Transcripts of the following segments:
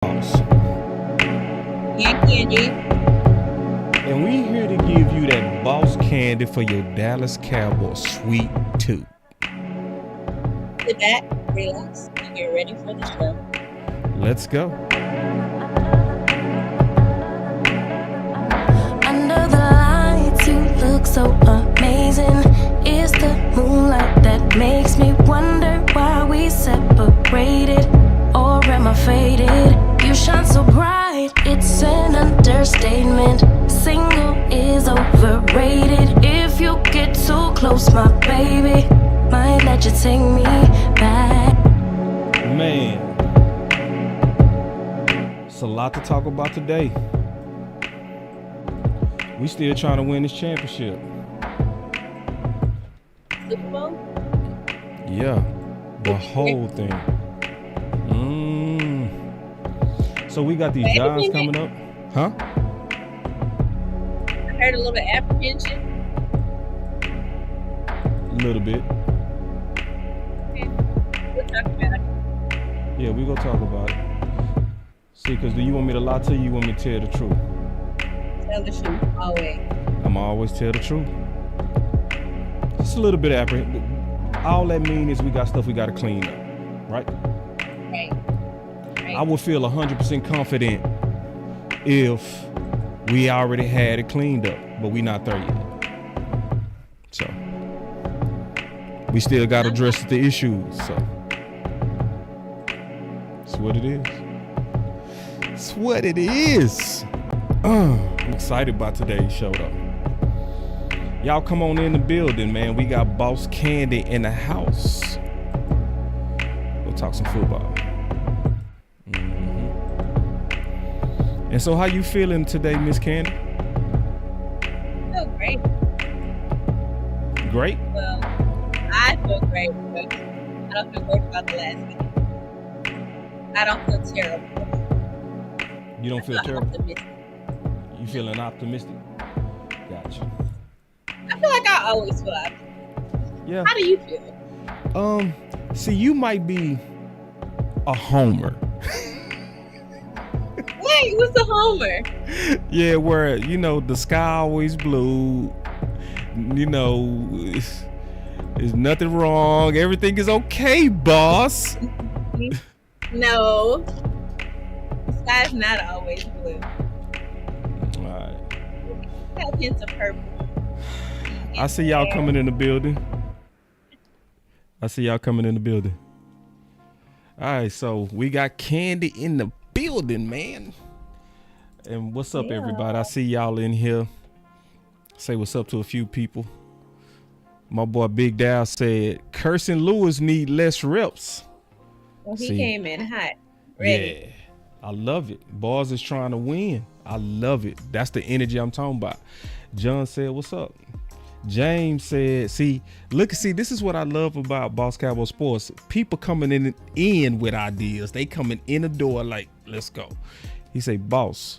Boss. And Candy. And we here to give you that boss candy for your Dallas Cowboys sweet tooth. Sit back, relax, and get ready for the show. Let's go. Under the lights, you look so amazing. It's the moonlight that makes me wonder why we separated. Or am I faded? You shine so bright, it's an understatement. Single is overrated. If you get too close, my baby might let you take me back. Man, it's a lot to talk about today. We still trying to win this championship. Super Bowl? Yeah, the whole thing. So we got these Giants coming up. Huh? I heard a little bit of apprehension. A little bit. Okay. We'll talk about it. Yeah, we gonna talk about it. See, because do you want me to lie to you? You want me to tell the truth? Tell the truth, always. I'ma always tell the truth. Just a little bit of apprehension. All that means is we got stuff we gotta clean up, right? Right. I would feel 100% confident if we already had it cleaned up, but we not there yet. So we still got to address the issues. So it's what it is. It's what it is. I'm excited about today's show though. Y'all come on in the building, man. We got Boss Candy in the house. We'll talk some football. And so how you feeling today, Miss Candy? I feel great. Great? Well, I feel great, but I don't feel great about the last game. I don't feel terrible. You don't feel terrible? Optimistic. You feeling optimistic? Gotcha. I feel like I always feel optimistic. Yeah. How do you feel? See, you might be a homer. Wait, what's the homer? Yeah, where, you know, the sky always blue. You know, there's nothing wrong. Everything is okay, boss. No. The sky's not always blue. All right. It has hints of purple. I see y'all coming in the building. All right, so we got Candy in the building, man. And what's up, everybody? I see y'all in here. Say what's up to a few people. My boy Big Dow said Cursing Lewis need less reps. Well, he came in hot. Ready. Yeah, I love it. Boys is trying to win. I love it. That's the energy I'm talking about. John said, what's up? James said, see, this is what I love about Boss Cowboy Sports. People coming in with ideas. They coming in the door like, let's go. He said, boss,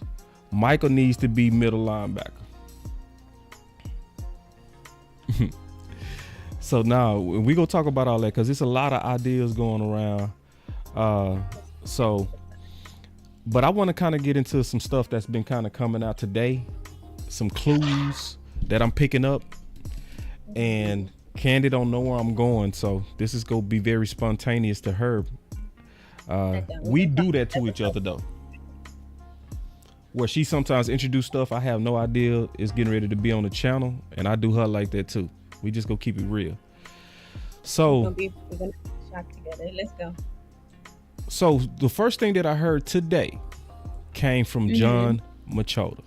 Michael needs to be middle linebacker. So now we gonna talk about all that because there's a lot of ideas going around. But I want to kind of get into some stuff that's been kind of coming out today, some clues that I'm picking up. And Candy don't know where I'm going, so this is gonna be very spontaneous to her. We do that to each other though, where she sometimes introduce stuff I have no idea is getting ready to be on the channel, and I do her like that too. We just go keep it real. So We're gonna shop together. Let's go. So the first thing that I heard today came from John Machota.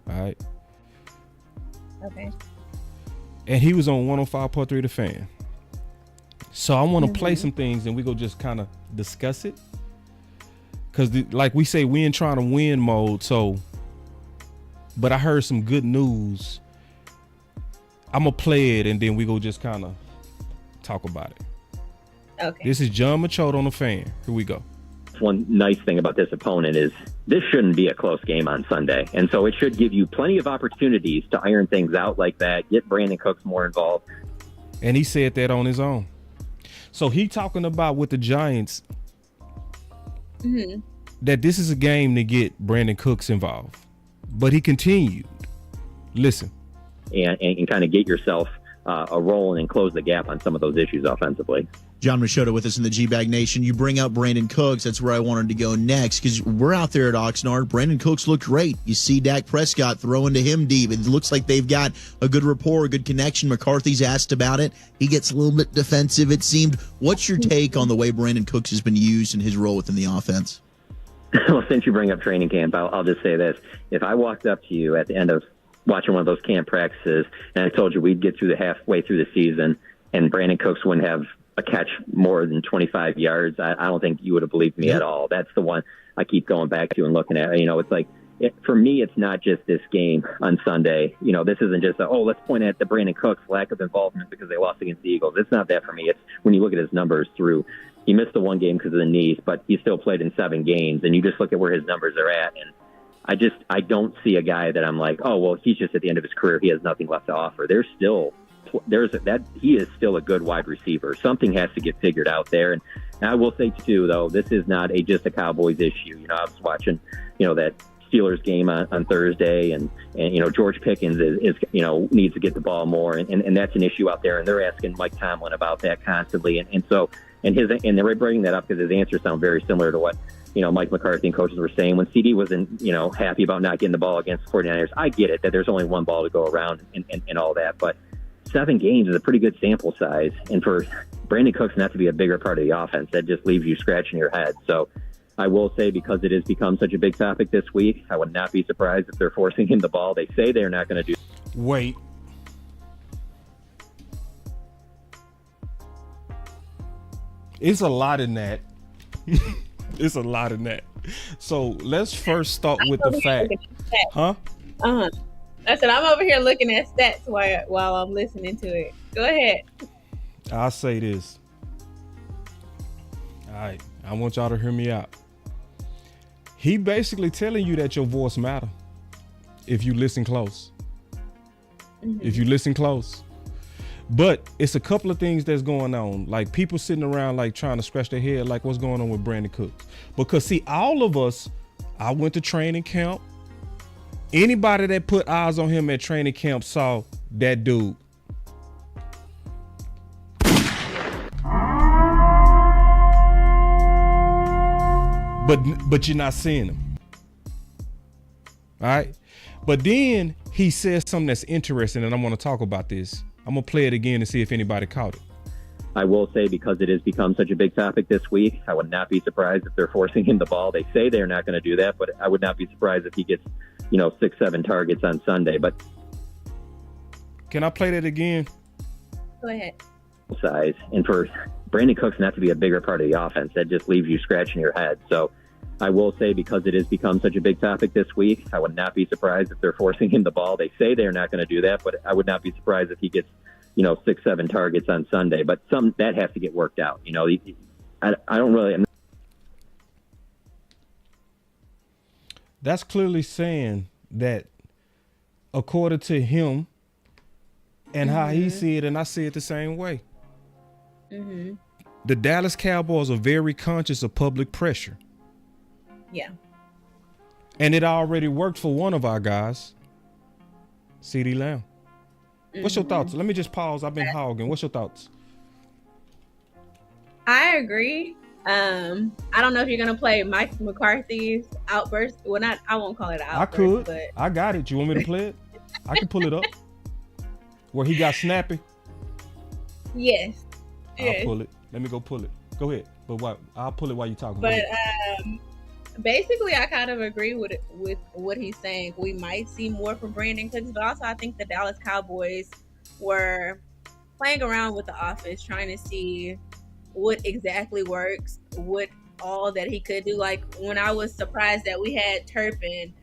All right. Okay. And he was on 105.3 The Fan. So I want to play some things and we go just kind of discuss it. Because like we say, we in trying to win mode. So, but I heard some good news. I'm going to play it and then we go just kind of talk about it. Okay. This is John Machota on The Fan. Here we go. One nice thing about this opponent is this shouldn't be a close game on Sunday. And so it should give you plenty of opportunities to iron things out like that, get Brandin Cooks more involved. And he said that on his own. So he talking about with the Giants. that this is a game to get Brandin Cooks involved. But he continued. Listen. And kind of get yourself a roll and close the gap on some of those issues offensively. John Machota with us in the GBag Nation. You bring up Brandin Cooks. That's where I wanted to go next because we're out there at Oxnard. Brandin Cooks looked great. You see Dak Prescott throwing to him deep. It looks like they've got a good rapport, a good connection. McCarthy's asked about it. He gets a little bit defensive, it seemed. What's your take on the way Brandin Cooks has been used in his role within the offense? Well, since you bring up training camp, I'll just say this. If I walked up to you at the end of watching one of those camp practices and I told you we'd get through the halfway through the season and Brandin Cooks wouldn't have a catch more than 25 yards, I don't think you would have believed me at all. That's the one I keep going back to and looking at. It's like, for me, it's not just this game on Sunday. This isn't just, let's point at the Brandin Cooks lack of involvement because they lost against the Eagles. It's not that for me. It's when you look at his numbers through. He missed the one game because of the knees, but he still played in 7 games, and you just look at where his numbers are at, and I don't see a guy that I'm like, he's just at the end of his career. He has nothing left to offer. He is still a good wide receiver. Something has to get figured out there. And I will say too, though, this is not just a Cowboys issue. I was watching, that Steelers game on Thursday, and George Pickens is needs to get the ball more, and that's an issue out there. And they're asking Mike Tomlin about that constantly, and they're bringing that up because his answers sound very similar to what Mike McCarthy and coaches were saying when CD wasn't happy about not getting the ball against the 49ers. I get it that there's only one ball to go around and all that, but 7 games is a pretty good sample size, and for Brandin Cooks not to be a bigger part of the offense, that just leaves you scratching your head. So I will say, because it has become such a big topic this week, I would not be surprised if they're forcing him the ball. They say they're not going to do. Wait. It's a lot in that. It's a lot in that. So let's first start with the fact. Huh? I said, I'm over here looking at stats while I'm listening to it. Go ahead. I'll say this. All right. I want y'all to hear me out. He basically telling you that your voice matter if you listen close. Mm-hmm. If you listen close. But it's a couple of things that's going on. Like, people sitting around like trying to scratch their head like, what's going on with Brandin Cooks? Because see, all of us, I went to training camp. Anybody that put eyes on him at training camp saw that dude. But you're not seeing him. All right. But then he says something that's interesting, and I want to talk about this. I'm going to play it again and see if anybody caught it. I will say, because it has become such a big topic this week, I would not be surprised if they're forcing him the ball. They say they're not going to do that, but I would not be surprised if he gets, 6-7 targets on Sunday. But can I play that again? Go ahead. Size, and for Brandin Cooks not to be a bigger part of the offense, that just leaves you scratching your head. So I will say, because it has become such a big topic this week, I would not be surprised if they're forcing him the ball. They say they're not going to do that, but I would not be surprised if he gets 6-7 targets on Sunday. But that has to get worked out. I don't really. That's clearly saying that, according to him and how he see it, and I see it the same way. Mm-hmm. The Dallas Cowboys are very conscious of public pressure. Yeah. And it already worked for one of our guys, CeeDee Lamb. What's your thoughts? Let me just pause. I've been hogging. What's your thoughts? I agree. I don't know if you're gonna play Mike McCarthy's outburst. Well, I won't call it an outburst. I could. But I got it. You want me to play it? I can pull it up. Where he got snappy. Yes. I'll pull it. Let me go pull it. Go ahead. But what? I'll pull it while you're talking. But basically, I kind of agree with what he's saying. We might see more from Brandin Cooks, but also I think the Dallas Cowboys were playing around with the offense, trying to see what exactly works, what all that he could do. Like, when I was surprised that we had Turpin,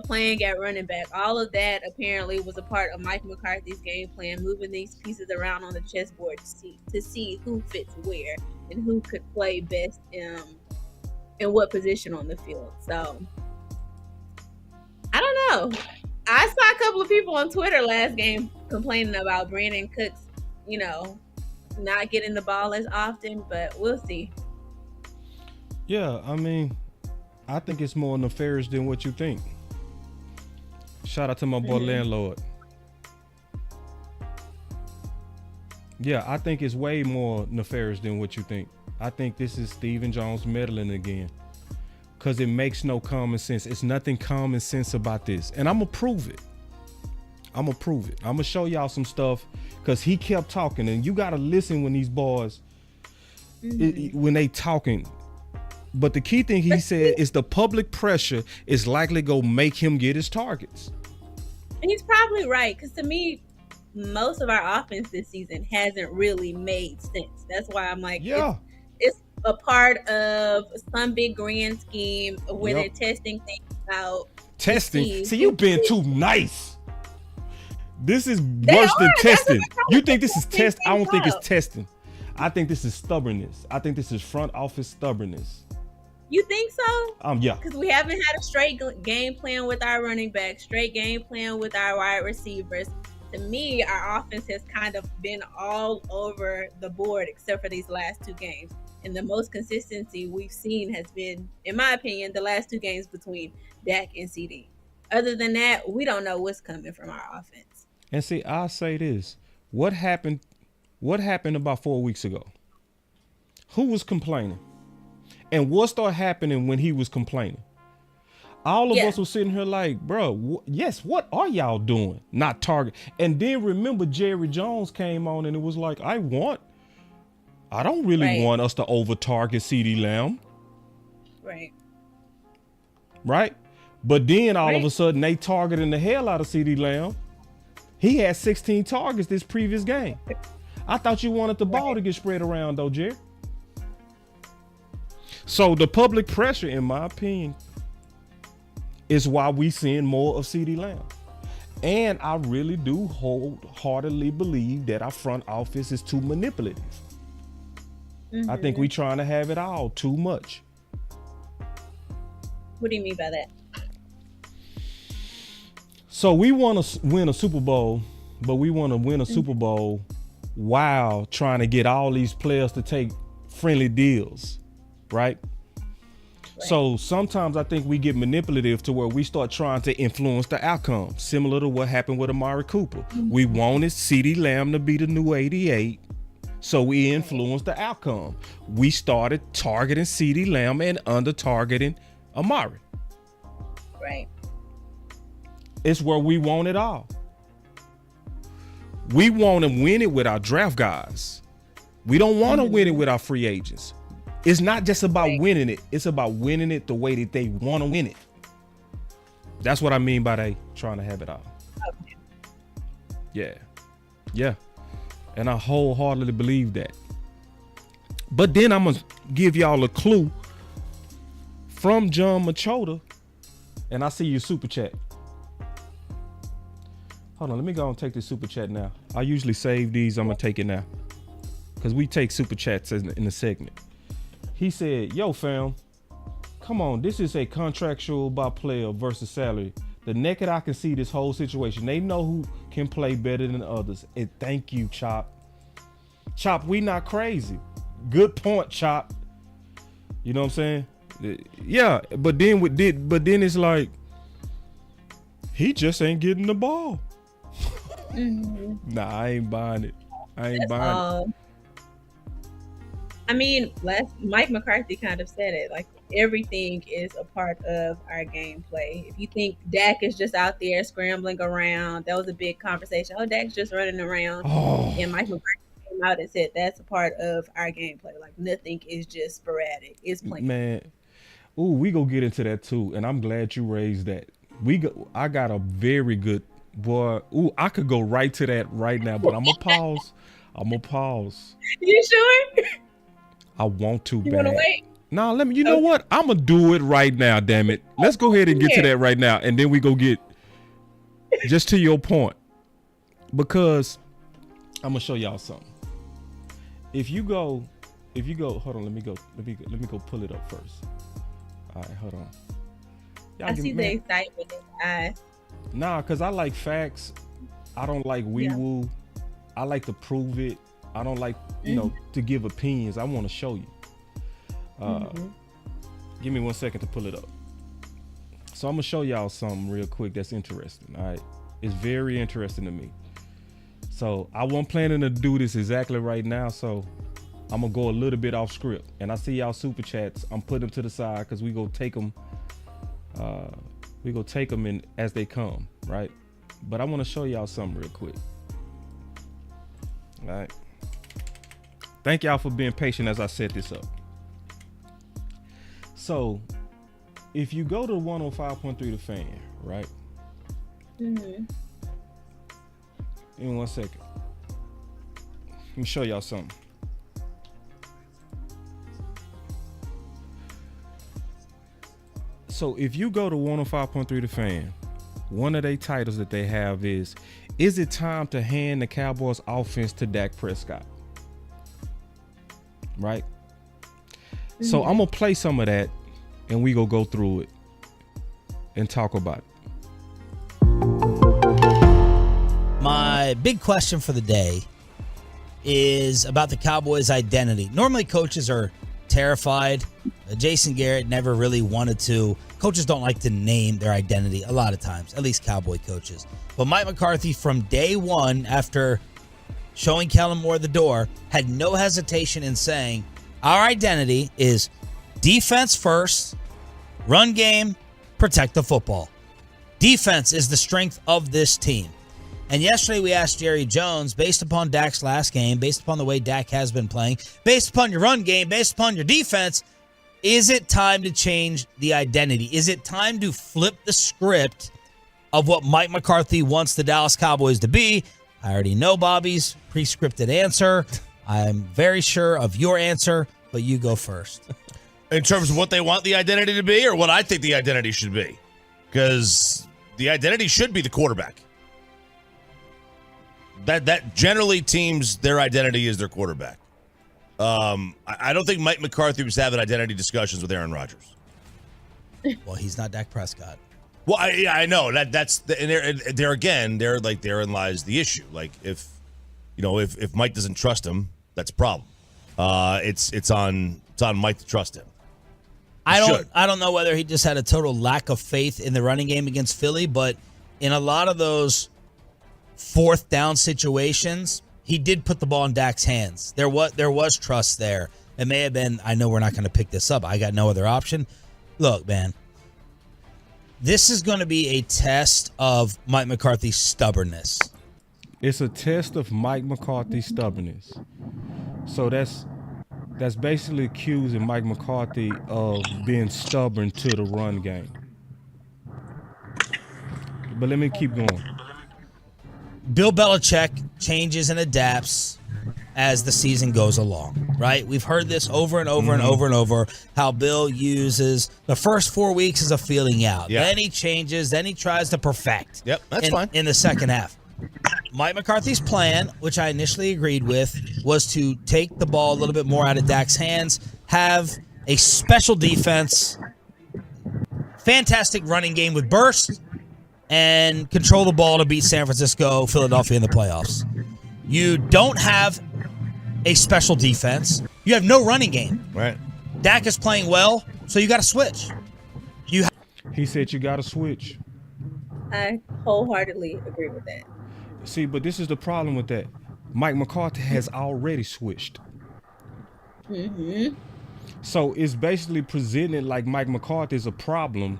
playing at running back, all of that apparently was a part of Mike McCarthy's game plan, moving these pieces around on the chessboard to see who fits where and who could play best in what position on the field. So I don't know. I saw a couple of people on Twitter last game complaining about Brandin Cooks, not getting the ball as often, but we'll see. Yeah, I mean, I think it's more nefarious than what you think. Shout out to my boy Landlord. Yeah, I think it's way more nefarious than what you think. I think this is Stephen Jones meddling again. Because it makes no common sense. It's nothing common sense about this. And I'm going to prove it. I'm going to show y'all some stuff. Because he kept talking. And you got to listen when these boys, when they talking. But the key thing he said is the public pressure is likely going to make him get his targets. And he's probably right. Because to me, most of our offense this season hasn't really made sense. That's why I'm like, it's a part of some big grand scheme where they're testing things out. Testing? See, you've been too nice. This is worse than testing. You think this is test? I don't think it's testing. I think this is stubbornness. I think this is front office stubbornness. You think so? Yeah. Because we haven't had a straight game plan with our running back, straight game plan with our wide receivers. To me, our offense has kind of been all over the board except for these last two games. And the most consistency we've seen has been, in my opinion, the last two games between Dak and CD. Other than that, we don't know what's coming from our offense. And see, I'll say this. What happened about 4 weeks ago? Who was complaining? And what started happening when he was complaining? All of us were sitting here like, bro, what are y'all doing? Not target. And then remember Jerry Jones came on and it was like, I don't really want us to over target CeeDee Lamb. Right? But then all of a sudden they targeting the hell out of CeeDee Lamb. He had 16 targets this previous game. I thought you wanted the ball to get spread around though, Jerry. So the public pressure, in my opinion, is why we seeing more of CeeDee Lamb. And I really do wholeheartedly believe that our front office is too manipulative. I think we trying to have it all too much. What do you mean by that? So we want to win a Super Bowl, but we want to win a Super Bowl while trying to get all these players to take friendly deals, right? So sometimes I think we get manipulative to where we start trying to influence the outcome, similar to what happened with Amari Cooper. We wanted CeeDee Lamb to be the new 88, so we influenced the outcome. We started targeting CeeDee Lamb and under-targeting Amari. Right. It's where we want it all. We want to win it with our draft guys. We don't want to win it with our free agents. It's not just about winning it. It's about winning it the way that they want to win it. That's what I mean by they trying to have it all. Okay. Yeah. And I wholeheartedly believe that. But then I'm going to give y'all a clue from John Machota. And I see your super chat. Hold on, let me go and take this super chat now. I usually save these. I'm going to take it now. Because we take super chats in the segment. He said, yo, fam, come on. This is a contractual by player versus salary. The naked eye can see this whole situation. They know who can play better than others. And thank you, Chop. Chop, we not crazy. Good point, Chop. You know what I'm saying? Yeah, but then it's like, he just ain't getting the ball. Nah, I ain't buying it. It. I mean, Mike McCarthy kind of said it. Like, everything is a part of our gameplay. If you think Dak is just out there scrambling around, that was a big conversation. Oh, Dak's just running around. And Mike McCarthy came out and said that's a part of our gameplay. Like, nothing is just sporadic. It's playing. Man, we gonna get into that too. And I'm glad you raised that. I got a very good boy. I could go right to that right now, but I'm gonna pause. You sure? I want to. You want to wait? No, let me. You know what? I'm gonna do it right now. Damn it! Let's go ahead and get to that right now, and then we go get just to your point, because I'm gonna show y'all something. If you go, hold on. Let me go pull it up first. All right, hold on. I see the excitement in the eyes. Nah, cause I like facts. I don't like woo. I like to prove it. I don't like, to give opinions. I want to show you. Give me 1 second to pull it up. So I'm gonna show y'all something real quick that's interesting. All right, it's very interesting to me. So I wasn't planning to do this exactly right now, so I'm gonna go a little bit off script. And I see y'all super chats. I'm putting them to the side because we go take them. We go take them in as they come, right? But I want to show y'all something real quick. All right. Thank y'all for being patient as I set this up. So, if you go to 105.3 The Fan, right? Mm-hmm. In 1 second. Let me show y'all something. So if you go to 105.3 The Fan, one of their titles that they have is it time to hand the Cowboys offense to Dak Prescott? Right? Mm-hmm. So I'm going to play some of that and we going to go through it and talk about it. My big question for the day is about the Cowboys' identity. Normally, coaches are terrified. Jason Garrett never really wanted to. Coaches don't like to name their identity a lot of times, at least Cowboy coaches. But Mike McCarthy, from day one, after showing Kellen Moore the door, had no hesitation in saying, our identity is defense first, run game, protect the football. Defense is the strength of this team. And yesterday we asked Jerry Jones, based upon Dak's last game, based upon the way Dak has been playing, based upon your run game, based upon your defense, is it time to change the identity? Is it time to flip the script of what Mike McCarthy wants the Dallas Cowboys to be? I already know Bobby's pre-scripted answer. I'm very sure of your answer, but you go first. In terms of what they want the identity to be or what I think the identity should be? Because the identity should be the quarterback. That generally teams, their identity is their quarterback. I don't think Mike McCarthy was having identity discussions with Aaron Rodgers. Well, he's not Dak Prescott. Well, I know that's there again. Therein lies the issue. Like if Mike doesn't trust him, that's a problem. It's on Mike to trust him. I don't know whether he just had a total lack of faith in the running game against Philly, but in a lot of those fourth down situations, he did put the ball in Dak's hands. There was trust there. It may have been, I know we're not going to pick this up. I got no other option. Look, man, this is going to be a test of Mike McCarthy's stubbornness. It's a test of Mike McCarthy's stubbornness. So that's basically accusing Mike McCarthy of being stubborn to the run game. But let me keep going. Bill Belichick changes and adapts as the season goes along, right? We've heard this over and over and over and over, how Bill uses the first 4 weeks as a feeling out. Yeah. Then he changes, then he tries to perfect. Yep, that's fine. In the second half. Mike McCarthy's plan, which I initially agreed with, was to take the ball a little bit more out of Dak's hands, have a special defense, fantastic running game with burst, and control the ball to beat San Francisco, Philadelphia in the playoffs. You don't have a special defense. You have no running game. Right. Dak is playing well, so you got to switch. He said you got to switch. I wholeheartedly agree with that. See, but this is the problem with that. Mike McCarthy has already switched. Mm-hmm. So it's basically presented like Mike McCarthy is a problem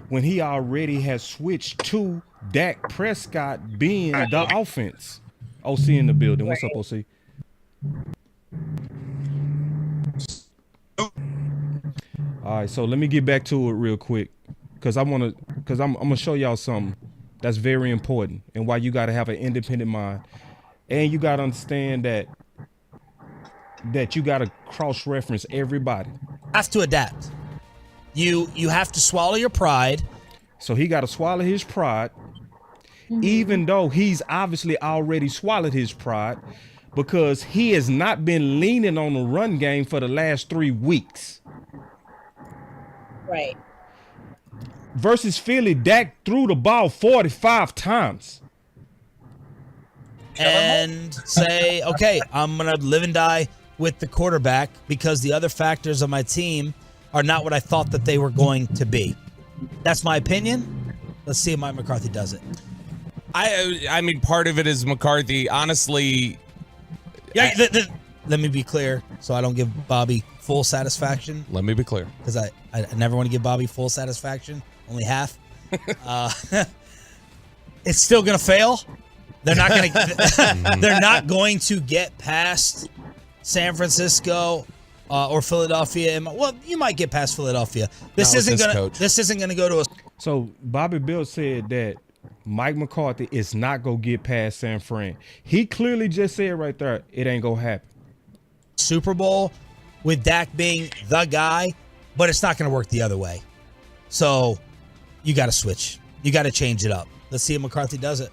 when he already has switched to Dak Prescott being the offense. OC in the building. What's up, OC? All right, so let me get back to it real quick because I'm gonna show y'all something that's very important and why you got to have an independent mind, and you got to understand that you got to cross-reference everybody. Have to adapt. You have to swallow your pride. So he got to swallow his pride, even though he's obviously already swallowed his pride because he has not been leaning on the run game for the last 3 weeks. Right. Versus Philly, Dak threw the ball 45 times. And say, okay, I'm going to live and die with the quarterback because the other factors of my team are not what I thought that they were going to be. That's my opinion. Let's see if Mike McCarthy does it. I mean, part of it is McCarthy. Honestly, Yeah, let me be clear so I don't give Bobby full satisfaction. let me be clear. Because I never want to give Bobby full satisfaction, only half. It's still gonna fail. They're not gonna. They're not going to get past San Francisco or Philadelphia. Well, you might get past Philadelphia. This isn't gonna go to a. So Bobby Bill said that Mike McCarthy is not gonna get past San Fran. He clearly just said right there, it ain't gonna happen. Super Bowl with Dak being the guy, but it's not going to work the other way. So you got to switch. You got to change it up. Let's see if McCarthy does it.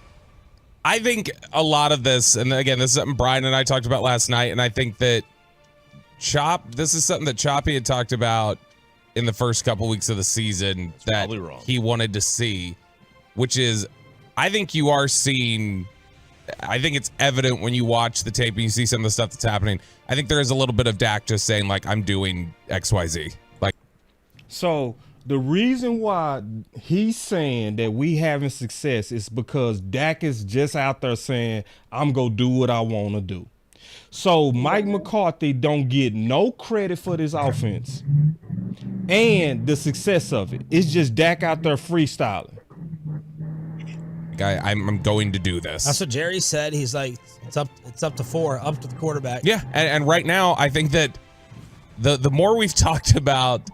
I think a lot of this, and again, this is something Brian and I talked about last night, and I think that this is something that Choppy had talked about in the first couple weeks of the season that he wanted to see, which is, I think you are seeing, I think it's evident when you watch the tape and you see some of the stuff that's happening. I think there is a little bit of Dak just saying, like, I'm doing XYZ. Like, so the reason why he's saying that we having success is because Dak is just out there saying, I'm going to do what I want to do. So Mike McCarthy don't get no credit for this offense and the success of it. It's just Dak out there freestyling. I'm going to do this. That's what Jerry said. He's like, it's up to 4, up to the quarterback. Yeah, and right now, I think that the more we've talked about,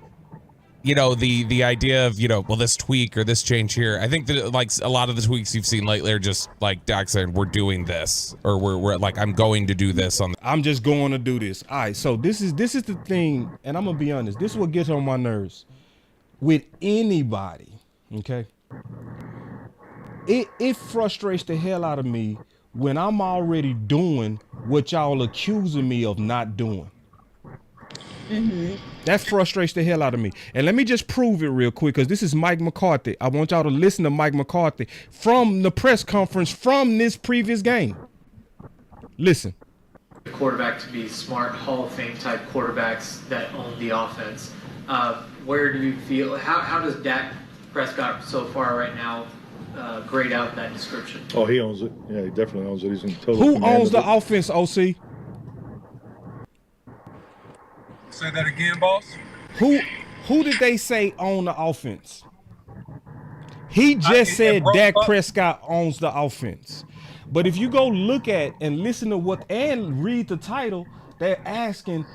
the idea of, well, this tweak or this change here, I think that, like, a lot of the tweaks you've seen lately are just like Dak saying, we're doing this, or we're like, I'm going to do this. I'm just going to do this. All right, so this is the thing, and I'm going to be honest. This is what gets on my nerves with anybody, okay? It frustrates the hell out of me when I'm already doing what y'all accusing me of not doing. Mm-hmm. That frustrates the hell out of me. And let me just prove it real quick, because this is Mike McCarthy. I want y'all to listen to Mike McCarthy from the press conference from this previous game. Listen. Quarterback to be smart, Hall of Fame type quarterbacks that own the offense. Where do you feel, how does Dak Prescott so far right now grade out that description? Oh, he owns it. Yeah, he definitely owns it. He's in total. Who owns the offense, OC? Say that again, boss. Who did they say own the offense? He just said Dak Prescott owns the offense. But if you go look at and listen to and read the title, they're asking,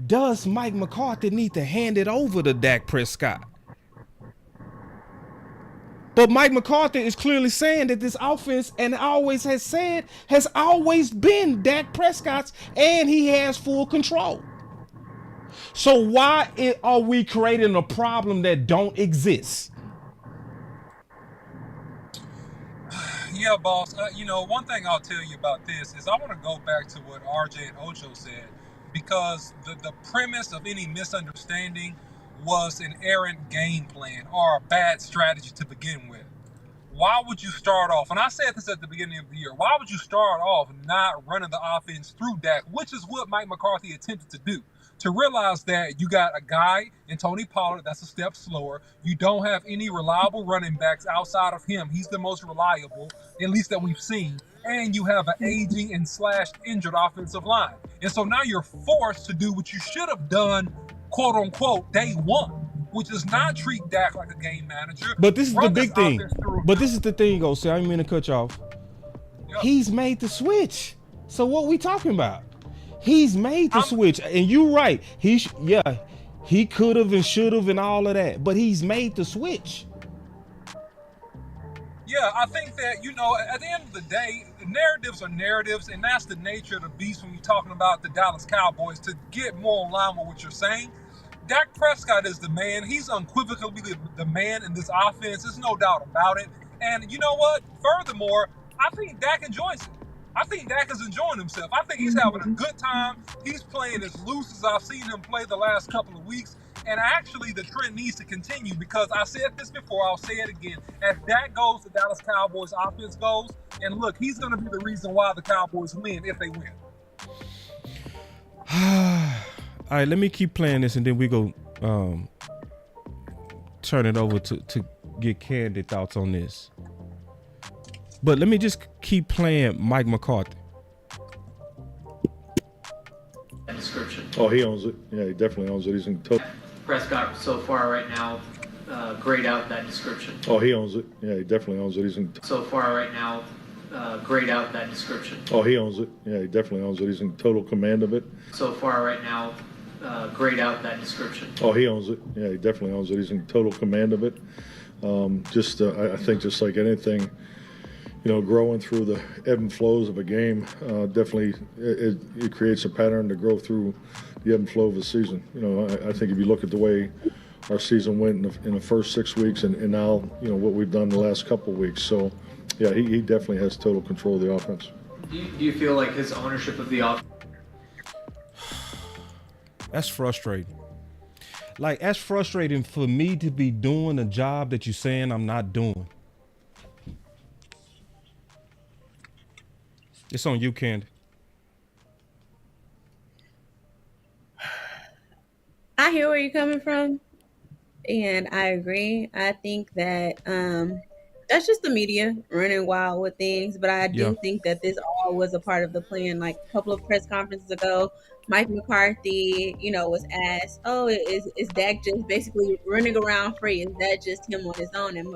does Mike McCarthy need to hand it over to Dak Prescott? But Mike McCarthy is clearly saying that this offense, and always has said, has always been Dak Prescott's, and he has full control. So why are we creating a problem that don't exist? Yeah, boss. One thing I'll tell you about this is I want to go back to what RJ and Ocho said, because the premise of any misunderstanding was an errant game plan or a bad strategy to begin with. Why would you start off, and I said this at the beginning of the year, why would you start off not running the offense through Dak, which is what Mike McCarthy attempted to do, to realize that you got a guy in Tony Pollard that's a step slower. You don't have any reliable running backs outside of him. He's the most reliable, at least that we've seen. And you have an aging and injured offensive line. And so now you're forced to do what you should have done, quote unquote, day one, which is not treat Dak like a game manager. But this is the big thing. But this is the thing, OC. I didn't mean to cut you off. Yep. He's made the switch. So what we talking about? He's made the switch, and you're right. He could have and should have and all of that, but he's made the switch. Yeah, I think that, at the end of the day, narratives are narratives, and that's the nature of the beast when you're talking about the Dallas Cowboys. To get more in line with what you're saying, Dak Prescott is the man. He's unequivocally the man in this offense. There's no doubt about it. And you know what? Furthermore, I think Dak enjoys it. I think Dak is enjoying himself. I think he's having a good time. He's playing as loose as I've seen him play the last couple of weeks. And actually, the trend needs to continue, because I said this before, I'll say it again. As Dak goes, the Dallas Cowboys offense goes. And look, he's going to be the reason why the Cowboys win, if they win. All right, let me keep playing this, and then we go turn it over to get Candy thoughts on this. But let me just keep playing Mike McCarthy. Description. Oh, he owns it. Yeah, he definitely owns it. He's in total. Prescott so far right now, grade out that description. Oh, he owns it. Yeah, he definitely owns it. He's in. So far right now, grade out that description. Oh, he owns it. Yeah, he definitely owns it. He's in total command of it. So far right now, grade out that description. Oh, he owns it. Yeah, he definitely owns it. He's in total command of it. I think just like anything, growing through the ebb and flows of a game, definitely it creates a pattern to grow through the ebb and flow of a season. I think if you look at the way our season went in the first 6 weeks and now, what we've done the last couple of weeks. So, yeah, he definitely has total control of the offense. Do you feel like his ownership of the offense? That's frustrating. Like, that's frustrating for me to be doing a job that you're saying I'm not doing. It's on you, Candy. I hear where you're coming from, and I agree. I think that that's just the media running wild with things, but I do think that this all was a part of the plan. Like a couple of press conferences ago, Mike McCarthy, was asked, "Oh, is Dak just basically running around free? Is that just him on his own?" And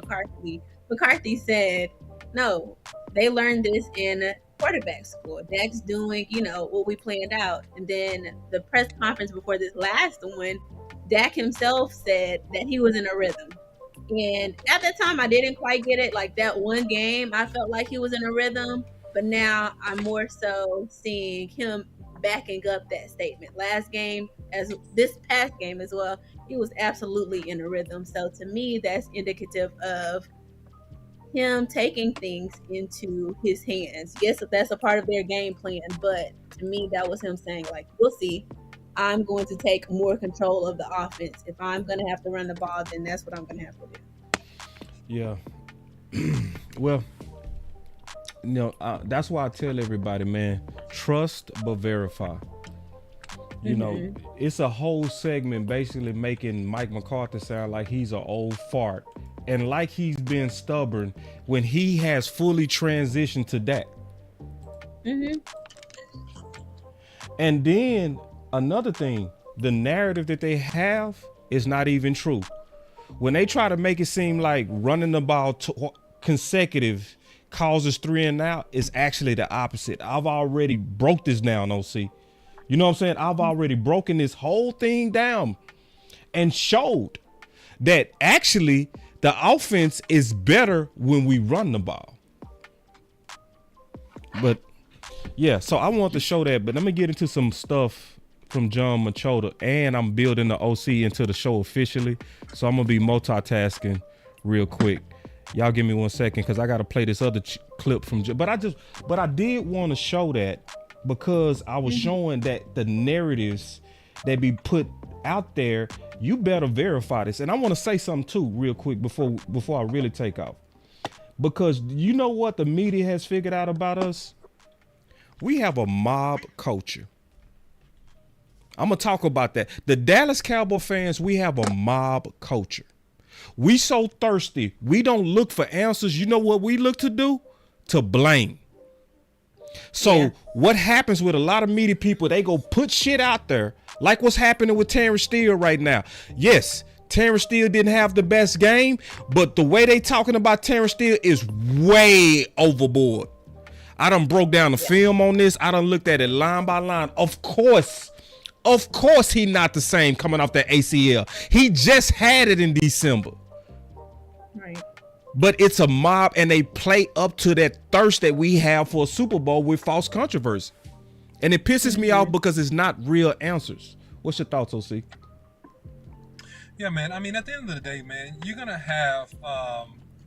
McCarthy said, "No, they learned this in quarterback school. Dak's doing, what we planned out." And then the press conference before this last one, Dak himself said that he was in a rhythm. And at that time, I didn't quite get it. Like that one game, I felt like he was in a rhythm. But now I'm more so seeing him backing up that statement. Last game, as this past game as well, he was absolutely in a rhythm. So to me, that's indicative of him taking things into his hands. Yes, that's a part of their game plan, but to me, that was him saying, like, we'll see. I'm going to take more control of the offense. If I'm going to have to run the ball, then that's what I'm going to have to do. Yeah. Well, that's why I tell everybody, man, trust but verify. It's a whole segment basically making Mike McCarthy sound like he's an old fart and like he's been stubborn when he has fully transitioned to that. And then another thing, the narrative that they have is not even true. When they try to make it seem like running the ball consecutive causes 3 and out, it's actually the opposite. I've already broke this down, OC. You know what I'm saying? I've already broken this whole thing down and showed that actually the offense is better when we run the ball. But yeah, so I want to show that, but let me get into some stuff from John Machota, and I'm building the OC into the show officially. So I'm gonna be multitasking real quick. Y'all give me 1 second because I gotta play this other clip from. But I did want to show that because I was showing that the narratives that be put out there, you better verify this. And I want to say something too, real quick before I really take off, because you know what the media has figured out about us? We have a mob culture. I'm gonna talk about that. The Dallas Cowboy fans, we have a mob culture. We so thirsty. We don't look for answers. You know what we look to do? To blame. So what happens with a lot of media people, they go put shit out there like what's happening with Terrence Steele right now. Yes, Terrence Steele didn't have the best game, but the way they talking about Terrence Steele is way overboard. I done broke down the film on this. I done looked at it line by line. Of course he not the same coming off that ACL. He just had it in December. Right. But it's a mob, and they play up to that thirst that we have for a Super Bowl with false controversy. And it pisses me off because it's not real answers. What's your thoughts, OC? Yeah, man. I mean, at the end of the day, man, you're going to have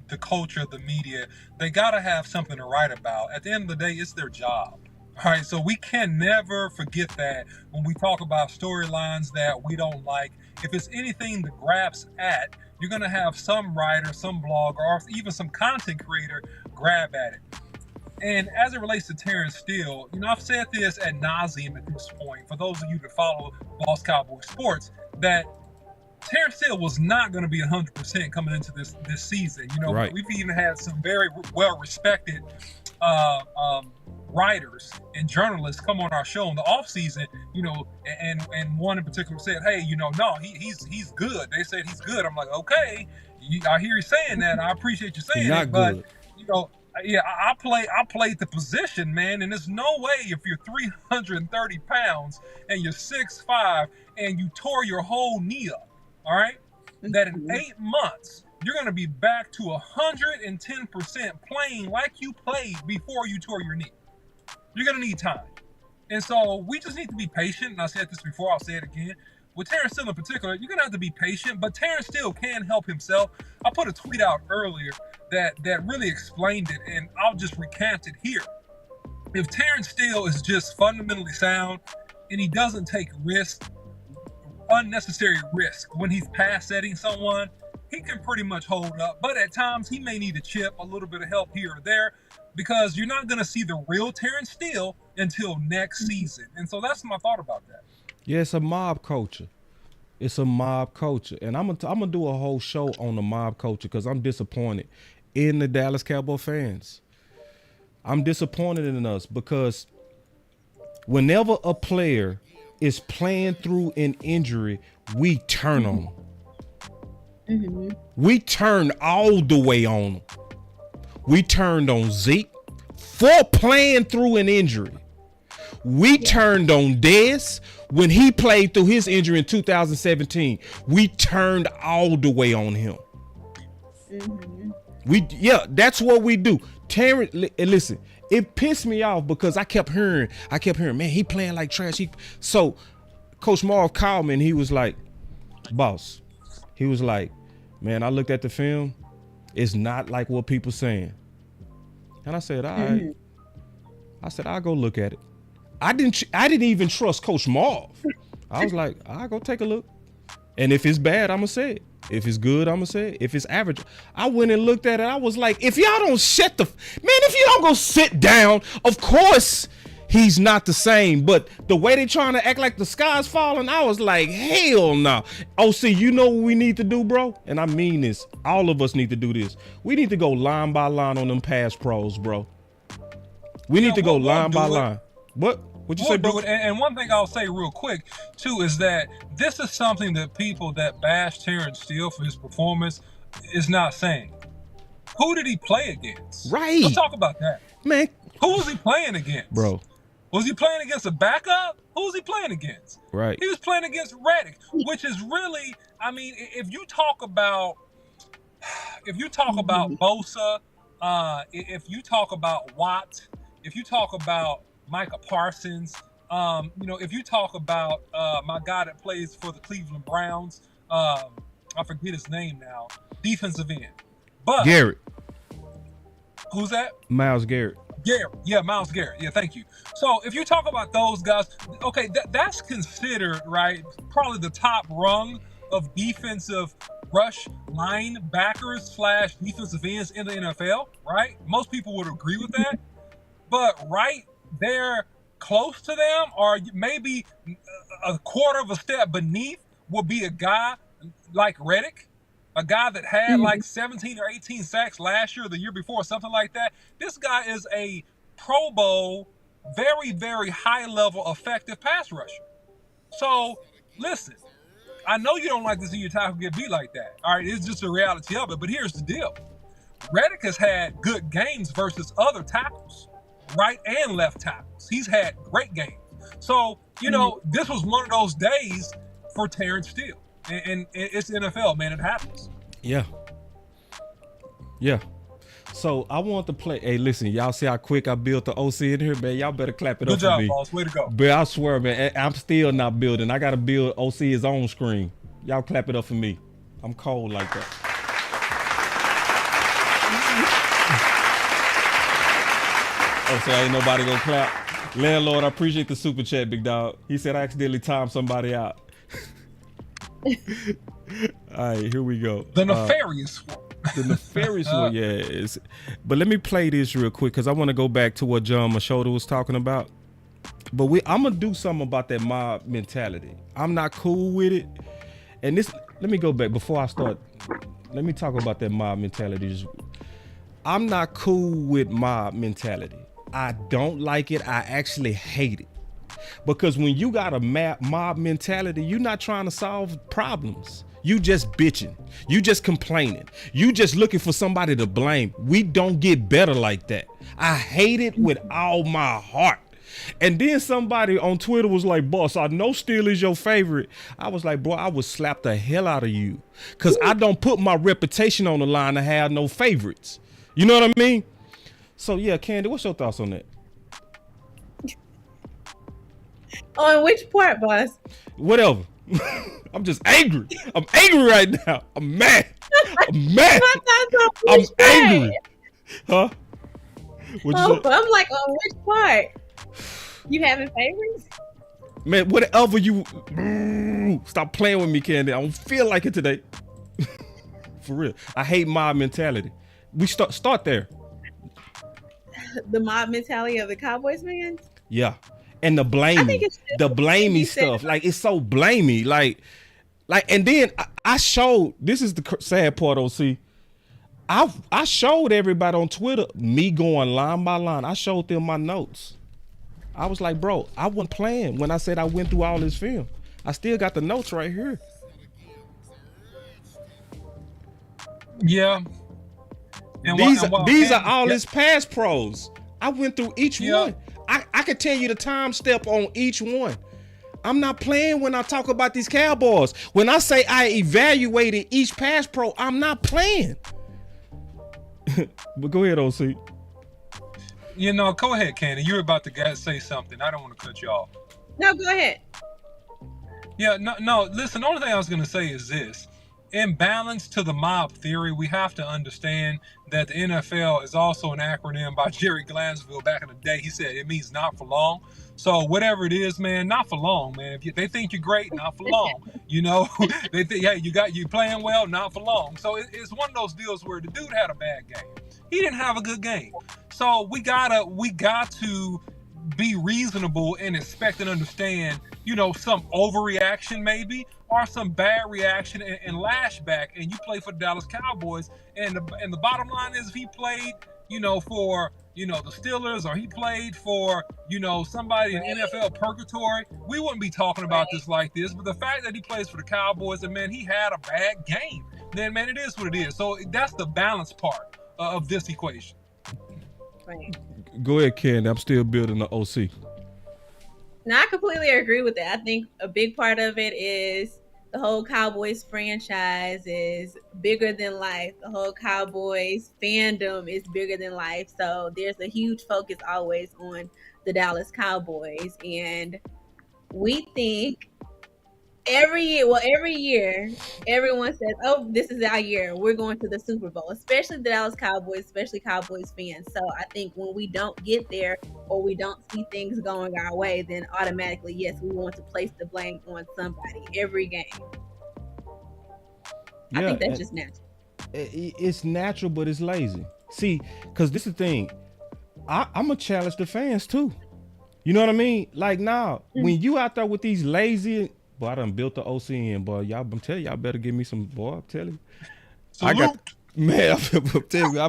the culture, the media. They got to have something to write about. At the end of the day, it's their job. All right, so we can never forget that when we talk about storylines that we don't like. If it's anything to grasp at, you're going to have some writer, some blogger, or even some content creator grab at it. And as it relates to Terrence Steele, I've said this ad nauseum at this point, for those of you that follow Boss Cowboy Sports, that Terrence Steele was not going to be 100% coming into this season. You know, Right. we've even had some very well-respected writers and journalists come on our show in the offseason, you know, and one in particular said, hey, you know, no, he's good. They said he's good. I'm like, okay, I hear you saying that. I appreciate you saying Not it, but good. you know, yeah, I played the position, man, and there's no way if you're 330 pounds and you're 6'5" and you tore your whole knee up, all right, that in 8 months you're going to be back to 110% playing like you played before you tore your knee. You're going to need time. And so we just need to be patient. And I said this before, I'll say it again. With Terrence Steele in particular, you're going to have to be patient, but Terrence Steele can help himself. I put a tweet out earlier that really explained it, and I'll just recant it here. If Terrence Steele is just fundamentally sound and he doesn't take unnecessary risk when he's pass setting someone, he can pretty much hold up. But at times he may need a chip, a little bit of help here or there, because you're not going to see the real Terrence Steele until next season. And so that's my thought about that. Yeah, it's a mob culture. It's a mob culture. And I'm gonna do a whole show on the mob culture because I'm disappointed in the Dallas Cowboy fans. I'm disappointed in us because whenever a player is playing through an injury, we turn on them. Mm-hmm. We turn all the way on them. We turned on Zeke for playing through an injury. We turned on Dez when he played through his injury in 2017. We turned all the way on him. Mm-hmm. That's what we do. Terrence, listen, it pissed me off because I kept hearing, man, he playing like trash. So Coach Marv called me and he was like, boss, he was like, man, I looked at the film. It's not like what people saying. And I said, all right. I said, I'll go look at it. I didn't even trust Coach Marv. I was like, I'll go take a look. And if it's bad, I'm going to say it. If it's good, I'm going to say it. If it's average, I went and looked at it. I was like, if y'all don't if you don't go sit down, of course he's not the same. But the way they trying to act like the sky's falling, I was like, hell no. OC, you know what we need to do, bro? And I mean this. All of us need to do this. We need to go line by line on them pass pros, bro. We need to go line by line. What'd you say, bro? And one thing I'll say real quick, too, is that this is something that people that bash Terrence Steele for his performance is not saying. Who did he play against? Right. Let's talk about that. Man. Who was he playing against? Bro. Was he playing against a backup? Who was he playing against? Right. He was playing against Reddick, which is really, I mean, if you talk about Bosa, if you talk about Watt, if you talk about Micah Parsons, if you talk about my guy that plays for the Cleveland Browns, I forget his name now, defensive end. But Garrett. Who's that? Myles Garrett. Garrett. Yeah, Myles Garrett. Yeah, thank you. So if you talk about those guys, okay, that's considered, right, probably the top rung of defensive rush linebackers / defensive ends in the NFL, right? Most people would agree with that. But right there close to them, or maybe a quarter of a step beneath, will be a guy like Reddick, a guy that had like 17 or 18 sacks last year or the year before, something like that. This guy is a Pro Bowl, very, very high-level effective pass rusher. So, listen, I know you don't like to see your tackle get beat like that. All right, it's just the reality of it. But here's the deal. Reddick has had good games versus other tackles, right and left tackles. He's had great games. So, this was one of those days for Terrence Steele. And it's the NFL, man. It happens. Yeah. So I want to play. Hey, listen, y'all see how quick I built the OC in here, man? Y'all better clap it up for me. Good job, boss. Way to go. But I swear, man, I'm still not building. I got to build OC his own screen. Y'all clap it up for me. I'm cold like that. Oh, so ain't nobody gonna clap? Landlord, I appreciate the super chat, big dog. He said I accidentally timed somebody out. All right, here we go. The nefarious one. The nefarious one, yeah. But let me play this real quick because I want to go back to what John Machota was talking about. But I'm gonna do something about that mob mentality. I'm not cool with it. And this, let me go back before I start. Let me talk about that mob mentality. I'm not cool with mob mentality. I don't like it. I actually hate it. Because when you got a mob mentality, you're not trying to solve problems. You just bitching. You just complaining. You just looking for somebody to blame. We don't get better like that. I hate it with all my heart. And then somebody on Twitter was like, boss, I know Steel is your favorite. I was like, bro, I would slap the hell out of you. Because I don't put my reputation on the line to have no favorites. You know what I mean? So, yeah, Candy, what's your thoughts on that? On which part, boss? Whatever. I'm just angry. I'm angry right now. I'm mad. I'm mad. I'm angry. Huh? I'm like, on which part? You having favorites? Man, whatever you... Stop playing with me, Candy. I don't feel like it today. For real. I hate mob mentality. We start there. The mob mentality of the Cowboys fans? Yeah. And the blaming. The blamey stuff. Like, it's so blamey. Like, and then I showed... This is the sad part, OC. I showed everybody on Twitter me going line by line. I showed them my notes. I was like, bro, I wasn't playing when I said I went through all this film. I still got the notes right here. Yeah. And these are all his past pros. I went through each one. I could tell you the time step on each one. I'm not playing when I talk about these Cowboys. When I say I evaluated each pass pro, I'm not playing. But go ahead, OC. You know, go ahead, Candy. You're about to say something. I don't want to cut you off. No, go ahead. Yeah, no. Listen, the only thing I was going to say is this. In balance to the mob theory, we have to understand that the NFL is also an acronym by Jerry Glanville back in the day. He said it means not for long. So whatever it is, man, not for long, man. If they think you're great, not for long. You know, they think, hey, you playing well, not for long. So it's one of those deals where the dude had a bad game. He didn't have a good game. So we got to be reasonable and expect and understand, you know, some overreaction maybe, or some bad reaction and lashback. And you play for the Dallas Cowboys, and the bottom line is, if he played, you know, for, you know, the Steelers, or he played for, you know, somebody in NFL purgatory, we wouldn't be talking about this like this. But the fact that he plays for the Cowboys, and man, he had a bad game, then man, it is what it is. So that's the balance part of this equation. Right. Go ahead, Ken. I'm still building the OC. Now, I completely agree with that. I think a big part of it is the whole Cowboys franchise is bigger than life. The whole Cowboys fandom is bigger than life. So there's a huge focus always on the Dallas Cowboys. And we think every year, everyone says, oh, this is our year. We're going to the Super Bowl, especially the Dallas Cowboys, especially Cowboys fans. So I think when we don't get there, or we don't see things going our way, then automatically, yes, we want to place the blame on somebody every game. Yeah, I think that's just natural. It's natural, but it's lazy. See, because this is the thing. I'm going to challenge the fans too. You know what I mean? Like, now, when you out there with these lazy... Boy, I done built the OC in, boy. I'm telling y'all better give me some, boy, I'm telling you. Salute. I got, man, I'm telling you, I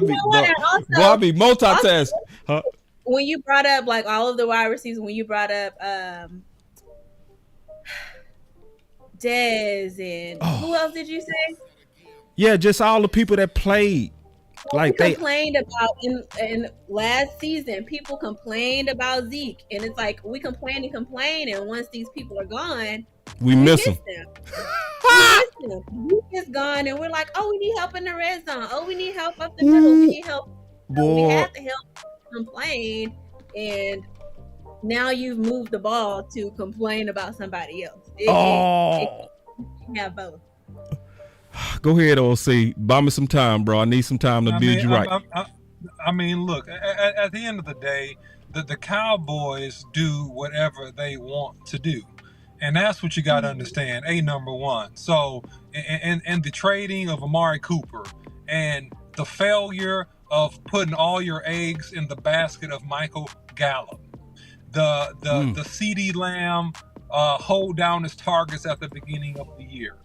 be multitasking. Huh? When you brought up, like, all of the wide receivers, when you brought up Dez and who else did you say? Yeah, just all the people that played. Like, they complained about in last season, people complained about Zeke, and it's like we complain, and once these people are gone, we miss them. Zeke is gone, and we're like, oh, we need help in the red zone. Oh, we need help up the middle. We need help. We have to help complain, and now you've moved the ball to complain about somebody else. You have both. Go ahead, OC. Buy me some time, bro. I need some time to build you right. I mean, look, at the end of the day, the Cowboys do whatever they want to do. And that's what you got to understand, number one. So, and the trading of Amari Cooper and the failure of putting all your eggs in the basket of Michael Gallup, the CeeDee Lamb hold down his targets at the beginning of the year.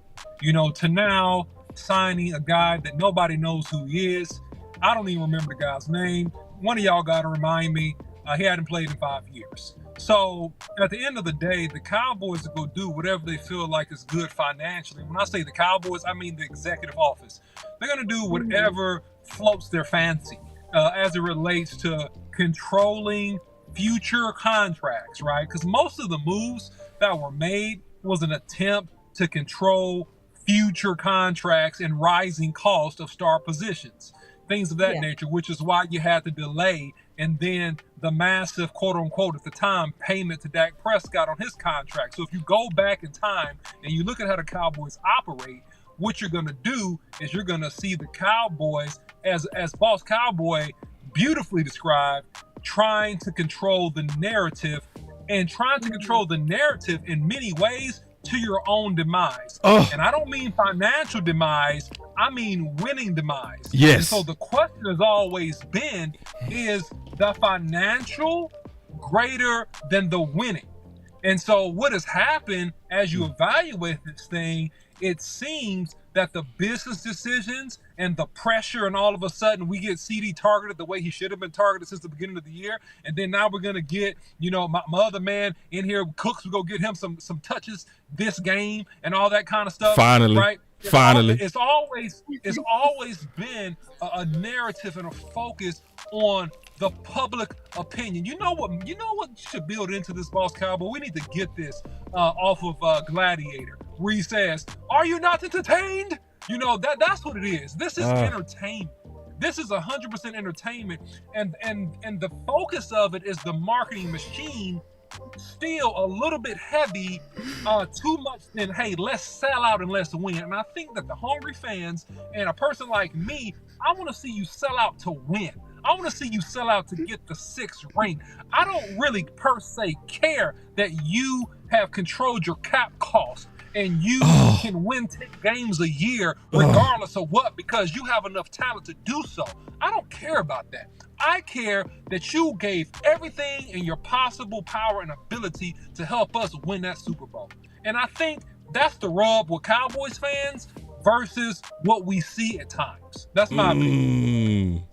to now signing a guy that nobody knows who he is. I don't even remember the guy's name. One of y'all got to remind me. He hadn't played in 5 years. So at the end of the day, the Cowboys are going to do whatever they feel like is good financially. When I say the Cowboys, I mean the executive office. They're going to do whatever floats their fancy as it relates to controlling future contracts, right? Because most of the moves that were made was an attempt to control future contracts and rising cost of star positions, things of that nature, which is why you had to delay and then the massive, quote unquote, at the time, payment to Dak Prescott on his contract. So if you go back in time and you look at how the Cowboys operate, what you're going to do is you're going to see the Cowboys, as Boss Cowboy beautifully described, trying to control the narrative, and trying to control the narrative in many ways to your own demise. And I don't mean financial demise, I mean winning demise. Yes. And so the question has always been, is the financial greater than the winning? And so what has happened as you evaluate this thing, it seems that the business decisions and the pressure, and all of a sudden we get CD targeted the way he should have been targeted since the beginning of the year. And then now we're going to get, my other man in here, Cooks, we're going to get him some touches this game and all that kind of stuff. Finally. Right? Finally. It's always been a narrative and a focus on the public opinion. You know what should build into this, Boss Cowboy? We need to get this off of Gladiator, where he says, "Are you not entertained?" That's what it is. This is entertainment. This is 100% entertainment, and the focus of it is the marketing machine. Still a little bit heavy, too much than, hey, let's sell out and let's win. And I think that the hungry fans and a person like me, I want to see you sell out to win. I want to see you sell out to get the 6th ring. I don't really per se care that you have controlled your cap cost and you can win 10 games a year regardless of what, because you have enough talent to do so. I don't care about that. I care that you gave everything in your possible power and ability to help us win that Super Bowl. And I think that's the rub with Cowboys fans versus what we see at times. That's my opinion.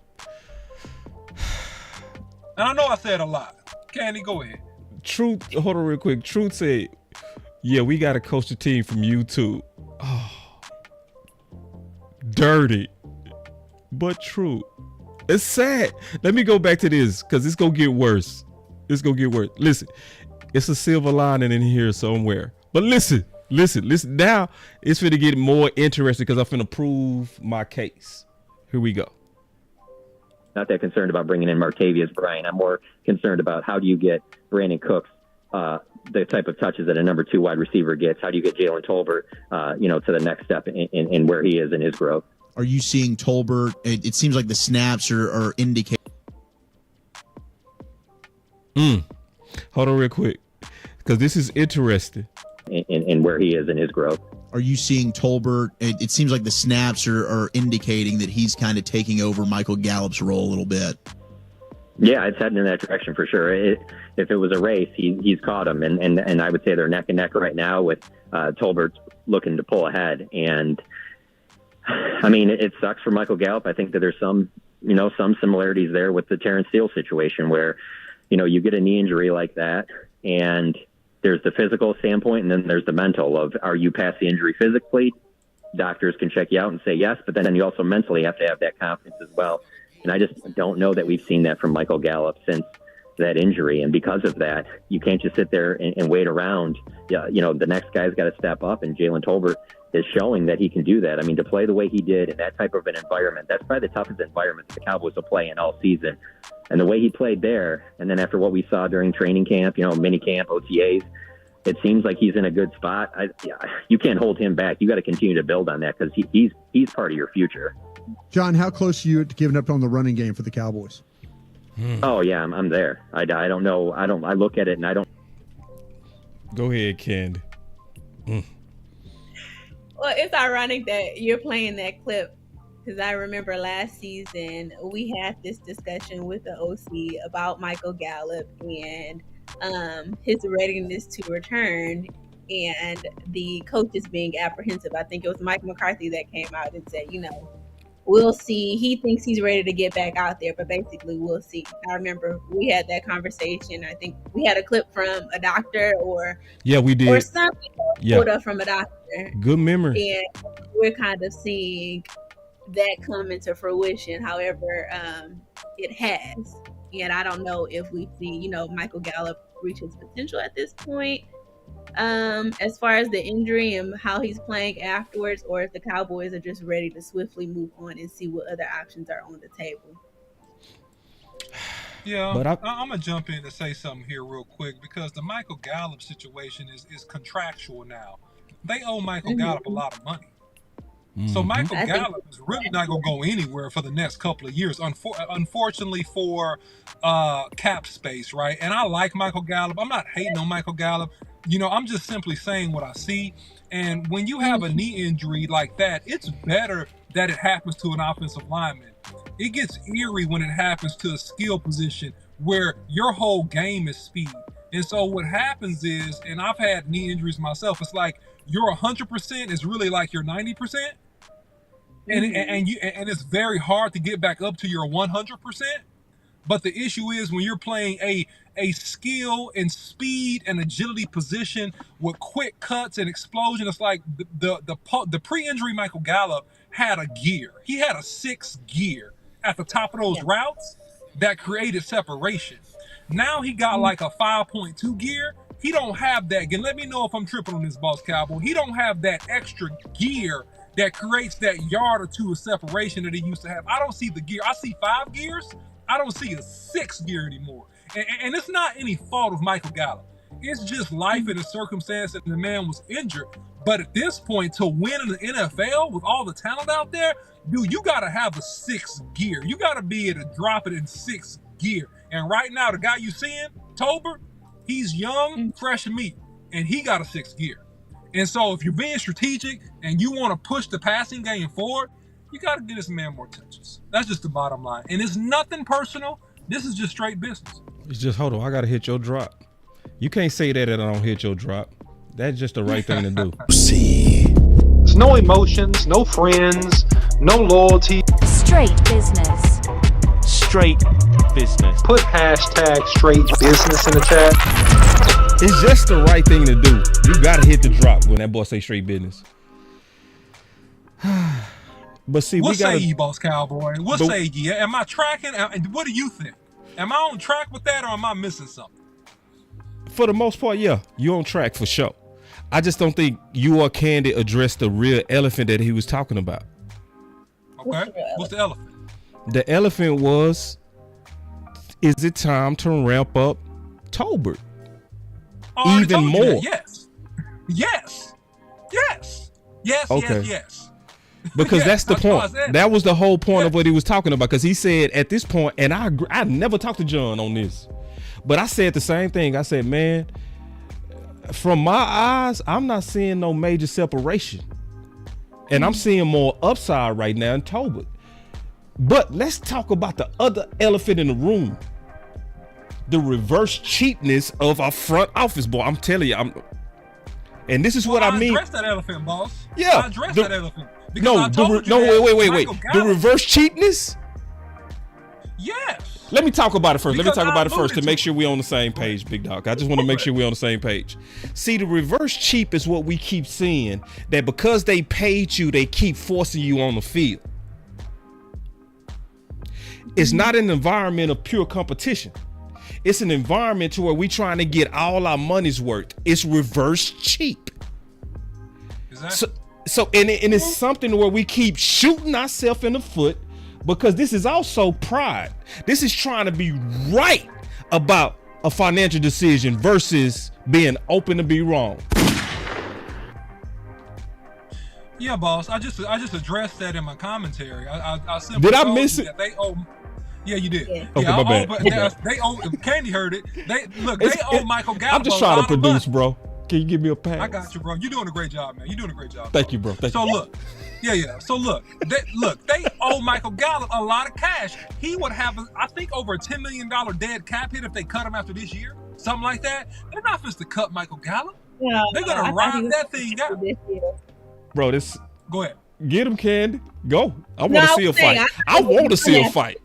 And I know I said a lot. Candy, go ahead. Truth, hold on real quick. Truth said, yeah, we got to coach the team from YouTube. Oh, dirty, but true. It's sad. Let me go back to this because it's going to get worse. It's going to get worse. Listen, it's a silver lining in here somewhere. But listen. Now it's going to get more interesting because I'm going to prove my case. Here we go. Not that concerned about bringing in Martavius Bryant. I'm more concerned about how do you get Brandin Cooks the type of touches that a number 2 wide receiver gets. How do you get Jalen Tolbert, to the next step in where he is in his growth? Are you seeing Tolbert? It seems like the snaps are indicating. Hold on real quick, because this is interesting. In where he is in his growth. Are you seeing Tolbert? It seems like the snaps are indicating that he's kind of taking over Michael Gallup's role a little bit. Yeah, it's heading in that direction for sure. If it was a race, he's caught him, and I would say they're neck and neck right now with Tolbert looking to pull ahead. And I mean, it sucks for Michael Gallup. I think that there's some similarities there with the Terrence Steele situation where, you get a knee injury like that, and there's the physical standpoint, and then there's the mental of, are you past the injury physically? Doctors can check you out and say yes, but then you also mentally have to have that confidence as well. And I just don't know that we've seen that from Michael Gallup since that injury. And because of that, you can't just sit there and wait around. The next guy's got to step up, and Jalen Tolbert is showing that he can do that. I mean, to play the way he did in that type of an environment, that's probably the toughest environment the Cowboys will play in all season. And the way he played there, and then after what we saw during training camp, mini camp, OTAs, it seems like he's in a good spot. You can't hold him back. You got to continue to build on that because he's part of your future. John, how close are you to giving up on the running game for the Cowboys? Oh yeah, I'm there. I don't know. I look at it and I don't. Go ahead, Candy. Well, it's ironic that you're playing that clip because I remember last season we had this discussion with the OC about Michael Gallup and his readiness to return. and the coaches being apprehensive. I think it was Mike McCarthy that came out and said, we'll see. He thinks he's ready to get back out there, but basically we'll see. I remember we had that conversation. I think we had a clip from a doctor or we did. Or something from a doctor. Good memory. And we're kind of seeing that come into fruition. However, it has. And I don't know if we see, Michael Gallup reach his potential at this point. As far as the injury and how he's playing afterwards, or if the Cowboys are just ready to swiftly move on and see what other options are on the table. Yeah, but I'm going to jump in and say something here real quick, because the Michael Gallup situation is contractual now. They owe Michael Gallup a lot of money. So Michael Gallup is really not going to go anywhere for the next couple of years, unfortunately for cap space, right? And I like Michael Gallup. I'm not hating on Michael Gallup. I'm just simply saying what I see. And when you have a knee injury like that, it's better that it happens to an offensive lineman. It gets eerie when it happens to a skill position where your whole game is speed. And so what happens is, and I've had knee injuries myself, it's like your 100% is really like your 90%. And it's very hard to get back up to your 100%. But the issue is when you're playing a skill and speed and agility position with quick cuts and explosion, it's like the pre-injury Michael Gallup had a gear. He had a 6th gear at the top of those routes that created separation. Now he got like a 5.2 gear. He don't have that. Let me know if I'm tripping on this, Boss Cowboy. He don't have that extra gear that creates that yard or two of separation that he used to have. I don't see the gear. I see 5 gears. I don't see a 6th gear anymore. And it's not any fault of Michael Gallup. It's just life and the circumstance that the man was injured. But at this point, to win in the NFL with all the talent out there, dude, you got to have a 6th gear. You got to be able to drop it in 6th gear. And right now, the guy you seeing, Tolbert, he's young, fresh meat, and he got a 6th gear. And so if you're being strategic and you want to push the passing game forward, you got to give this man more touches. That's just the bottom line. And it's nothing personal. This is just straight business. It's just, hold on, I got to hit your drop. You can't say that I don't hit your drop. That's just the right thing to do. See. There's no emotions, no friends, no loyalty. Straight business. Straight business. Put hashtag straight business in the chat. It's just the right thing to do. You got to hit the drop when that boy say straight business. But see, what say you, Boss Cowboy? What say you? Am I tracking? What do you think? Am I on track with that, or am I missing something? For the most part, yeah, you're on track for sure. I just don't think you or Candy addressed the real elephant that he was talking about. Okay, what's the elephant? The elephant was, is it time to ramp up Tolbert even more? Yes. Okay. Yes. Because that's the point. That was the whole point of what he was talking about. Because he said at this point, and I agree, I never talked to John on this, but I said the same thing. I said, man, from my eyes, I'm not seeing no major separation, and I'm seeing more upside right now in Tolbert. But let's talk about the other elephant in the room: the reverse cheapness of our front office, boy. I'm telling you, and this is what I mean. Address that elephant, boss. Yeah, I address that elephant. Wait. The reverse cheapness? Yes. Let me talk about it first. To make sure we're on the same page, big dog. I just want to make sure we're on the same page. See, the reverse cheap is what we keep seeing, that because they paid you, they keep forcing you on the field. It's not an environment of pure competition. It's an environment to where we're trying to get all our money's worth. It's reverse cheap. Exactly. And it's something where we keep shooting ourselves in the foot, because this is also pride. This is trying to be right about a financial decision versus being open to be wrong. Yeah, boss. I just addressed that in my commentary. I simply did I miss it? They owe. Yeah, you did. Yeah. Okay, my bad. They owe. Candy heard it. They owe Michael Gallup. I'm just trying to produce, bro. Can you give me a pass? I got you, bro. You're doing a great job, man. You're doing a great job. Thank you, bro. Thank you. Look, So look, they owe Michael Gallup a lot of cash. He would have, I think, over a $10 million dead cap hit if they cut him after this year, something like that. They're not supposed to cut Michael Gallup. No, They're I gonna thought he ride was that thing out. this year. Bro, this Go ahead. get him, Candy. Go. I want No, to I see a was saying, fight. I want to see a yeah. fight.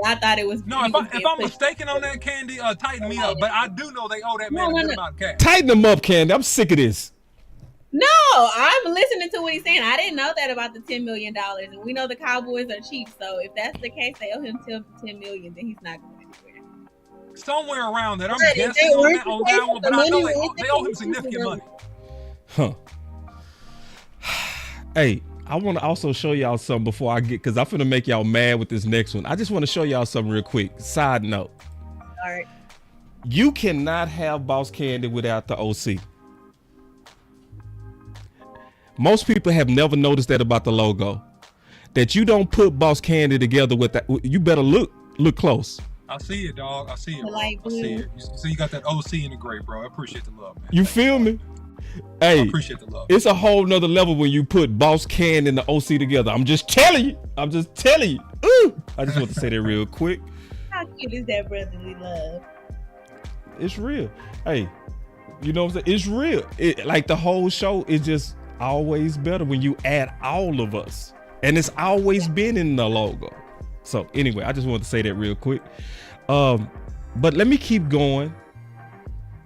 I thought it was. No, if I'm mistaken on that, Candy, tighten me up. But I do know they owe that man a good amount of cash. Tighten them up, Candy. I'm sick of this. No, I'm listening to what he's saying. I didn't know that about the $10 million, and we know the Cowboys are cheap. So if that's the case, they owe him $10 million. Then he's not going anywhere. Somewhere around that, I'm But if guessing they on weren't that to pay one. for But the I know money, they owe him significant money. Huh. Hey, I want to also show y'all something before I get, because I'm finna make y'all mad with this next one. I just want to show y'all something real quick. Side note. All right. You cannot have Boss Candy without the OC. Most people have never noticed that about the logo. That you don't put Boss Candy together with that. You better look close. I see it, dog. I see it. The light I see blue. it. So you got that OC in the gray, bro. I appreciate the love, man. You feel me? I Hey, appreciate the love. it's a whole nother level when you put Boss Candy and the OC together. I'm just telling you. Ooh. I just want to say that real quick. How cute is that brotherly love? It's real. Hey, you know what I'm saying? It's real. Like the whole show is just always better when you add all of us. And it's always been in the logo. So anyway, I just wanted to say that real quick. But let me keep going.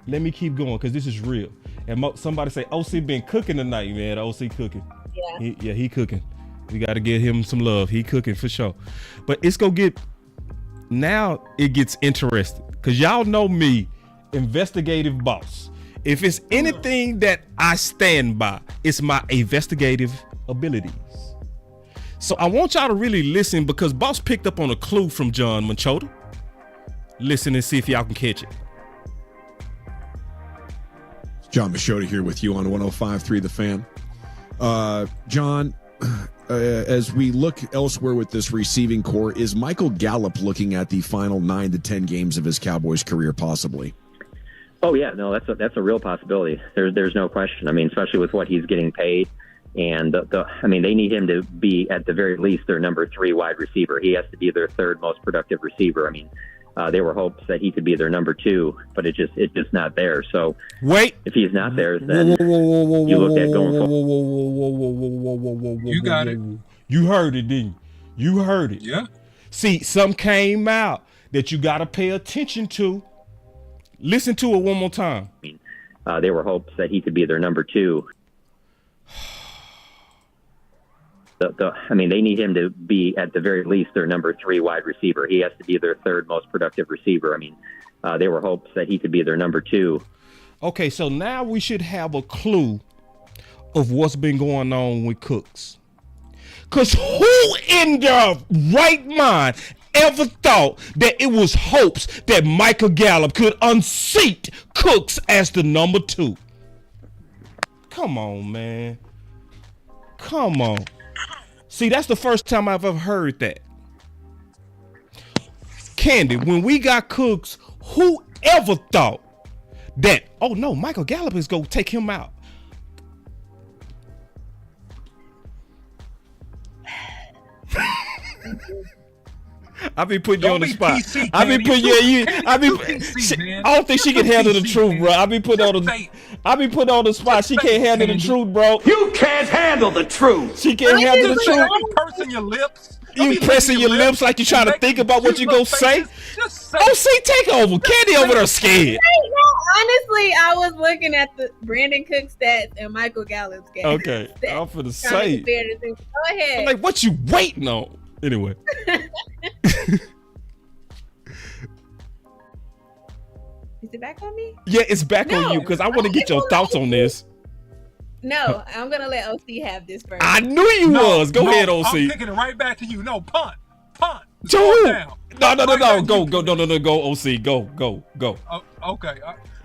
Because this is real. And somebody say, OC been cooking tonight, man. OC cooking. Yeah. He cooking. We got to give him some love. He cooking for sure. But it's going to now it gets interesting. Because y'all know me, investigative boss. If it's anything that I stand by, it's my investigative abilities. So I want y'all to really listen, because boss picked up on a clue from John Machota. Listen and see if y'all can catch it. John Machota here with you on 105.3 The Fan. John, as we look elsewhere with this receiving core, is Michael Gallup looking at the final 9 to 10 games of his Cowboys career possibly? Oh yeah, no, that's a real possibility. There's no question. I mean, especially with what he's getting paid, and I mean, they need him to be at the very least their number 3 wide receiver. He has to be their 3rd most productive receiver. I mean, there were hopes that he could be their number 2, but it's just not there. So wait, if he's not there, then you look at going forward. You got it. You heard it, didn't you? You heard it. Yeah. See, some came out that you got to pay attention to. Listen to it one more time. There were hopes that he could be their number 2. I mean, they need him to be at the very least their number 3 wide receiver. He has to be their 3rd most productive receiver. I mean, there were hopes that he could be their number 2. Okay, so now we should have a clue of what's been going on with Cooks. Because who in their right mind ever thought that it was hopes that Michael Gallup could unseat Cooks as the number 2? Come on, man. Come on. See, that's the first time I've ever heard that. Candy, when we got Cooks, who ever thought that, oh no, Michael Gallup is going to take him out? I be putting you on the spot. PC, I be putting you. I don't think she can handle the truth, bro. I be putting on the spot. She can't handle the truth, bro. You can't handle the truth. She can't handle the truth. Pursing your lips. You pressing your lips like you trying to think about what you gonna say. Oh, see, take over. Candy over there scared. Honestly, I was looking at the Brandin Cook stats and Michael Gallup's game. Okay, I'm finna say. Go ahead. I'm like, what you waiting on? Anyway. Is it back on me? Yeah, it's back on you because I want to get your thoughts on this. No, I'm gonna let OC have this first. I knew you was. Go ahead, OC. I'm kicking it right back to you. No, punt. Joe. Down. No. Go. Go, OC. Go. Okay.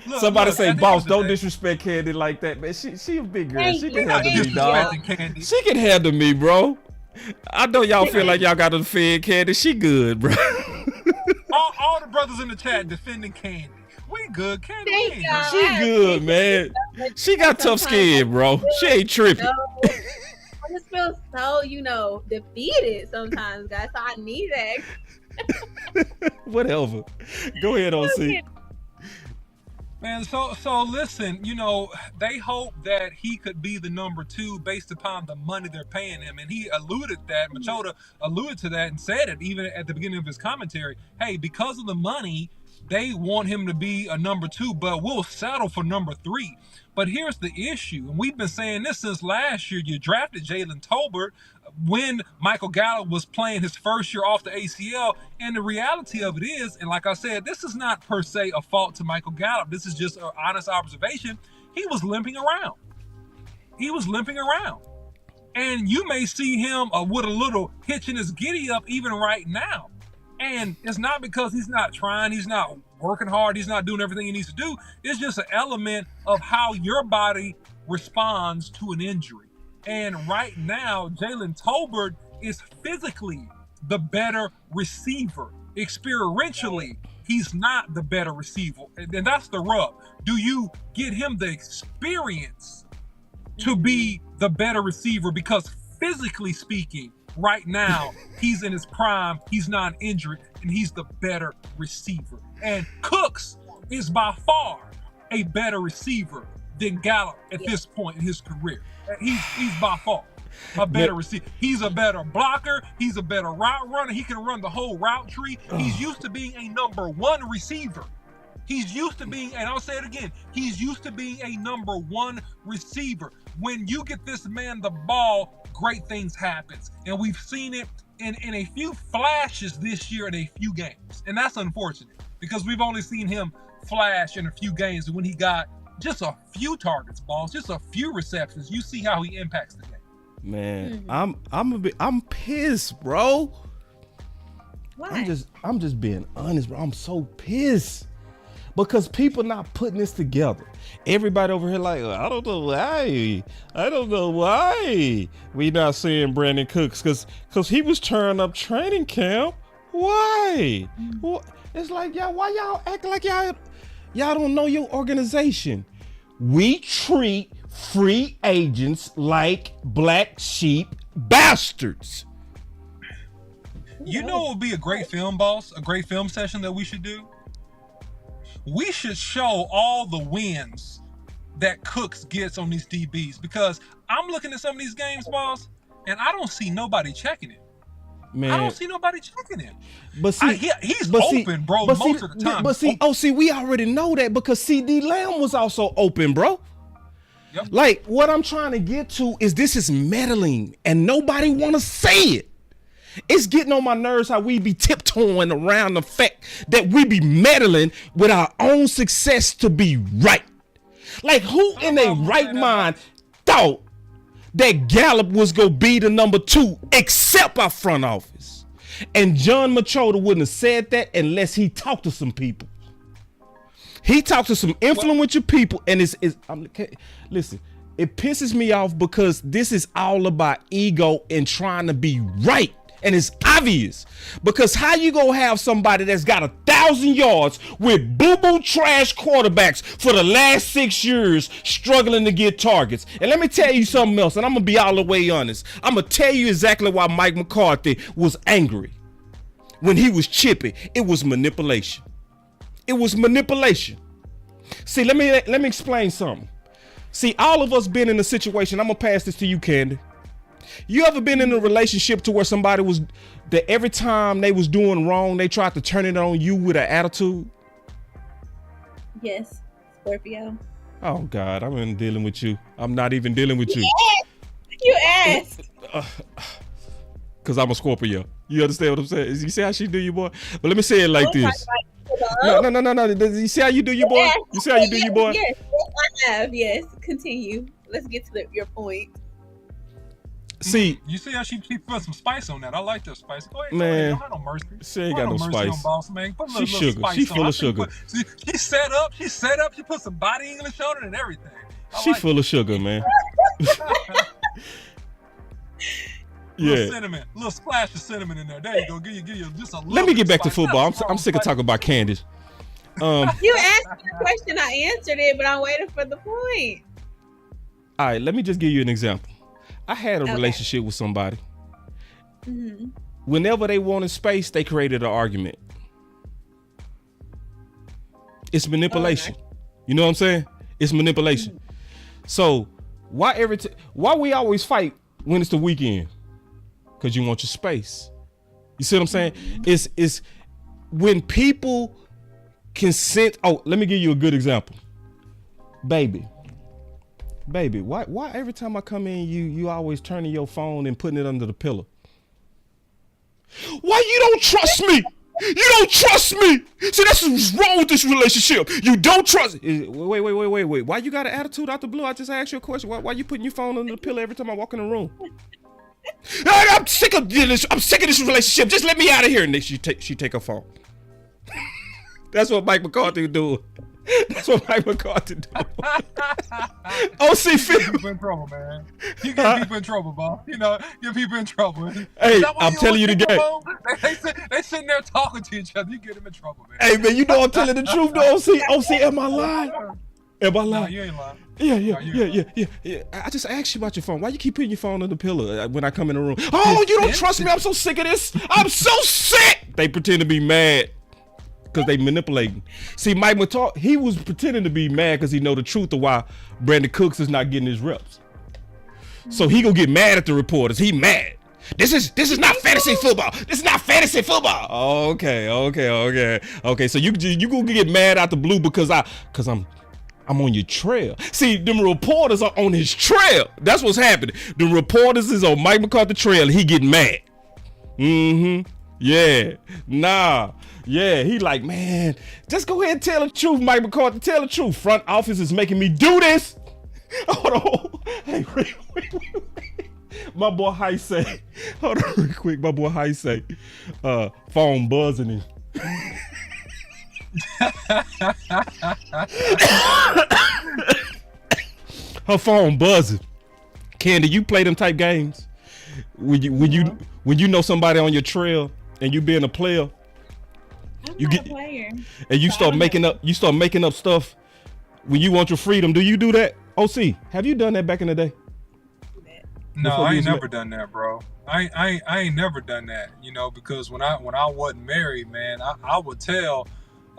Look, Somebody say, boss, don't day. disrespect Candy like that, man. She a big girl. Hey, she can you handle me, dog. Candy. She can handle me, bro. I know y'all feel like y'all got to defend Candy. She good, bro. all the brothers in the chat defending Candy. We good, Candy. She good, man. She got tough skin, bro. She ain't tripping. I just feel so, defeated sometimes, guys. So I need that. Whatever. Go ahead, OC. Man, so listen, they hope that he could be the number 2 based upon the money they're paying him. And he Machota alluded to that and said it even at the beginning of his commentary. Hey, because of the money, they want him to be a number 2, but we'll settle for number 3. But here's the issue, and we've been saying this since last year. You drafted Jalen Tolbert when Michael Gallup was playing his first year off the ACL. And the reality of it is, and like I said, this is not per se a fault to Michael Gallup. This is just an honest observation. He was limping around. And you may see him with a little hitch in his giddy up even right now. And it's not because he's not trying, he's not working hard, he's not doing everything he needs to do. It's just an element of how your body responds to an injury. And right now, Jalen Tolbert is physically the better receiver. Experientially, he's not the better receiver. And that's the rub. Do you get him the experience to be the better receiver? Because physically speaking, right now, he's in his prime, he's not injured, and he's the better receiver. And Cooks is by far a better receiver than Gallup at this point in his career. He's by far a better receiver. He's a better blocker. He's a better route runner. He can run the whole route tree. He's used to being a number 1 receiver. He's used to being, and I'll say it again, he's used to being a number 1 receiver. When you get this man the ball, great things happen. And we've seen it in a few flashes this year in a few games. And that's unfortunate because we've only seen him flash in a few games. And when he got just a few targets, balls, just a few receptions, you see how he impacts the game. Man, I'm pissed, bro. Why? I'm just being honest, bro. I'm so pissed because people not putting this together. Everybody over here like, I don't know why we not seeing Brandin Cooks because he was turning up training camp. Why? Well, it's like, why y'all act like y'all don't know your organization? We treat free agents like black sheep bastards. You know what would be a great film, boss? A great film session that we should do? We should show all the wins that Cooks gets on these DBs, because I'm looking at some of these games, boss, and I don't see nobody checking it. Man, I don't see nobody checking it. But see, he's open, bro, most of the time. But see, we already know that because CD Lamb was also open, bro. Yep. Like, what I'm trying to get to is this is meddling, and nobody want to say it. It's getting on my nerves how we be tiptoeing around the fact that we be meddling with our own success to be right. Like, who in their right mind thought that Gallup was going to be the number 2 except our front office? And John Machota wouldn't have said that unless he talked to some people. He talked to some influential people, and listen, it pisses me off because this is all about ego and trying to be right. And it's obvious, because how you gonna have somebody that's got 1,000 yards with boo-boo trash quarterbacks for the last 6 years struggling to get targets? And let me tell you something else, and I'm gonna be all the way honest. I'm gonna tell you exactly why Mike McCarthy was angry when he was chippy. It was manipulation. It was manipulation. See, let me explain something. See, all of us been in a situation. I'm gonna pass this to you, Candy. You ever been in a relationship to where somebody was that every time they was doing wrong, they tried to turn it on you with an attitude? Yes, Scorpio. Oh God, I'm even dealing with you. I'm not even dealing with you. You asked. Cause I'm a Scorpio. You understand what I'm saying? You see how she do you, boy? But let me say it like this. No. You see how you do you, boy? Yes. You see how you do you, boy? Yes, I have. Yes, continue. Let's get to your point. See, you see how she put some spice on that. I like that spice. Go ahead, man. Don't have no mercy. She ain't got no spice. On boss, man. Put She sugar. She full of sugar. She set up. She put some body English on it and everything. She full of sugar, man. Little cinnamon, little splash of cinnamon in there. There you go. Give you just a little. Let me get back to football. I'm sick of talking about Candace. You asked me a question, I answered it, but I'm waiting for the point. All right, let me just give you an example. I had a relationship with somebody. Mm-hmm. Whenever they wanted space, they created an argument. It's manipulation. You know what I'm saying? It's manipulation. So why we always fight when it's the weekend? Because you want your space. You see what I'm saying? It's when people consent. Oh, let me give you a good example. Baby, why every time I come in, you always turning your phone and putting it under the pillow? Why you don't trust me? You don't trust me. See, that's what's wrong with this relationship. You don't trust. Wait. Why you got an attitude out the blue? I just asked you a question. Why you putting your phone under the pillow every time I walk in the room? I'm sick of this. I'm sick of this relationship. Just let me out of here. And then she take her phone. That's what Mike McCarthy would do. That's what Mike McCarthy do. OC Phil. People in trouble, man. You get people in trouble, boss. You know, get people in trouble. Hey, I'm telling you the game. They sitting there talking to each other. You get them in trouble, man. Hey, man, you know I'm telling the truth, though, OC. OC, am I lying? Am I lying? No, you ain't lying. Yeah. I just asked you about your phone. Why you keep putting your phone on the pillow when I come in the room? Oh, you don't trust me? I'm so sick of this. I'm so sick. They pretend to be mad because they manipulating. See, Mike Machota, he was pretending to be mad because he know the truth of why Brandin Cooks is not getting his reps. So he gonna get mad at the reporters. He mad. This is not fantasy football. This is not fantasy football. Okay. So you gonna get mad out the blue because I'm on your trail. See, them reporters are on his trail. That's what's happening. The reporters is on Mike McCarthy trail. He getting mad. Yeah. Nah. Yeah. He like, man, just go ahead and tell the truth, Mike McCarthy. Tell the truth. Front office is making me do this. Hold on. Hey, wait. My boy High say. Hold on real quick. My boy High say. Phone buzzing him. Her phone buzzing. Candy, you play them type games when you know somebody on your trail and you being a player. You get and you start making up stuff when you want your freedom. Do you do that? OC, have you done that back in the day? No, I ain't never done that, bro. I ain't never done that. You know, because when I wasn't married, man, I would tell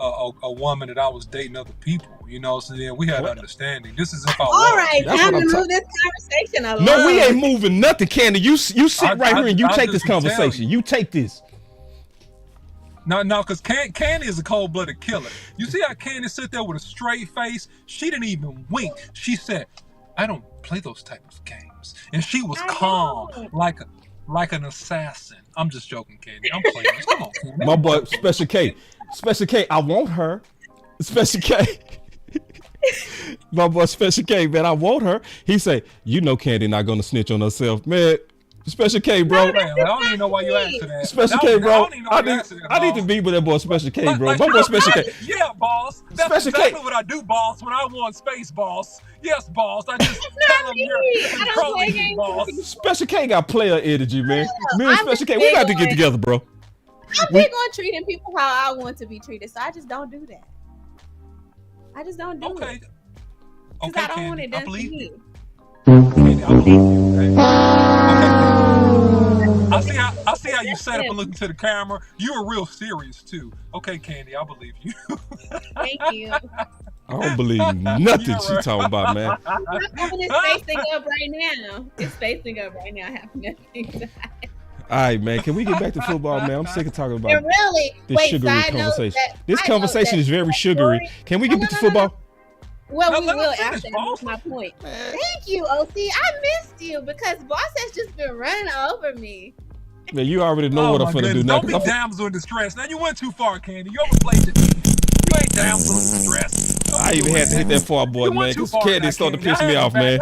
a woman that I was dating other people, you know, so then we had understanding. This is if I was. All right, time to move this conversation along. No, we ain't moving nothing, Candy. You sit right here and you take this conversation. You take this. No, because Candy is a cold-blooded killer. You see how Candy sit there with a straight face? She didn't even wink. She said, I don't play those type of games. And she was calm, like an assassin. I'm just joking, Candy. I'm playing this. Come on, Candy. My boy, Special K, I want her. Special K. My boy, Special K, man, I want her. He say, you know Candy not going to snitch on herself. Man, Special K, bro. I don't even know why you asked that. Special K, bro. I need to be with that boy, Special K, bro. My boy, Special K. Yeah, boss. That's exactly what I do, boss, when I want space, boss. Yes, boss. I just tell him you're controlling me, boss. Special K got player energy, man. Me and Special K, we got to get together, bro. I'm big on treating people how I want to be treated, so I just don't do that. I just don't do it. Because I don't want it done to me. Candy, I believe you. Okay. I see how you set up and look into the camera. You are real serious too. Okay, Candy, I believe you. Thank you. I don't believe nothing she talking about, man. It's facing up right now. It's facing up right now. I have nothing to hide. All right, man. Can we get back to football, man? I'm sick of talking about this sugary conversation. This conversation is very sugary. Can we get back to football? Well, we will after. That's my point. Thank you, OC. I missed you because Boss has just been running over me. Man, you already know what I'm finna do now. Don't be damsel in distress. Now you went too far, Candy. You overplayed it. You ain't damsel in distress. I even had to hit that far, boy, man. This Candy starting to piss me off, man.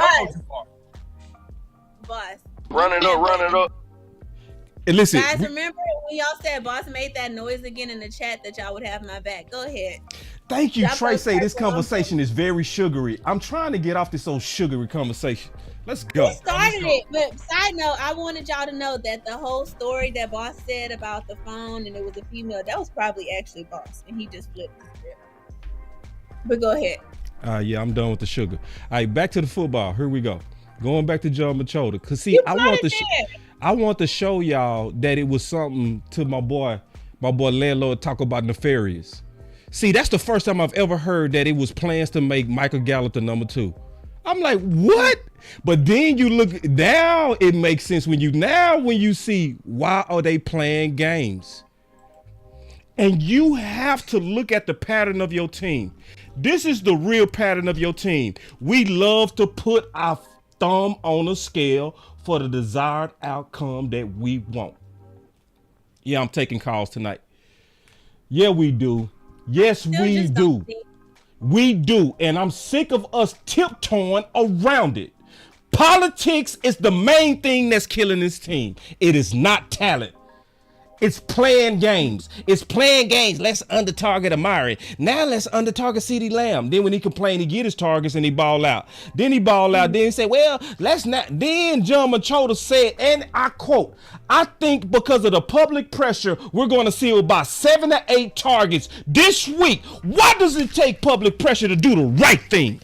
Boss. Run it up. And listen, guys, remember when y'all said Boss made that noise again in the chat that y'all would have my back? Go ahead. Thank you, Trey. Say this conversation is very sugary. I'm trying to get off this old sugary conversation. Let's go. We started it, but side note, I wanted y'all to know that the whole story that Boss said about the phone and it was a female, that was probably actually Boss, and he just flipped the script. But go ahead. Yeah, I'm done with the sugar. All right, back to the football. Here we go. Going back to John Machota. Cause see, I want to show y'all that it was something to my boy landlord talk about nefarious. See, that's the first time I've ever heard that it was plans to make Michael Gallup the number 2. I'm like, what? But then you look, now it makes sense when you see why are they playing games? And you have to look at the pattern of your team. This is the real pattern of your team. We love to put our thumb on a scale for the desired outcome that we want. Yeah, I'm taking calls tonight. Yeah, we do. Yes, we do. We do. And I'm sick of us tiptoeing around it. Politics is the main thing that's killing this team. It is not talent. It's playing games. It's playing games. Let's under-target Amari. Now let's under-target CeeDee Lamb. Then when he complain, he get his targets and he ball out. Then he ball out. Then he say, well, let's not. Then John Machota said, and I quote, I think because of the public pressure, we're going to see about 7 to 8 targets this week. Why does it take public pressure to do the right thing?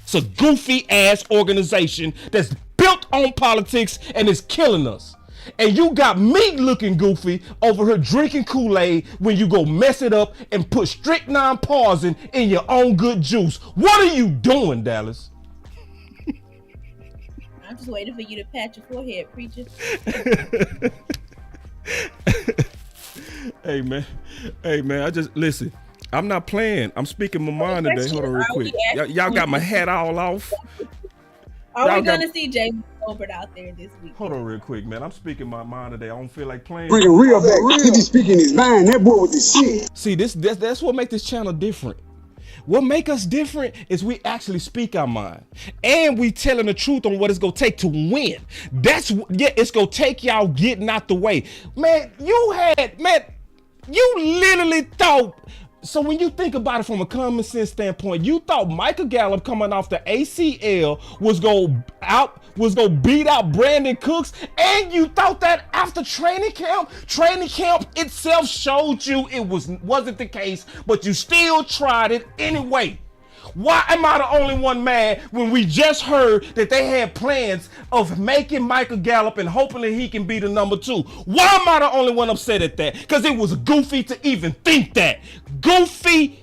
It's a goofy-ass organization that's built on politics and is killing us. And you got me looking goofy over here drinking Kool-Aid when you go mess it up and put strychnine poison in your own good juice. What are you doing, Dallas? I'm just waiting for you to pat your forehead, preacher. Hey, man. I just, listen, I'm not playing. I'm speaking my mind today. Hold on real quick. Y'all got my hat all off. Are we going to see Jay Colbert out there this week? Hold on real quick, man. I'm speaking my mind today. I don't feel like playing. Bring real back. He be speaking his mind. That boy with the shit. See, that's what make this channel different. What make us different is we actually speak our mind. And we telling the truth on what it's going to take to win. It's going to take y'all getting out the way. Man, you literally thought... So when you think about it from a common sense standpoint, you thought Michael Gallup coming off the ACL was gonna beat out Brandin Cooks, and you thought that after training camp itself showed you it wasn't the case, but you still tried it anyway. Why am I the only one mad when we just heard that they had plans of making Michael Gallup and hoping that he can be the number 2? Why am I the only one upset at that? Because it was goofy to even think that. Goofy.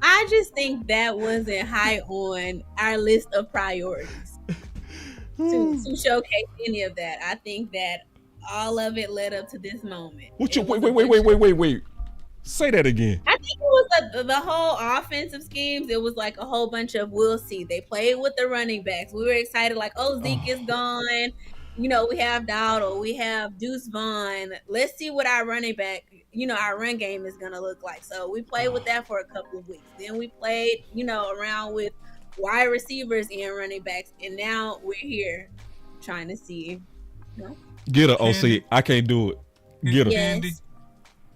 I just think that wasn't high on our list of priorities to showcase any of that. I think that all of it led up to this moment. Wait. Say that again. I think it was the whole offensive schemes. It was like a whole bunch of we'll see. They played with the running backs. We were excited like, oh, Zeke is gone. You know, we have Dowdle. We have Deuce Vaughn. Let's see what our running back, our run game is going to look like. So we played with that for a couple of weeks. Then we played, around with wide receivers and running backs. And now we're here trying to see. Get her, OC. I can't do it. Get her. Candy.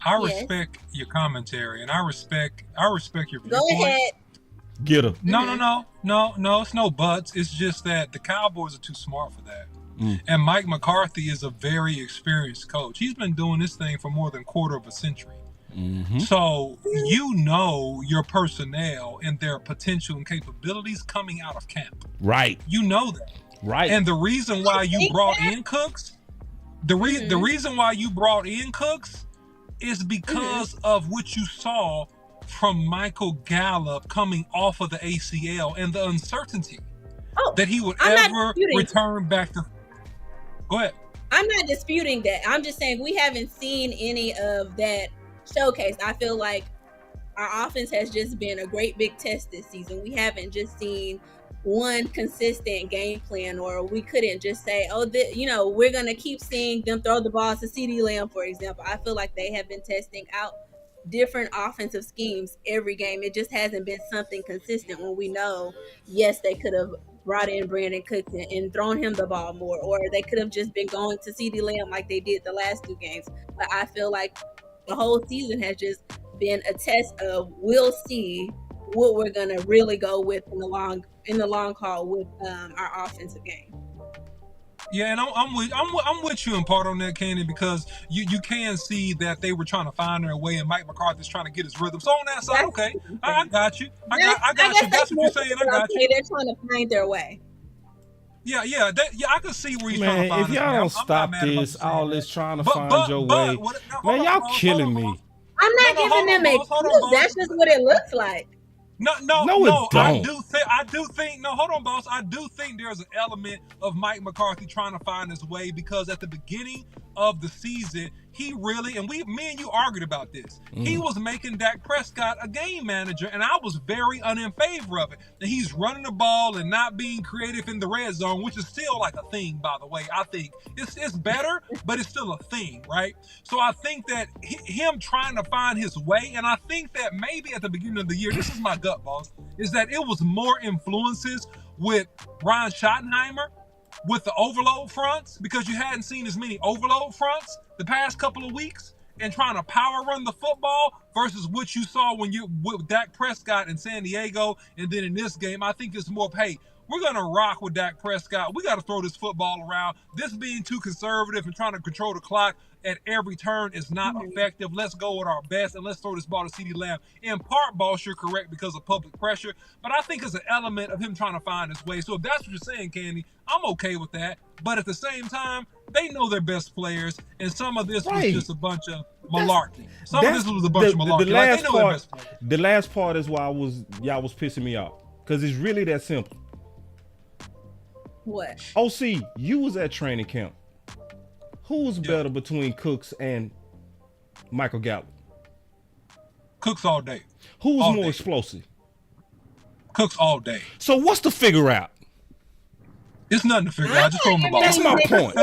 I respect your commentary, and I respect your viewpoint. Go ahead. Get her. No, it's no buts. It's just that the Cowboys are too smart for that. And Mike McCarthy is a very experienced coach. He's been doing this thing for more than a quarter of a century. Mm-hmm. So your personnel and their potential and capabilities coming out of camp. Right. You know that. Right. And the reason why you brought in Cooks, the reason why you brought in Cooks is because of what you saw from Michael Gallup coming off of the ACL and the uncertainty that he would ever return back to. Go ahead. I'm not disputing that. I'm just saying we haven't seen any of that showcase. I feel like our offense has just been a great big test this season. We haven't just seen one consistent game plan, or we couldn't just say, we're going to keep seeing them throw the ball to CeeDee Lamb, for example. I feel like they have been testing out different offensive schemes every game. It just hasn't been something consistent when we know, yes, they could have brought in Brandin Cooks and thrown him the ball more, or they could have just been going to CeeDee Lamb like they did the last 2 games. But I feel like the whole season has just been a test of we'll see what we're going to really go with in the long haul with our offensive game. Yeah, and I'm with you in part on that, Candy, because you can see that they were trying to find their way, and Mike McCarthy's trying to get his rhythm. So on that side, okay, I got you. I got you. That's what you're saying. I got you. They're trying to find their way. Yeah, I can see where he's trying to find if y'all don't stop this, all this trying to find your way, man, y'all killing me. I'm not giving them a excuse. That's just what it looks like. No, it don't. I do think. No, hold on, boss. I do think there's an element of Mike McCarthy trying to find his way, because at the beginning of the season, he really, and me and you argued about this. He was making Dak Prescott a game manager, and I was very in favor of it. And he's running the ball and not being creative in the red zone, which is still like a thing, by the way. I think it's better, but it's still a thing, right? So I think that him trying to find his way, and I think that maybe at the beginning of the year, this is my gut, boss, is that it was more influences with Ryan Schottenheimer with the overload fronts, because you hadn't seen as many overload fronts the past couple of weeks, and trying to power run the football versus what you saw when you with Dak Prescott in San Diego, and then in this game. I think it's more, hey, we're going to rock with Dak Prescott. We got to throw this football around. This being too conservative and trying to control the clock at every turn is not effective. Let's go with our best, and let's throw this ball to CeeDee Lamb. In part, boss, you're correct, because of public pressure, but I think it's an element of him trying to find his way. So if that's what you're saying, Candy, I'm okay with that. But at the same time, they know their best players, and some of this was just a bunch of malarkey. Some of this was a bunch of malarkey. The last part is why y'all was pissing me off, because it's really that simple. What? OC, you was at training camp. Who was better between Cooks and Michael Gallup? Cooks all day. Who was more explosive? Cooks all day. So what's to figure out? It's nothing to figure out. Just throw him the ball. That's my point.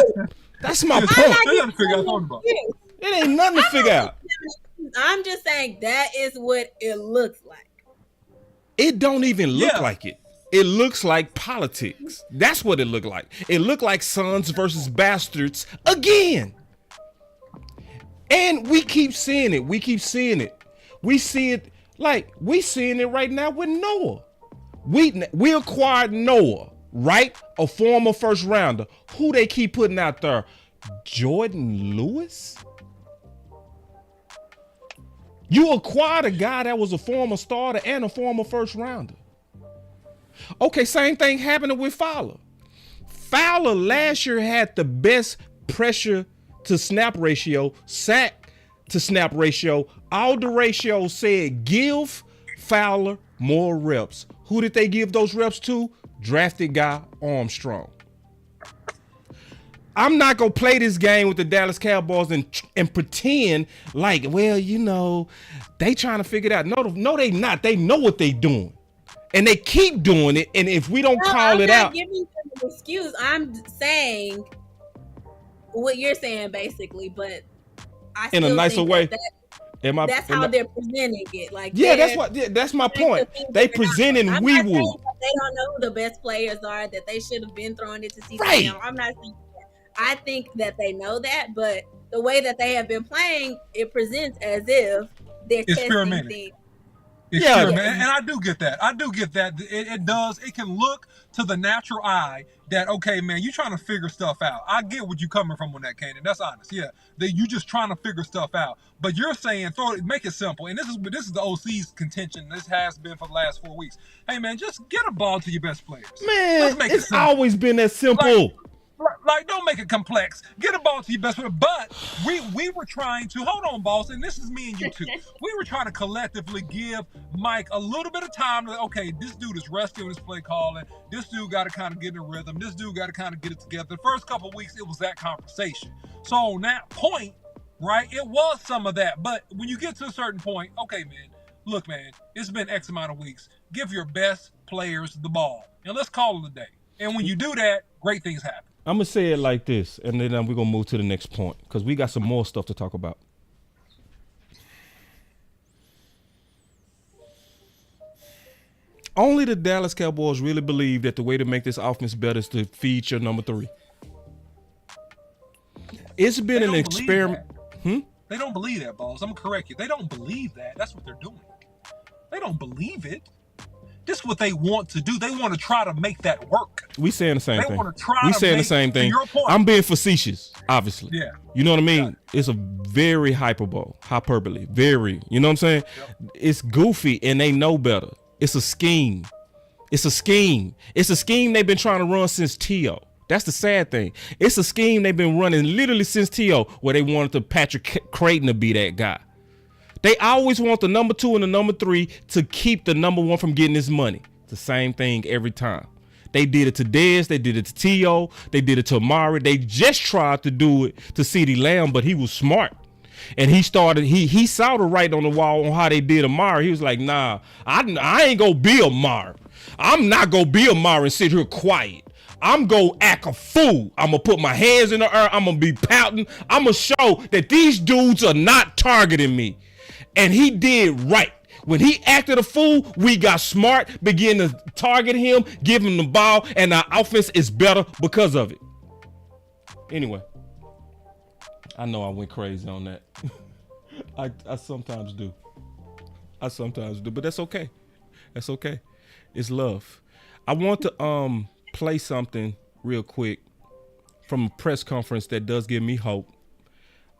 That's my point. There's nothing to figure out. Throw him the ball. It ain't nothing to figure out. I'm just saying that is what it looks like. It don't even look like it. It looks like politics. That's what it looked like. It looked like sons versus bastards again. And we keep seeing it. We see it like we seeing it right now with Noah. We acquired Noah, right? A former first rounder. Who they keep putting out there? Jordan Lewis? You acquired a guy that was a former starter and a former first rounder. Okay, same thing happened with Fowler. Fowler last year had the best pressure to snap ratio, sack to snap ratio. All the ratios said give Fowler more reps. Who did they give those reps to? Drafted guy Armstrong. I'm not going to play this game with the Dallas Cowboys and pretend like, well, you know, they trying to figure it out. No, they not. They know what they doing. And they keep doing it. And if we don't call it out. I'm not giving them an excuse. I'm saying what you're saying, basically. But I still in a nicer way. That's how they're presenting it. Like, that's my point. They presenting wee woo. They don't know who the best players are, that they should have been throwing it to CeeDee Lamb. I'm not saying that. I think that they know that, but the way that they have been playing, it presents as if they're testing things. And I do get that. It does. It can look to the natural eye that, okay, man, you trying to figure stuff out. I get what you coming from on that, Candy. That's honest. Yeah, that you just trying to figure stuff out. But you're saying make it simple. And this is the OC's contention. This has been for the last 4 weeks. Hey, man, just get a ball to your best players. Man, it's always been that simple. Like, don't make it complex. Get a ball to your best player. But we were trying to, hold on, boss, and this is me and you too. We were trying to collectively give Mike a little bit of time to, okay, this dude is rusty on his play calling. This dude got to kind of get in a rhythm. This dude got to kind of get it together. The first couple of weeks, it was that conversation. So on that point, right, it was some of that. But when you get to a certain point, okay, man, look, man, it's been X amount of weeks. Give your best players the ball. And let's call it a day. And when you do that, great things happen. I'm going to say it like this, and then we're going to move to the next point because we got some more stuff to talk about. Only the Dallas Cowboys really believe that the way to make this offense better is to feed your number 3. It's been an experiment. They don't believe that, boss. I'm going to correct you. They don't believe that. That's what they're doing. They don't believe it. This is what they want to do. They want to try to make that work. We saying the same thing. They want to try we to saying make, the same thing. To your point. I'm being facetious, obviously. Yeah. You know what I mean? It's a very hyperbole. Very. You know what I'm saying? Yep. It's goofy and they know better. It's a scheme. It's a scheme. It's a scheme they've been trying to run since T.O. That's the sad thing. It's a scheme they've been running literally since T.O. where they wanted to Patrick Creighton to be that guy. They always want the number 2 and the number 3 to keep the number 1 from getting his money. It's the same thing every time. They did it to Dez. They did it to T.O. They did it to Amari. They just tried to do it to CeeDee Lamb, but he was smart. And he saw the writing on the wall on how they did Amari. He was like, nah, I ain't gonna be Amari. I'm not gonna be Amari and sit here quiet. I'm gonna act a fool. I'm gonna put my hands in the air. I'm gonna be pouting. I'm gonna show that these dudes are not targeting me. And he did right. When he acted a fool, we got smart, began to target him, give him the ball, and our offense is better because of it. Anyway, I know I went crazy on that. I sometimes do. But that's okay. That's okay. It's love. I want to play something real quick from a press conference that does give me hope.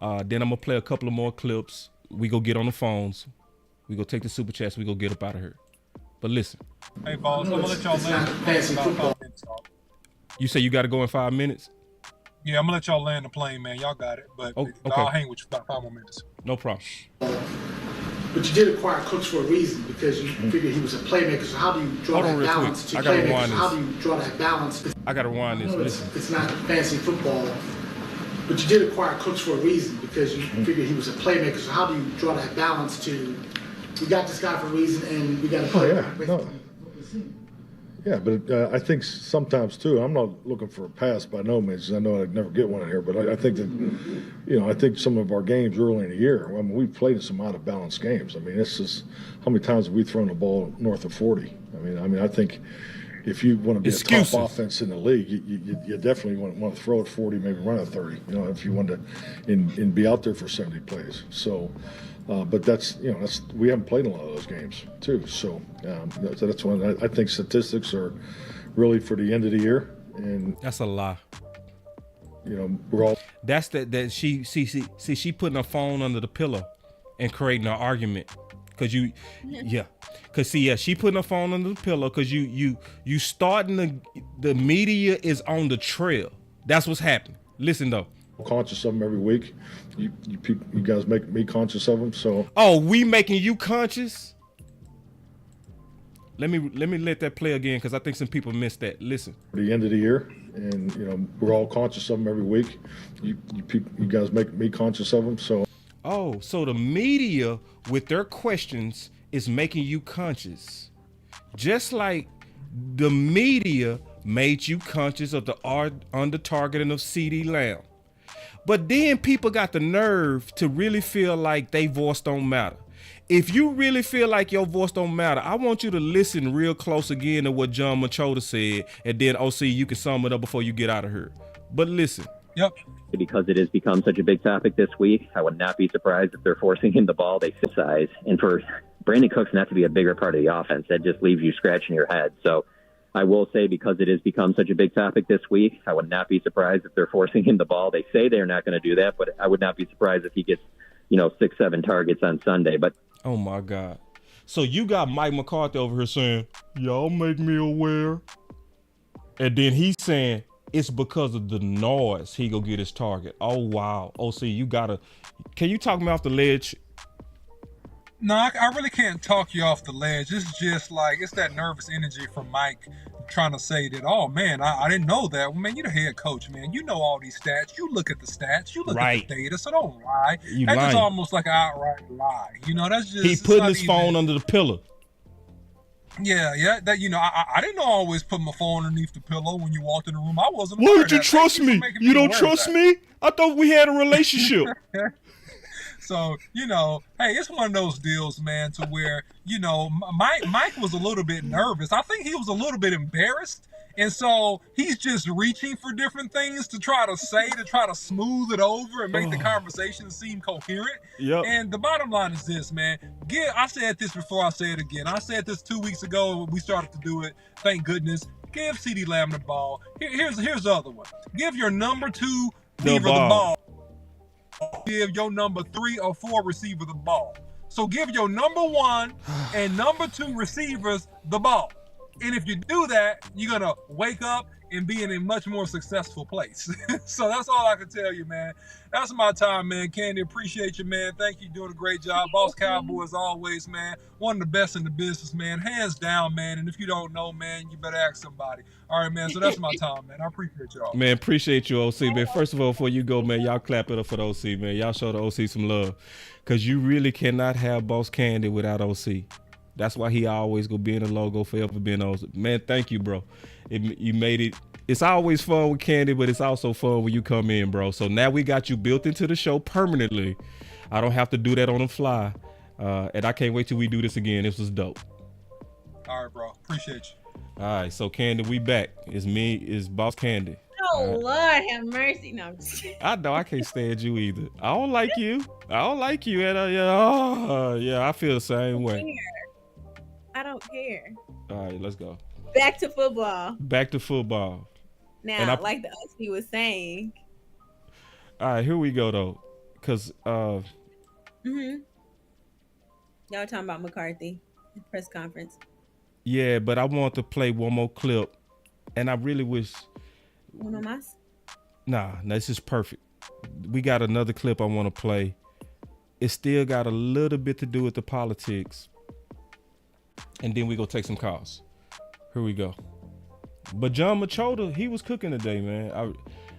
Then I'm gonna play a couple of more clips. We go get on the phones. We go take the super chats. We go get up out of here. But listen. Hey, boss, I'm gonna let y'all land about 5 minutes. You say you got to go in 5 minutes? Yeah, I'm gonna let y'all land the plane, man. Y'all got it, but okay. I'll hang with you about 5 more minutes. No problem. But you did acquire Cooks for a reason because you figured he was a playmaker. So how do you draw that balance to playmakers? So how do you draw that balance? I got to rewind this. Listen. It's not fancy football. But you did acquire Cooks for a reason because you figured he was a playmaker. So how do you draw that balance to, we got this guy for a reason and we got to play? Yeah, but I think sometimes too, I'm not looking for a pass by no means. I know I'd never get one in here, but I think that, I think some of our games early in the year, I mean, we've played in some out of balance games. I mean, this is how many times have we thrown the ball north of 40? I mean, I think if you want to be a top offense in the league, you definitely want to throw at 40, maybe run at 30. If you want to, and be out there for 70 plays. So. But that's we haven't played in a lot of those games too. So that's one. I think statistics are really for the end of the year, and that's a lie. We're all. That's that she putting her phone under the pillow and creating an argument because she putting her phone under the pillow because you starting the media is on the trail. That's what's happening. Listen though. Conscious of them every week. You guys make me conscious of them. So we making you conscious. Let me let that play again because I think some people missed that. Listen. The end of the year, and we're all conscious of them every week. You guys make me conscious of them. So so the media with their questions is making you conscious, just like the media made you conscious of the under targeting of CeeDee Lamb. But then people got the nerve to really feel like they voice don't matter. If you really feel like your voice don't matter, I want you to listen real close again to what John Machota said, and then OC, you can sum it up before you get out of here. But listen. Yep. Because it has become such a big topic this week, I would not be surprised if they're forcing him the ball. They size, and for Brandin Cooks not to be a bigger part of the offense, that just leaves you scratching your head. So I will say, because it has become such a big topic this week, I would not be surprised if they're forcing him the ball. They say they're not going to do that, but I would not be surprised if he gets, 6-7 targets on Sunday. But oh my God. So you got Mike McCarthy over here saying, y'all make me aware. And then he's saying it's because of the noise he go get his target. Oh wow. OC, can you talk me off the ledge? No, I really can't talk you off the ledge. It's just like, it's that nervous energy from Mike trying to say that, oh, man, I didn't know that. Well, man, you're the head coach, man. You know all these stats. You look at the stats. You look at the data, so don't lie. That's just almost like an outright lie. That's just... He putting his phone under the pillow. Yeah. That I didn't always put my phone underneath the pillow when you walked in the room. I wasn't... Why would you trust me? You don't trust me? I thought we had a relationship. So, hey, it's one of those deals, man, to where, Mike was a little bit nervous. I think he was a little bit embarrassed. And so he's just reaching for different things to try to smooth it over and make the conversation seem coherent. Yep. And the bottom line is this, man. I said this before, I say it again. I said this 2 weeks ago when we started to do it. Thank goodness. Give CeeDee Lamb the ball. Here's the other one. Give your number 2 receiver the ball. Give your number 3 or 4 receiver the ball. So give your number 1 and number 2 receivers the ball. And if you do that, you're going to wake up and be in a much more successful place. So that's all I can tell you, man. That's my time, man. Candy, appreciate you, man. Thank you. Doing a great job. Boss Cowboy, as always, man. One of the best in the business, man. Hands down, man. And if you don't know, man, you better ask somebody. All right, man. So that's my time, man. I appreciate y'all. Man, appreciate you, OC, man. First of all, before you go, man, y'all clap it up for the OC, man. Y'all show the OC some love. Because you really cannot have Boss Candy without OC. That's why he always gonna be in the logo, forever being OC. Man, thank you, bro. You made it. It's always fun with Candy, but it's also fun when you come in, bro. So now we got you built into the show permanently. I don't have to do that on the fly. And I can't wait till we do this again. This was dope. All right, bro. Appreciate you. All right, so Candy, we back. It's me, it's Boss Candy. Oh, Lord have mercy. No, I'm just kidding. I know I can't stand you either. I don't like you. And yeah, I feel the same way. I don't care. All right, let's go. Back to football. Back to football. Now, like the OC was saying. All right, here we go though, because y'all talking about McCarthy press conference. Yeah, but I want to play one more clip, and I really wish. Uno más? Nah, this is perfect. We got another clip I want to play. It still got a little bit to do with the politics, and then we go take some calls. Here we go. But John Machota, he was cooking today, man.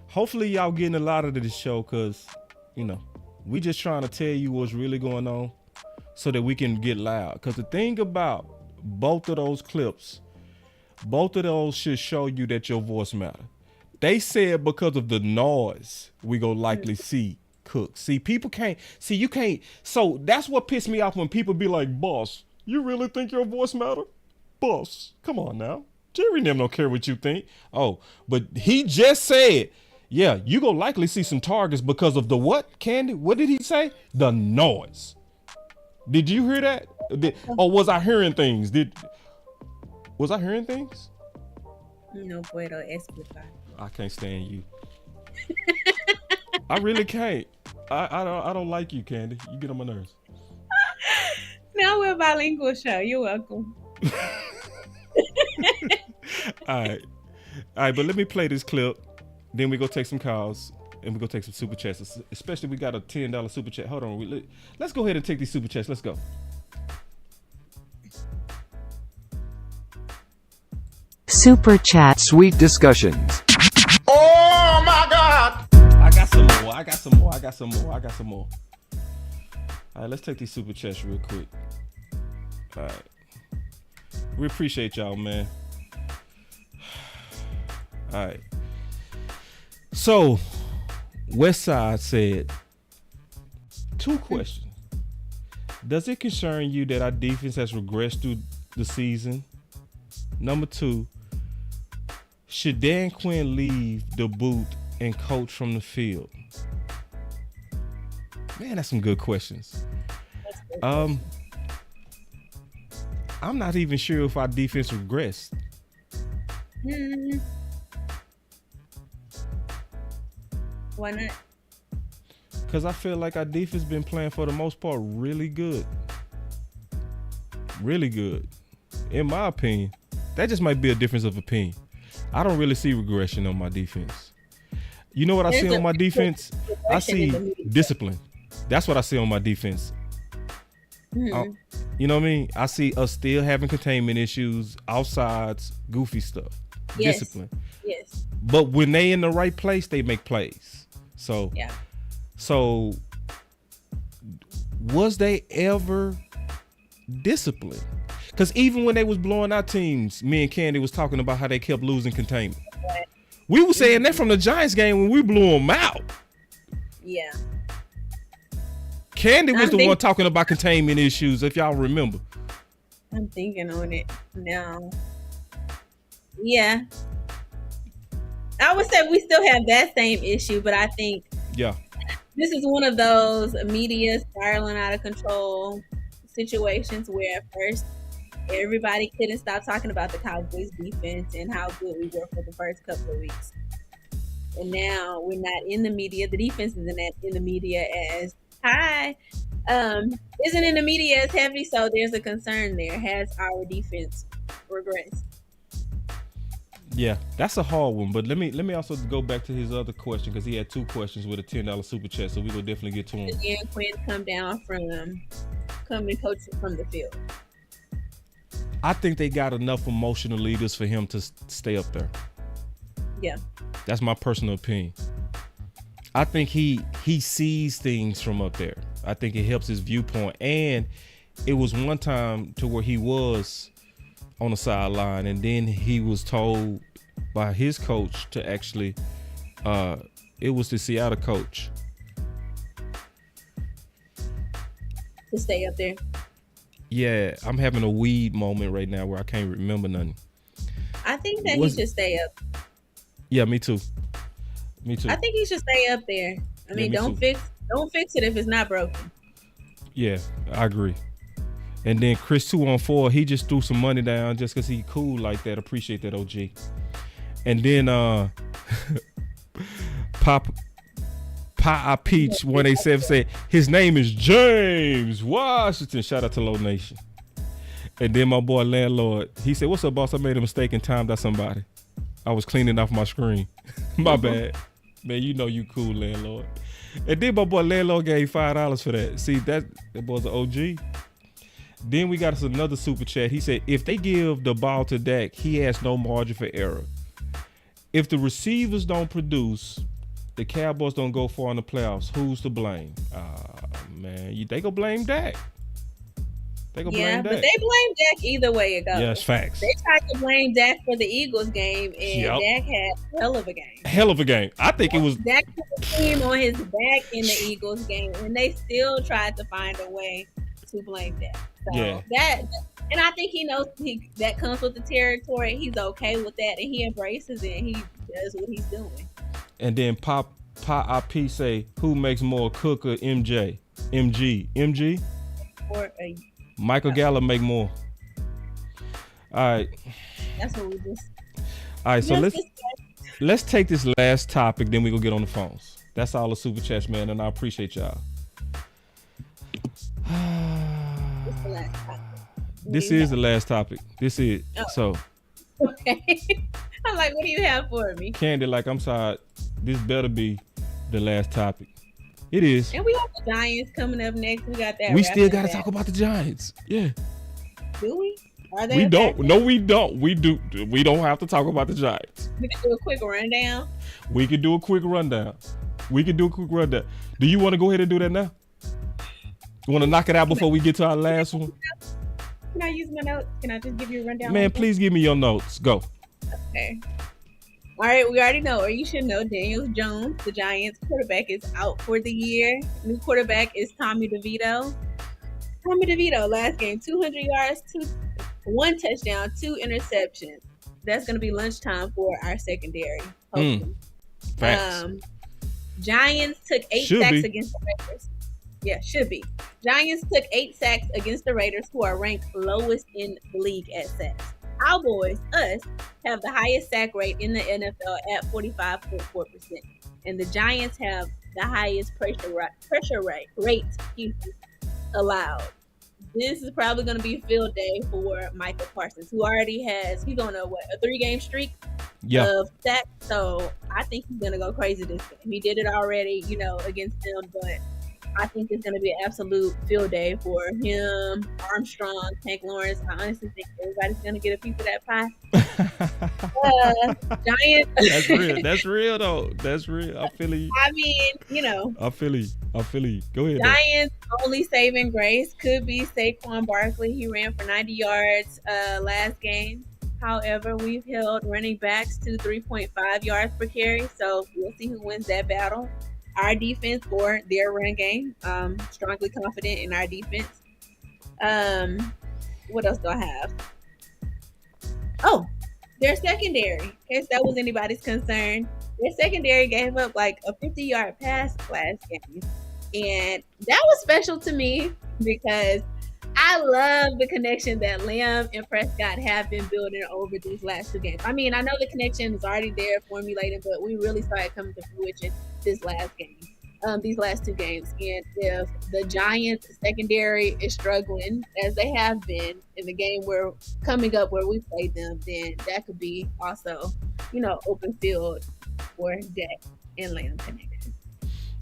Hopefully y'all getting a lot of this show, because, you know, we just trying to tell you what's really going on so that we can get loud. Because the thing about both of those clips, both of those should show you that your voice matter. They said because of the noise, we gonna likely see Cook. See, people can't, see, you can't. So that's what pissed me off when people be like, boss, you really think your voice matter? Boss, come on now. Jerry and them don't care what you think. Oh, but he just said, yeah, you gonna likely see some targets because of the what, Candy? What did he say? The noise. Did you hear that? Or was I hearing things? Was I hearing things? No puedo explicar. I can't stand you. I really can't. I don't like you, Candy. You get on my nerves. Now we're a bilingual show. You're welcome. All right, but let me play this clip. Then we go take some calls and we go take some super chats. Especially we got a $10 super chat. Hold on, let's go ahead and take these super chats. Let's go. Super chat. Sweet discussions. Oh my God! I got some more. All right, let's take these super chats real quick. All right. We appreciate y'all, man. All right. So, Westside said, 2 questions. Does it concern you that our defense has regressed through the season? Number 2, should Dan Quinn leave the booth and coach from the field? Man, that's some good questions. I'm not even sure if our defense regressed. Why not? Because I feel like our defense been playing for the most part really good. Really good. In my opinion. That just might be a difference of opinion. I don't really see regression on my defense. You know what I see on my defense? I see discipline. That's what I see on my defense. Mm-hmm. You know what I mean? I see us still having containment issues, offsides, goofy stuff. Yes. Discipline. Yes. But when they in the right place, they make plays. So, yeah. So was they ever disciplined? Because even when they was blowing out teams, me and Candy was talking about how they kept losing containment. Right. We were saying that from the Giants game when we blew them out. Yeah. Candy was the one talking about containment issues, if y'all remember. I'm thinking on it now. Yeah. I would say we still have that same issue, but I think this is one of those media spiraling out of control situations where at first everybody couldn't stop talking about the Cowboys defense and how good we were for the first couple of weeks. And now we're not in the media. The defense isn't in the media as high, isn't in the media as heavy, so there's a concern there. Has our defense regressed? Yeah, that's a hard one. But let me also go back to his other question because he had 2 questions with a $10 super chat. So we will definitely get to him. And then Quinn come down from coming coaching from the field. I think they got enough emotional leaders for him to stay up there. Yeah. That's my personal opinion. I think he sees things from up there. I think it helps his viewpoint. And it was one time to where he was on the sideline, and then he was told by his coach to actually, it was the Seattle coach. To stay up there. Yeah, I'm having a weed moment right now where I can't remember nothing. I think that he should stay up. Yeah, me too. Me too. I think he should stay up there. I mean, don't fix it if it's not broken. Yeah, I agree. And then Chris 214, he just threw some money down just because he cool like that. Appreciate that, OG. And then Pop Peach 187 said his name is James Washington. Shout out to Low Nation. And then my boy Landlord, he said, "What's up, boss? I made a mistake and timed out somebody. I was cleaning off my screen. My bad, man. You know you cool, Landlord." And then my boy Landlord gave $5 for that. See, that boy's an OG. Then we got us another super chat. He said, if they give the ball to Dak, he has no margin for error. If the receivers don't produce, the Cowboys don't go far in the playoffs. Who's to blame? Man, they gonna blame Dak. They gonna blame Dak. But they blame Dak either way it goes. Yeah, it's facts. They tried to blame Dak for the Eagles game, and Dak had a hell of a game. Hell of a game. I think it was. Dak put the team on his back in the Eagles game, and they still tried to find a way to blame Dak. So and I think he knows that comes with the territory. He's okay with that, and he embraces it, and he does what he's doing. And then Pop IP say, who makes more, Cook or MG? Or Michael Gallup make more. All right. That's what we just. All right, so let's take this last topic, then we gonna get on the phones. That's all the super chats, man, and I appreciate y'all. This is the last topic. This is so. Okay. I'm like, what do you have for me? Candy, like, I'm sorry. This better be the last topic. It is. And we have the Giants coming up next. We got that. We still got to talk about the Giants. Yeah. Do we? Are they? We don't. No, we don't. We do. We don't have to talk about the Giants. We can do a quick rundown. We can do a quick rundown. Do you want to go ahead and do that now? You want to knock it out before we get to our last one? Can I use my notes? Can I just give you a rundown? Man, please give me your notes. Go. Okay. All right, we already know, or you should know, Daniel Jones, the Giants quarterback, is out for the year. New quarterback is Tommy DeVito. Tommy DeVito, last game, 200 yards, 1 touchdown, 2 interceptions. That's going to be lunchtime for our secondary. Hopefully. Giants took 8 sacks against the Raiders. Yeah, should be. Giants took 8 sacks against the Raiders, who are ranked lowest in the league at sacks. Cowboys, us, have the highest sack rate in the NFL at 45.4%. And the Giants have the highest pressure rate allowed. This is probably going to be a field day for Michael Parsons, who already he's on a 3-game streak of sacks. So I think he's going to go crazy this game. He did it already, against them, but I think it's going to be an absolute field day for him, Armstrong, Tank Lawrence. I honestly think everybody's going to get a piece of that pie. Giants. That's real, though. That's real. I feel you. I mean, I feel you. Go ahead. Giants' only saving grace could be Saquon Barkley. He ran for 90 yards last game. However, we've held running backs to 3.5 yards per carry, so we'll see who wins that battle. Our defense or their run game. Strongly confident in our defense. What else do I have? Oh, their secondary. In case that was anybody's concern. Their secondary gave up like a 50-yard pass last game. And that was special to me because I love the connection that Lamb and Prescott have been building over these last 2 games. I mean, I know the connection is already there, formulated, but we really saw it coming to fruition this last game. these last 2 games. And if the Giants secondary is struggling, as they have been in the game where coming up where we played them, then that could be also, open field for Dak and Lamb connection.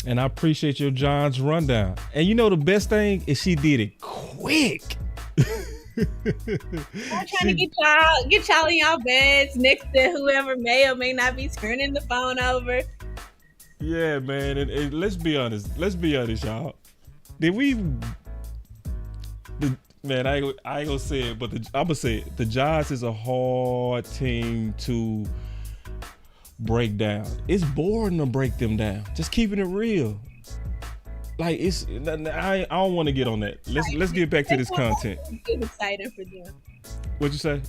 And I appreciate your John's rundown. And the best thing is she did it quick. I'm trying to get y'all in y'all beds next to whoever may or may not be turning the phone over. Yeah, man. And let's be honest, y'all. Did we? Man, I ain't gonna say it, but I'm gonna say it. The Giants is a hard team to break down. It's boring to break them down. Just keeping it real. Like I don't want to get on that. Let's get back to this content. It's exciting for them. What'd you say?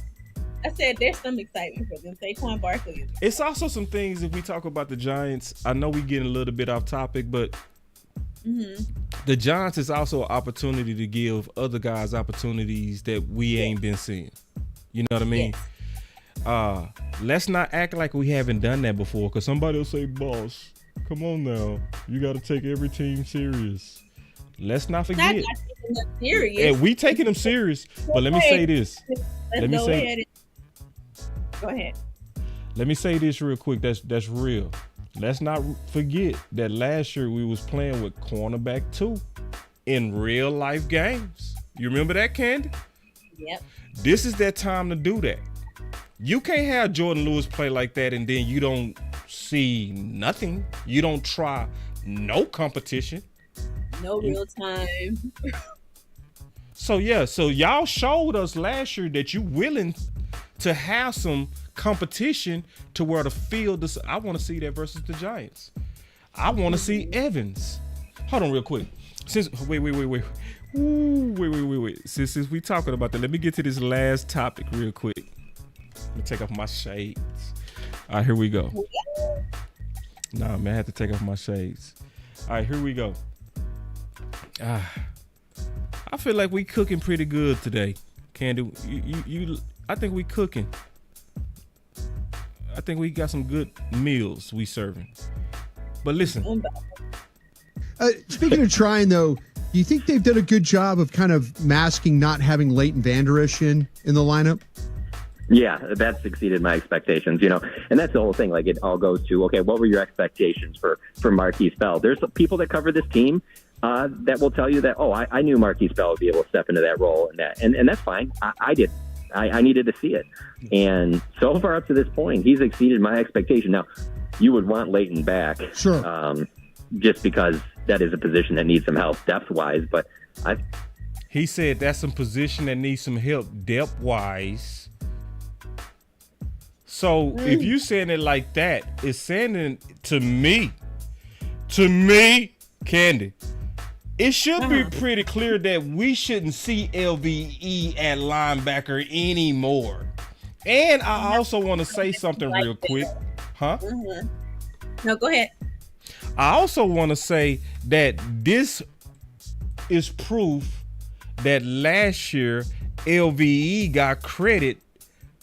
I said there's some excitement for them. Saquon Barkley. It's also some things, if we talk about the Giants, I know we getting a little bit off topic, but the Giants is also an opportunity to give other guys opportunities that we ain't been seeing. You know what I mean? Yes. Let's not act like we haven't done that before, because somebody will say, boss, come on now. You got to take every team serious. Let's not forget. Not taking them serious. And we taking them serious, but let me say this. Go ahead. Let me say this real quick. That's real. Let's not forget that last year we was playing with cornerback 2 in real life games. You remember that, Candy? Yep. This is that time to do that. You can't have Jordan Lewis play like that and then you don't see nothing. You don't try no competition. No real time. So y'all showed us last year that you willing to have some competition to where the field is. I want to see that versus the Giants. I want to see Evans. Hold on real quick. Wait. Since we talking about that, let me get to this last topic real quick. Let me take off my shades. All right, here we go. Nah, man, I had to take off my shades. All right, here we go. I feel like we cooking pretty good today, Candy. I think we cooking. I think we got some good meals we serving. But listen. Speaking of trying, though, do you think they've done a good job of kind of masking not having Leighton Vander Esch in the lineup? Yeah, that's exceeded my expectations, and that's the whole thing. Like, it all goes to, okay, what were your expectations for Marquise Bell? There's people that cover this team that will tell you that, I knew Marquise Bell would be able to step into that role and that's fine. I did. I needed to see it. And so far up to this point, he's exceeded my expectation. Now, you would want Leighton back. Sure. Just because that is a position that needs some help depth-wise. But he said that's a position that needs some help depth-wise. So if you saying it like that, it's saying it to me, Candy, it should be pretty clear that we shouldn't see LVE at linebacker anymore. And I also want to say something real quick. Huh? No, go ahead. I also want to say that this is proof that last year LVE got credit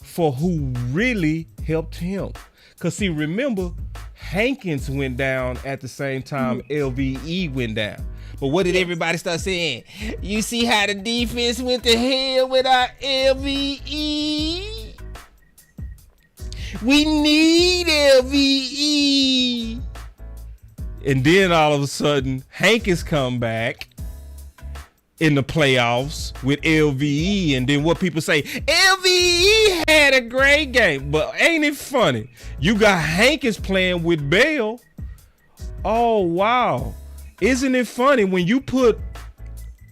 for who really helped him. Because, see, remember, Hankins went down at the same time LVE went down. But what did everybody start saying? You see how the defense went to hell without LVE? We need LVE. And then all of a sudden, Hankins come back in the playoffs with LVE, and then what people say, LVE had a great game. But ain't it funny? You got Hankins playing with Bell. Oh, wow. Isn't it funny when you put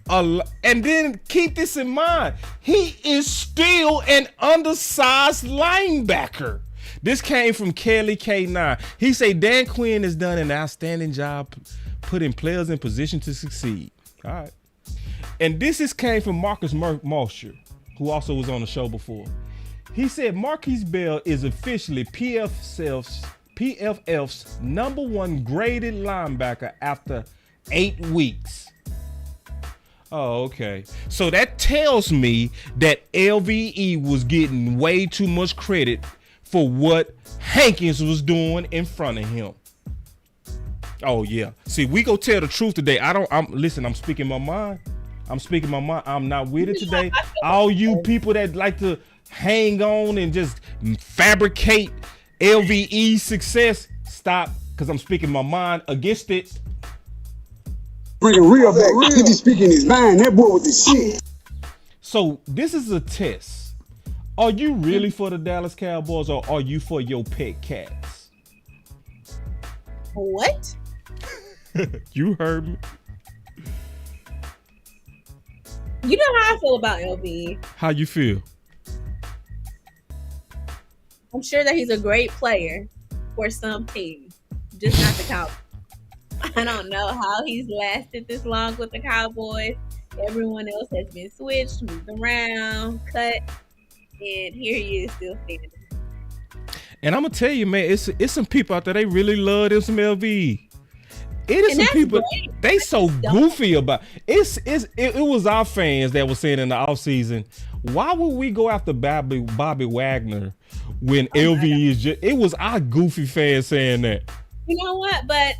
and then keep this in mind, he is still an undersized linebacker. This came from Kelly K9. He say Dan Quinn has done an outstanding job putting players in position to succeed. All right. And this came from Marcus Mosher, who also was on the show before. He said Marquise Bell is officially PFF's #1 graded linebacker after 8 weeks. Oh, okay. So that tells me that LVE was getting way too much credit for what Hankins was doing in front of him. Oh yeah. See, we go tell the truth today. Listen, I'm speaking my mind. I'm not with it today. All you people that like to hang on and just fabricate LVE success, stop, because I'm speaking my mind against it. Bringing real back. He be speaking his mind. That boy with the shit. So this is a test. Are you really for the Dallas Cowboys or are you for your pet cats? What? You heard me. You know how I feel about LV. How you feel? I'm sure that he's a great player for some teams, just not the Cowboys. I don't know how he's lasted this long with the Cowboys. Everyone else has been switched, moved around, cut, and here he is still standing. And I'm gonna tell you, man, it's some people out there, they really love them some LV. It is some people, great. They so goofy about it was our fans that were saying in the offseason, why would we go after Bobby Wagner when LV is just, it was our goofy fans saying that. You know what? But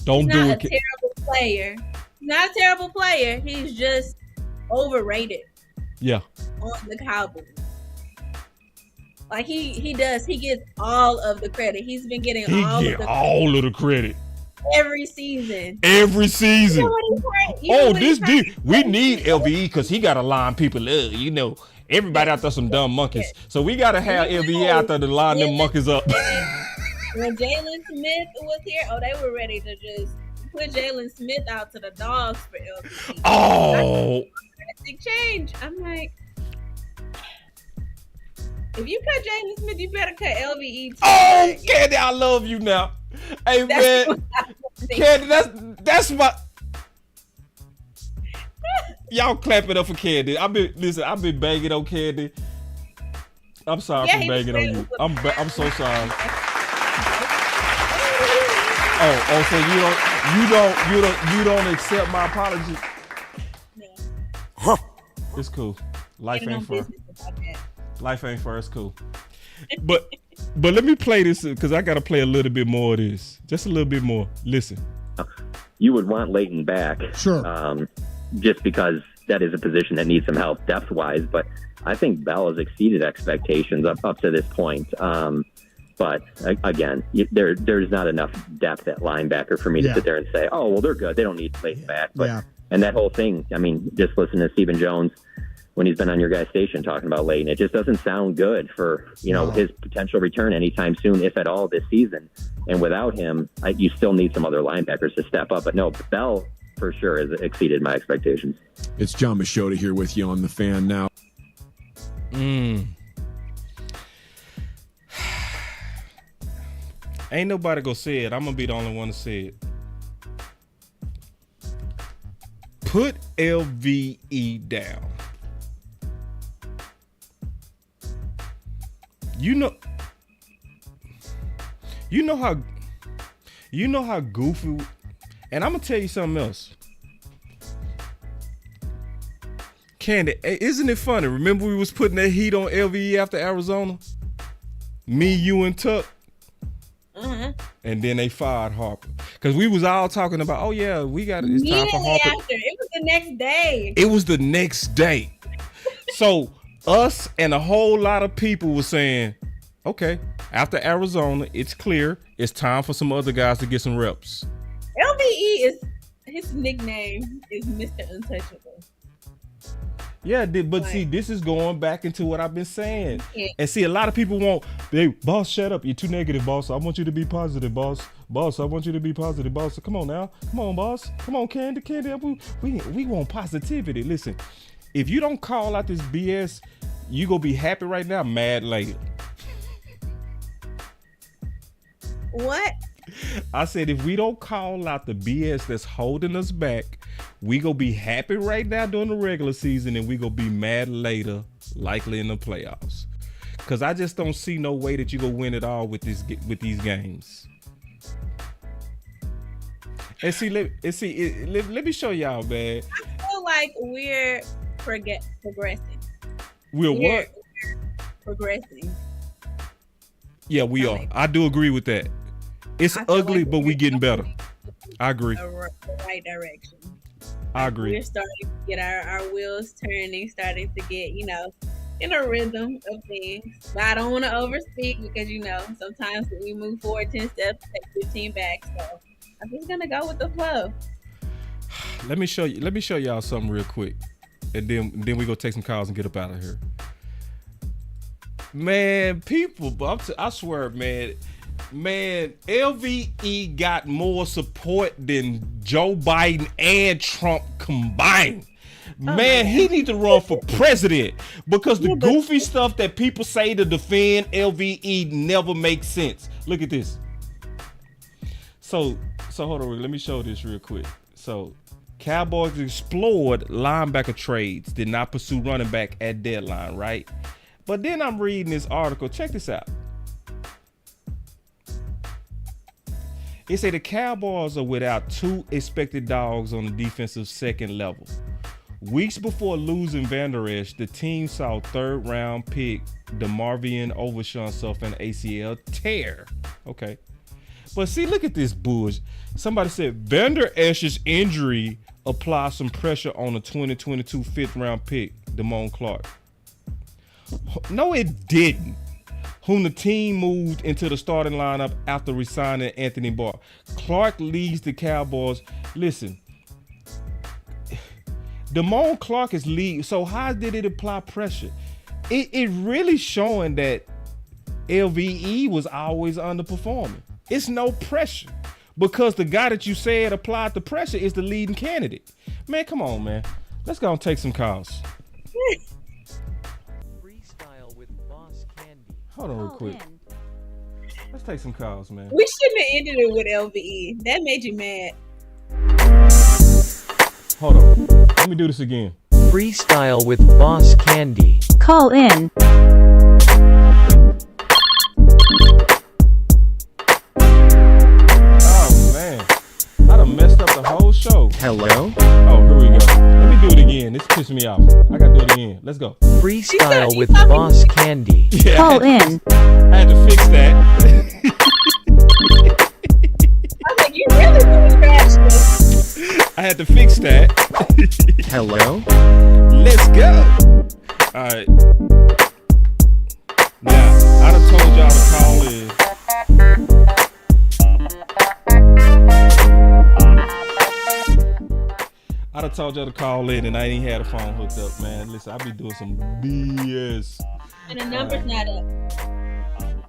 don't he's do not it. A terrible player. He's not a terrible player. He's just overrated. Yeah. On the Cowboys. Like he does. He gets all of the credit. He's been getting all of the credit every season. Every season. You know this deep. We need LVE because he got to line people up. You know, everybody out there some dumb monkeys. So we got to have LVE out there to line them monkeys up. When Jalen Smith was here, they were ready to just put Jalen Smith out to the dogs for LVE. Oh. Drastic change. I'm like, if you cut Jalen Smith, you better cut LVE too. Oh, Candy, I love you now. Hey, man. Candy, that's my... Y'all clap it up for Candy. I've been banging on Candy. I'm sorry for banging on you. I'm so sorry. Oh, so you don't accept my apology? No. It's cool. Life ain't fair. Life ain't fair. It's cool. But let me play this because I got to play a little bit more of this. Just a little bit more. Listen. You would want Leighton back. Sure. Just because that is a position that needs some help depth-wise. But I think Bell has exceeded expectations up to this point. But again, there's not enough depth at linebacker for me to sit there and say, oh, well, they're good. They don't need Leighton back. But and that whole thing, I mean, just listen to Stephen Jones when he's been on your guys' station talking about Leighton. It just doesn't sound good for, his potential return anytime soon, if at all, this season. And without him, you still need some other linebackers to step up. But no, Bell for sure has exceeded my expectations. It's John Machota here with you on The Fan now. Ain't nobody gonna say it. I'm gonna be the only one to say it. Put LVE down. You know how goofy, and I'm gonna tell you something else. Candy, isn't it funny? Remember we was putting that heat on LVE after Arizona? Me, you, and Tuck. Mm-hmm. And then they fired Harper because we was all talking about, oh yeah, it's time for Harper. After. It was the next day. It was the next day. So us and a whole lot of people were saying, okay, after Arizona, it's clear it's time for some other guys to get some reps. LVE his nickname is Mr. Untouchable. Yeah, but see, this is going back into what I've been saying. Yeah. And see, a lot of people boss, shut up. You're too negative, boss. I want you to be positive, boss. Boss, I want you to be positive, boss. Come on now. Come on, boss. Come on, Candy. We want positivity. Listen, if you don't call out this BS, you gonna be happy right now, mad later. What? I said, if we don't call out the BS that's holding us back, we gonna be happy right now during the regular season and we gonna be mad later, likely in the playoffs. Cause I just don't see no way that you gonna win it all with these games. And see, let me show y'all, man. I feel like we're progressing. We're what? Progressing. Yeah, we are. I do agree with that. It's I feel ugly, like but we getting better. I agree. The right direction. I agree. We're starting to get our wheels turning, starting to get, in a rhythm of things. But I don't want to overspeak because, sometimes when we move forward 10 steps, take 15 back. So I'm just going to go with the flow. Let me show y'all something real quick. And then we go take some calls and get up out of here. Man, people, I swear, man, LVE got more support than Joe Biden and Trump combined. Man, he needs to run for president because the goofy stuff that people say to defend LVE never makes sense. Look at this. So hold on, let me show this real quick. So Cowboys explored linebacker trades, did not pursue running back at deadline, right? But then I'm reading this article. Check this out. It said the Cowboys are without 2 expected dogs on the defensive second level. Weeks before losing Van Der Esch, the team saw third-round pick DeMarvion Overshawn suffer an ACL tear. Okay. But see, look at this bullshit. Somebody said Van Der Esch's injury applied some pressure on the 2022 fifth-round pick, Damone Clark. No, it didn't. Whom the team moved into the starting lineup after resigning Anthony Barr. Clark leads the Cowboys. Listen, Damone Clark is lead. So how did it apply pressure? It really showing that LVE was always underperforming. It's no pressure because the guy that you said applied the pressure is the leading candidate. Man, come on, man. Let's go and take some calls. Freestyle with Boss Candy. Hold on real quick. Let's take some calls, man. We shouldn't have ended it with LVE. That made you mad. Hold on. Let me do this again. Freestyle with Boss Candy. Call in. Oh, man. I done messed up the whole show. Hello? Oh, here we go. Let me do it again. This pissed me off. I gotta do it again. Let's go. Freestyle with Boss Candy. Yeah, Call in. I had to fix that. I was like, you really crashed this. I had to fix that. Hello? Let's go. All right. Now, I done told y'all to call in. I done told y'all to call in and I ain't had a phone hooked up, man. Listen, I be doing some BS. And the number's not up.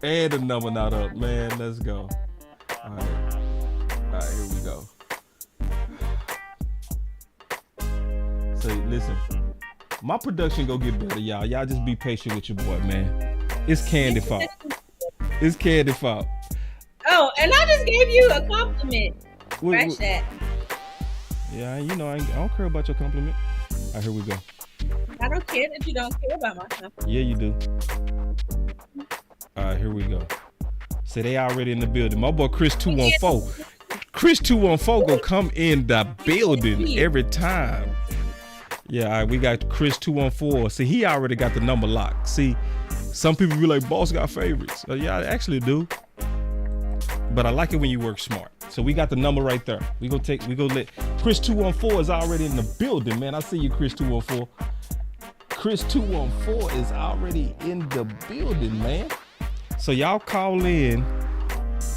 And the number not up, man. Let's go. All right, here we go. So listen, my production go get better, y'all. Y'all just be patient with your boy, man. It's Candy fault. It's Candy fault. Oh, and I just gave you a compliment. Scratch that. Yeah, I don't care about your compliment. All right, here we go. I don't care that you don't care about my compliment. Yeah, you do. All right, here we go. So they already in the building. My boy Chris 214. Chris 214 gonna come in the building every time. Yeah, all right, we got Chris 214. See, he already got the number locked. See, some people be like, boss got favorites. Yeah, I actually do. But I like it when you work smart. So we got the number right there. We go let Chris 214 is already in the building, man. I see you, Chris 214. Chris 214 is already in the building, man. So y'all call in.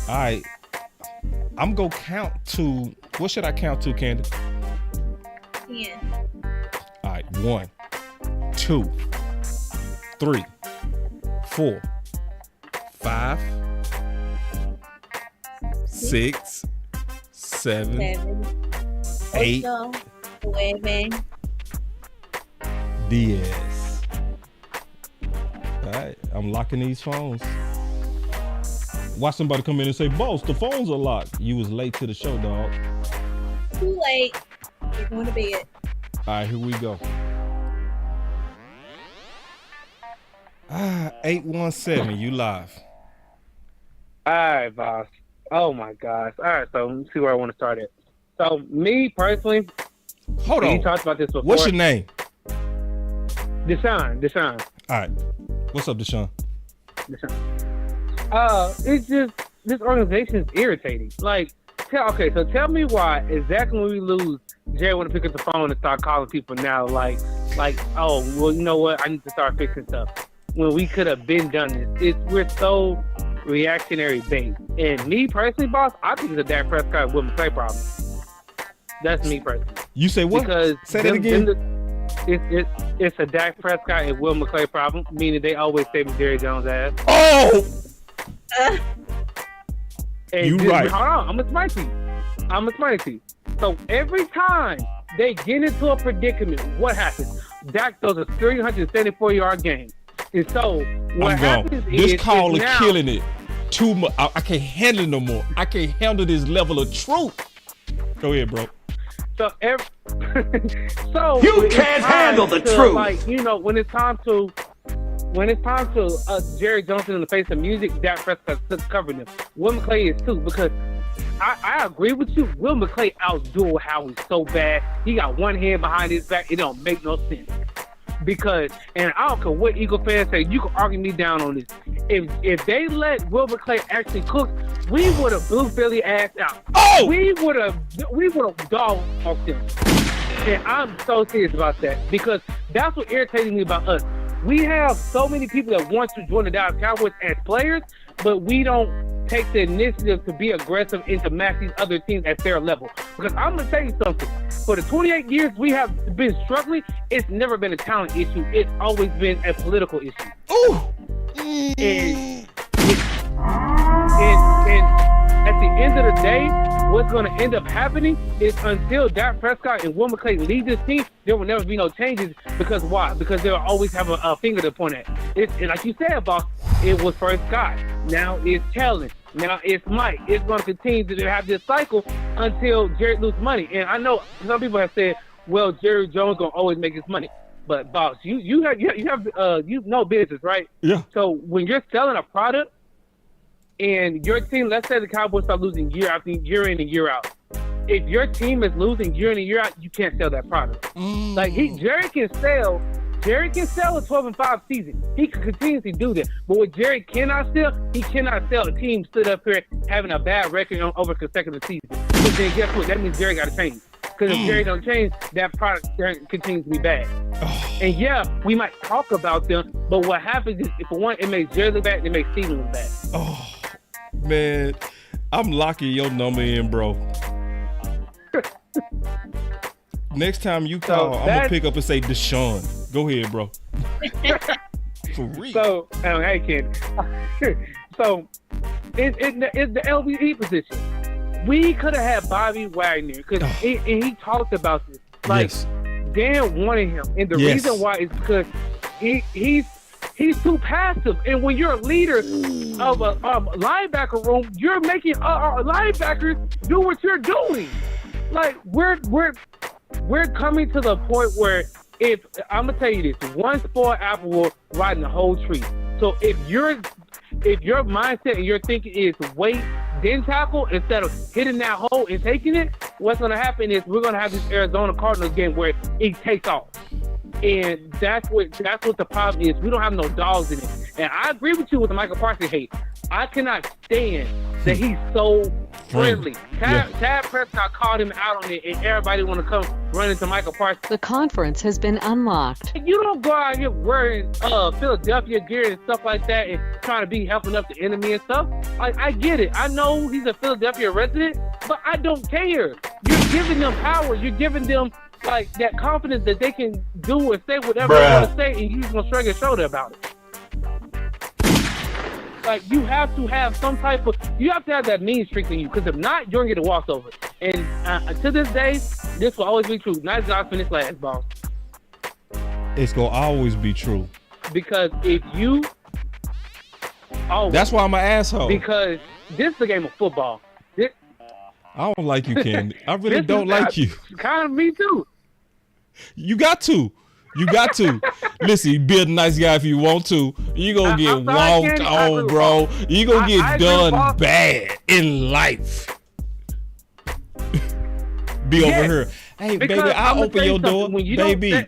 All right. I'm gonna count to, what should I count to, Candy? 10. All right, 1, 2, 3, 4, 5, 6, 7, 8. 9. DS. All right, I'm locking these phones. Watch somebody come in and say, boss, the phones are locked. You was late to the show, dog. Too late. You're going to bed. All right, here we go. 817, you live. All right, boss. Oh my gosh. All right, so let's see where I want to start at. So me personally, hold on. You talked about this before. What's your name? Deshaun. All right. What's up, Deshaun? It's just this organization is irritating. Like, so tell me why exactly when we lose, Jerry want to pick up the phone and start calling people now, like, oh, well, you know what? I need to start fixing stuff. When we could have been done this, we're so reactionary based. And me personally, boss, I think it's a Dak Prescott with McClay problem. That's me personally. You say what? Because say that again. It's a Dak Prescott and Will McClay problem, meaning they always say Jerry Jones' ass. Oh! You right. Hold on, I'm a spicy. So every time they get into a predicament, what happens? Dak does a 374-yard game. And so what happens is this call is now, killing it. Too much. I can't handle it no more. I can't handle this level of truth. Go ahead, bro. So so you can't handle the truth. Like, you know, when it's time to Jerry Jones in the face of music, Dak Prescott's covering him. Will McClay is too, because I agree with you. Will McClay outdo Howard so bad. He got one hand behind his back. It don't make no sense. Because, and I don't care what Eagle fans say, you can argue me down on this. If they let Will McClay actually cook, we would have blew Philly ass out. Oh! We would have dog walked them. And I'm so serious about that, because that's what irritated me about us. We have so many people that want to join the Dallas Cowboys as players, but we don't take the initiative to be aggressive and to match these other teams at their level. Because I'm going to tell you something. For the 28 years we have been struggling, it's never been a talent issue. It's always been a political issue. Ooh. And at the end of the day, what's going to end up happening is until Dak Prescott and Will McClay lead this team, there will never be no changes. Because why? Because they'll always have a finger to point at. And like you said, boss, it was first Scott. Now it's Kellen. Now it's Mike. It's going to continue to have this cycle until Jerry loses money. And I know some people have said, well, Jerry Jones going to always make his money. But boss, you know business, right? Yeah. So when you're selling a product, and your team, let's say the Cowboys start losing year after year in and year out. If your team is losing year in and year out, you can't sell that product. Like Jerry can sell a 12-5 season. He can continuously do that. But what Jerry cannot sell, he cannot sell a team stood up here having a bad record over consecutive seasons. Because then guess what? That means Jerry got to change. Because if Jerry don't change, that product continues to be bad. And yeah, we might talk about them, but what happens is, if for one, it makes Jerry look bad, and it makes Steven look bad. Oh. Man, I'm locking your number in, bro. Next time you call, I'm gonna pick up and say Deshaun. Go ahead, bro. For real. So, hey, Ken. So, it's the LVE position. We could have had Bobby Wagner, because and he talked about this. Like, Dan wanted him, and the reason why is because he's too passive. And when you're a leader of a linebacker room, you're making linebackers do what you're doing. Like, we're coming to the point where, if I'm gonna tell you this, one spoiled apple will ride the whole tree. So if your mindset and your thinking is wait, then tackle instead of hitting that hole and taking it, what's gonna happen is we're gonna have this Arizona Cardinals game where it takes off. And that's what the problem is. We don't have no dogs in it. And I agree with you with the Michael Parsons hate. I cannot stand that he's so friendly. Tad Prescott called him out on it, and everybody want to come run into Michael Parsons. The conference has been unlocked. You don't go out here wearing Philadelphia gear and stuff like that and trying to be helping up the enemy and stuff. Like, I get it. I know he's a Philadelphia resident, but I don't care. You're giving them power. You're giving them like that confidence that they can do and say whatever they want to say, and you just gonna shrug your shoulder about it. Like, you have to have you have to have that mean streak in you, because if not, you're gonna get a walk over. And to this day, this will always be true. Nice job finish last, boss. It's gonna always be true. Because if you that's why I'm an asshole. Because this is a game of football. I don't like you, Candy. I really don't like you. Kind of me too. You got to. Listen, you be a nice guy if you want to. You gonna get walked on, bro. You gonna get done bad in life. Be over here. Hey, baby, I'll open your door. Baby.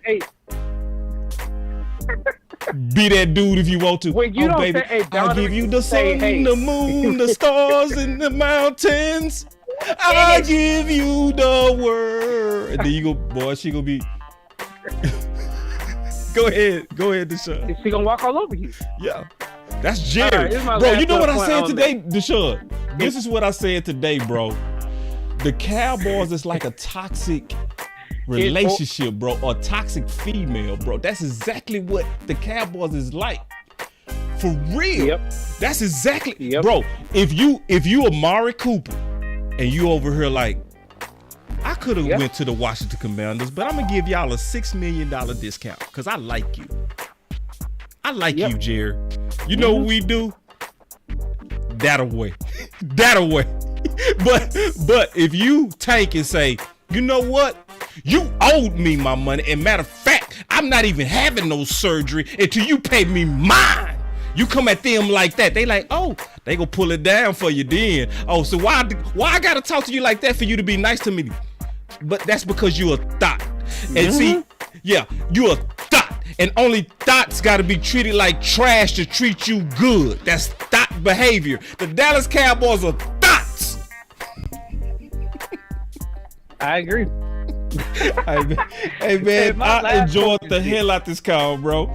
Be that dude if you want to. When you don't baby, say, hey, I'll give you the sun, say, hey. the moon, the stars, and the mountains. I'll give you the word. And then you go, boy, she gonna be. Go ahead, Deshaun. She gonna walk all over you. Yeah, that's Jerry. Right, bro, you know what I said on today, Deshaun? This is what I said today, bro. The Cowboys is like a toxic relationship, bro, or toxic female, bro. That's exactly what the Cowboys is like. For real. Yep. That's exactly, bro. If you Amari Cooper and you over here like, I could have went to the Washington Commanders, but I'm gonna give y'all a $6 million discount because I like you. I like you, Jerry. You know what we do? That away. That away. But if you tank and say, you know what? You owed me my money. And matter of fact, I'm not even having no surgery until you pay me mine. You come at them like that, they like, oh, they gonna pull it down for you then. Oh, so why I gotta talk to you like that for you to be nice to me? But that's because you a thought. And see, you a thought. And only thoughts gotta be treated like trash to treat you good. That's thought behavior. The Dallas Cowboys are thoughts. I agree. Hey man, I enjoyed the hell out this call, bro.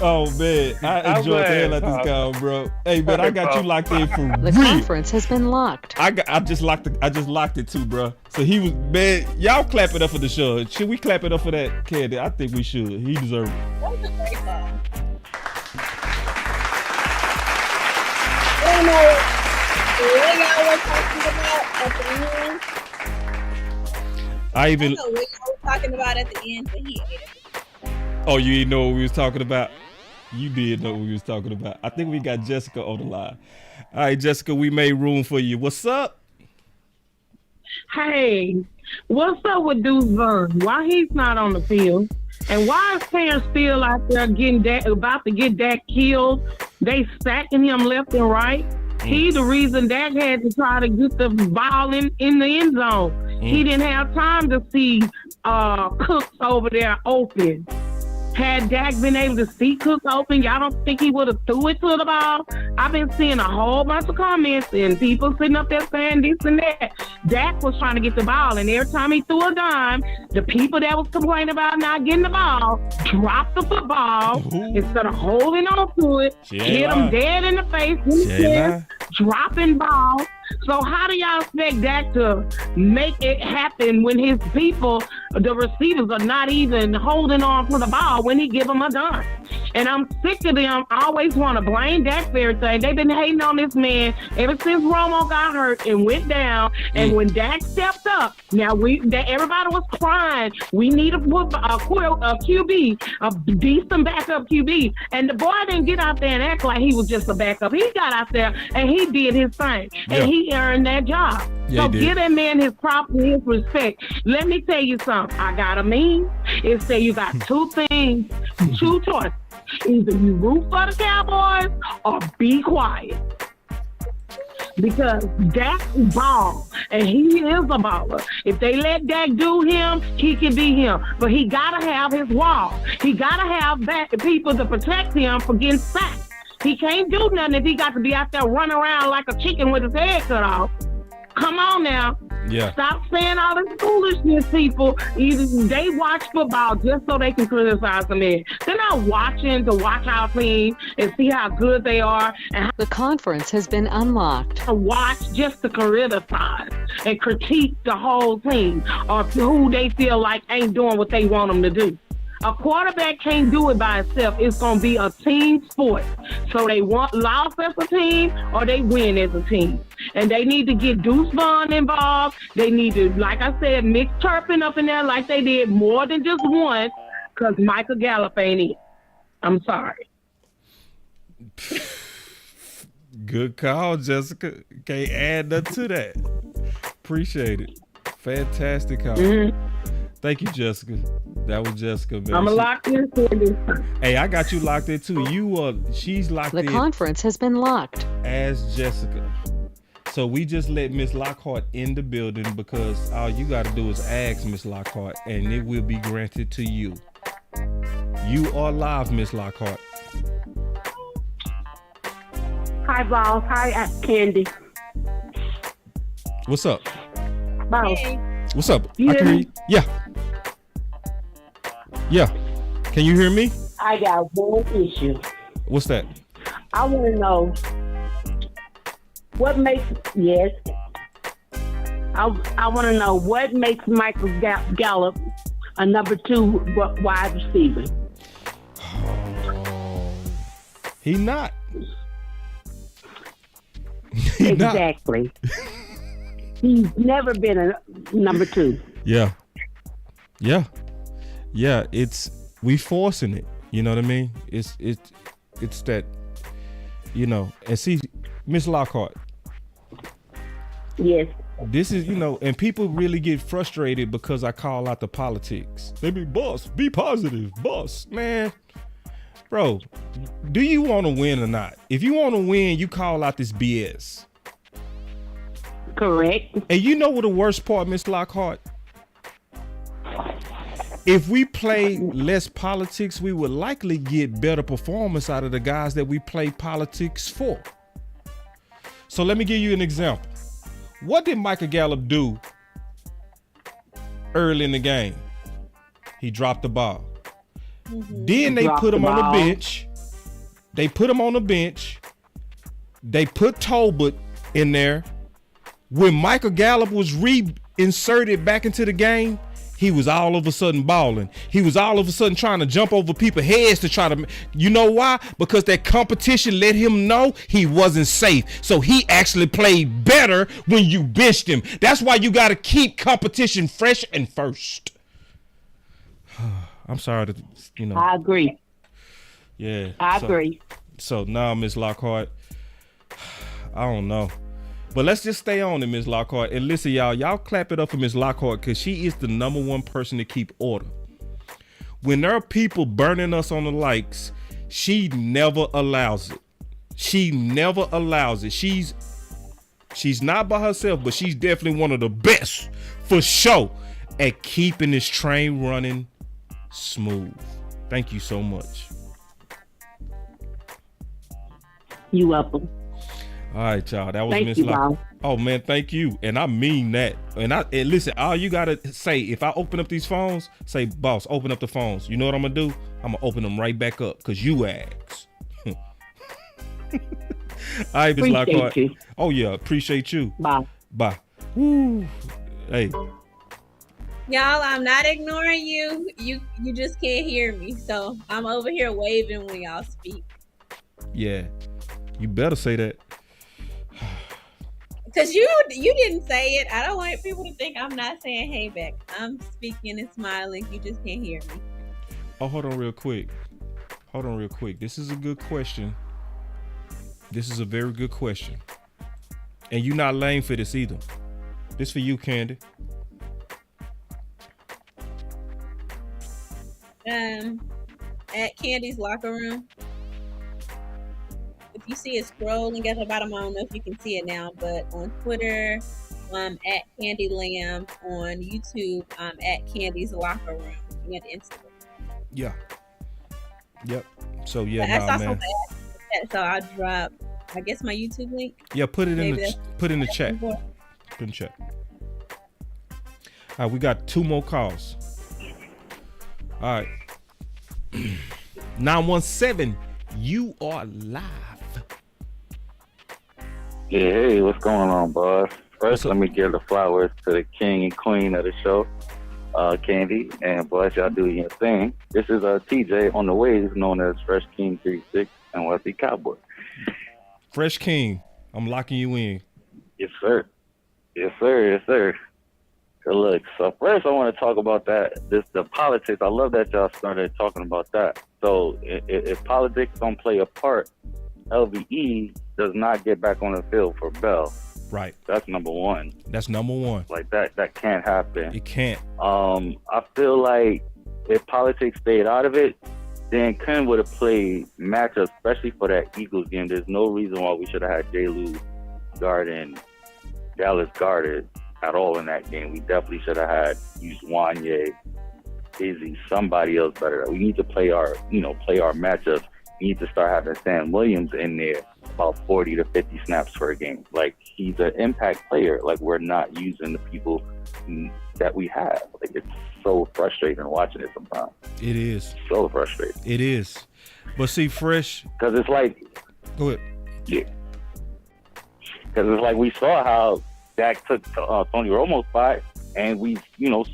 Oh man, I enjoyed the hell out this call, bro. Hey man, I got you locked in for The real. conference has been locked. I just locked it too, bro. So he was, man, y'all clap it up for the show. Should we clap it up for that Candy? I think we should. He deserves it. That was a great call. I don't know what y'all were talking about at the end. I don't know what y'all were talking about at the end, but he ate it. Oh, you didn't know what we was talking about? You did know what we was talking about. I think we got Jessica on the line. All right, Jessica, we made room for you. What's up? Hey, what's up with Deuce Vaughn? Why he's not on the field? And why is Terrence still out there about to get Dak killed? They stacking him left and right. He's the reason Dak had to try to get the ball in the end zone. He didn't have time to see Cooks over there open. Had Dak been able to see Cooks open, y'all don't think he would have threw it to the ball? I've been seeing a whole bunch of comments and people sitting up there saying this and that. Dak was trying to get the ball, and every time he threw a dime, the people that was complaining about not getting the ball dropped the football instead of holding on to it, hit him dead in the face, in the chest, dropping balls. So how do y'all expect Dak to make it happen when his people, the receivers, are not even holding on to the ball when he give them a dime? And I'm sick of them. I always want to blame Dak for everything. They've been hating on this man ever since Romo got hurt and went down. And when Dak stepped up, now everybody was crying. We need a QB, a decent backup QB. And the boy didn't get out there and act like he was just a backup. He got out there and he did his thing. And he earned that job. So give that man his props and his respect. Let me tell you something. I got a meme. It say you got two things, two choices. Either you root for the Cowboys or be quiet. Because Dak ball, and he is a baller. If they let Dak do him, he can be him. But he gotta have his wall. He gotta have people to protect him from getting sacked. He can't do nothing if he got to be out there running around like a chicken with his head cut off. Come on now. Yeah. Stop saying all this foolishness, people. They watch football just so they can criticize the man. They're not watching to watch our team and see how good they are. And The conference has been unlocked. to watch just to criticize and critique the whole team or who they feel like ain't doing what they want them to do. A quarterback can't do it by itself. It's going to be a team sport. So they lost as a team or they win as a team. And they need to get Deuce Vaughn involved. They need to, like I said, mix Turpin up in there like they did more than just one because Michael Gallup ain't it. I'm sorry. Good call, Jessica. Can't add nothing to that. Appreciate it. Fantastic call. Thank you, Jessica. That was Jessica, man. I'm locked in for this. Hey, I got you locked in too. She's locked The in conference has been locked. as Jessica. So we just let Miss Lockhart in the building because all you got to do is ask Miss Lockhart and it will be granted to you. You are live, Miss Lockhart. Hi, boss. Hi, Candy. What's up? Boss. What's up? You I can hear hear you. Yeah. Yeah. Can you hear me? I got one issue. What's that? I want to know what makes, yes, I want to know what makes Michael Gallup a number 2 wide receiver. He not. He exactly. He's never been a number 2. Yeah. Yeah. Yeah. We forcing it. You know what I mean? It's that, you know, and see, Miss Lockhart. Yes. This is, you know, and people really get frustrated because I call out the politics. They be, boss, be positive, boss. Man, bro, do you want to win or not? If you want to win, you call out this BS. Correct. And you know what the worst part, Miss Lockhart? If we play less politics, we would likely get better performance out of the guys that we play politics for. So let me give you an example. What did Michael Gallup do early in the game? He dropped the ball. Then they put him on the bench. They put him on the bench. They put Tolbert in there. When Michael Gallup was reinserted back into the game, he was all of a sudden balling. He was all of a sudden trying to jump over people's heads to try to, you know why? Because that competition let him know he wasn't safe. So he actually played better when you benched him. That's why you got to keep competition fresh and first. I'm sorry to, you know. I agree. Yeah. I agree. So now, Miss Lockhart, I don't know. But let's just stay on it, Ms. Lockhart. And listen, y'all clap it up for Ms. Lockhart because she is the number one person to keep order. When there are people burning us on the likes, she never allows it. She never allows it. She's not by herself, but she's definitely one of the best for sure at keeping this train running smooth. Thank you so much. You welcome. All right, y'all. That was Thank Miss you, Lockhart. Bob. Oh man, thank you. And I mean that. And listen, all you gotta say, if I open up these phones, say, boss, open up the phones. You know what I'm gonna do? I'm gonna open them right back up because you asked. All right, Miss Lockhart. You. Oh yeah, appreciate you. Bye. Bye. Woo. Hey. Y'all, I'm not ignoring you. You just can't hear me. So I'm over here waving when y'all speak. Yeah. You better say that. Because you didn't say it. I don't want people to think I'm not saying hey back. I'm speaking and smiling. You just can't hear me. Oh, hold on real quick. This is a good question. This is a very good question. And you're not lame for this either. This for you, Candy. At Candy's locker room. If you see it scrolling at the bottom, I don't know if you can see it now, but on Twitter, at Candy Lamb, on YouTube, at Candy's Locker Room, and Instagram. Yeah. Yep. So yeah, I saw man. something, so I'll drop, I guess, my YouTube link. Yeah, put it in Maybe the that's- chat. Put in the chat. All right, we got 2 more calls. All right. 917, you are live. Yeah, hey, what's going on, boss? First, let me give the flowers to the king and queen of the show, Candy, and boss, y'all do your thing. This is TJ on the waves, known as Fresh King 36 and Wealthy Cowboy. Fresh King, I'm locking you in. Yes, sir. Yes, sir. Yes, sir. Good look. So first, I want to talk about the politics. I love that y'all started talking about that. So if politics don't play a part, LVE does not get back on the field for Bell. Right. That's number one. That's number one. Like that can't happen. It can't. I feel like if politics stayed out of it, then Ken would have played matchups, especially for that Eagles game. There's no reason why we should have had J. Lou guarding Dallas guarded at all in that game. We definitely should have had used Wanye, Izzy, somebody else better. We need to play our matchups. We need to start having Sam Williams in there about 40 to 50 snaps per game. Like, he's an impact player. Like, we're not using the people that we have. Like, it's so frustrating watching it sometimes. It is. So frustrating. It is. But see, Fresh. Because it's like. Go ahead. Yeah. Because it's like we saw how Dak took Tony Romo's spot, and we,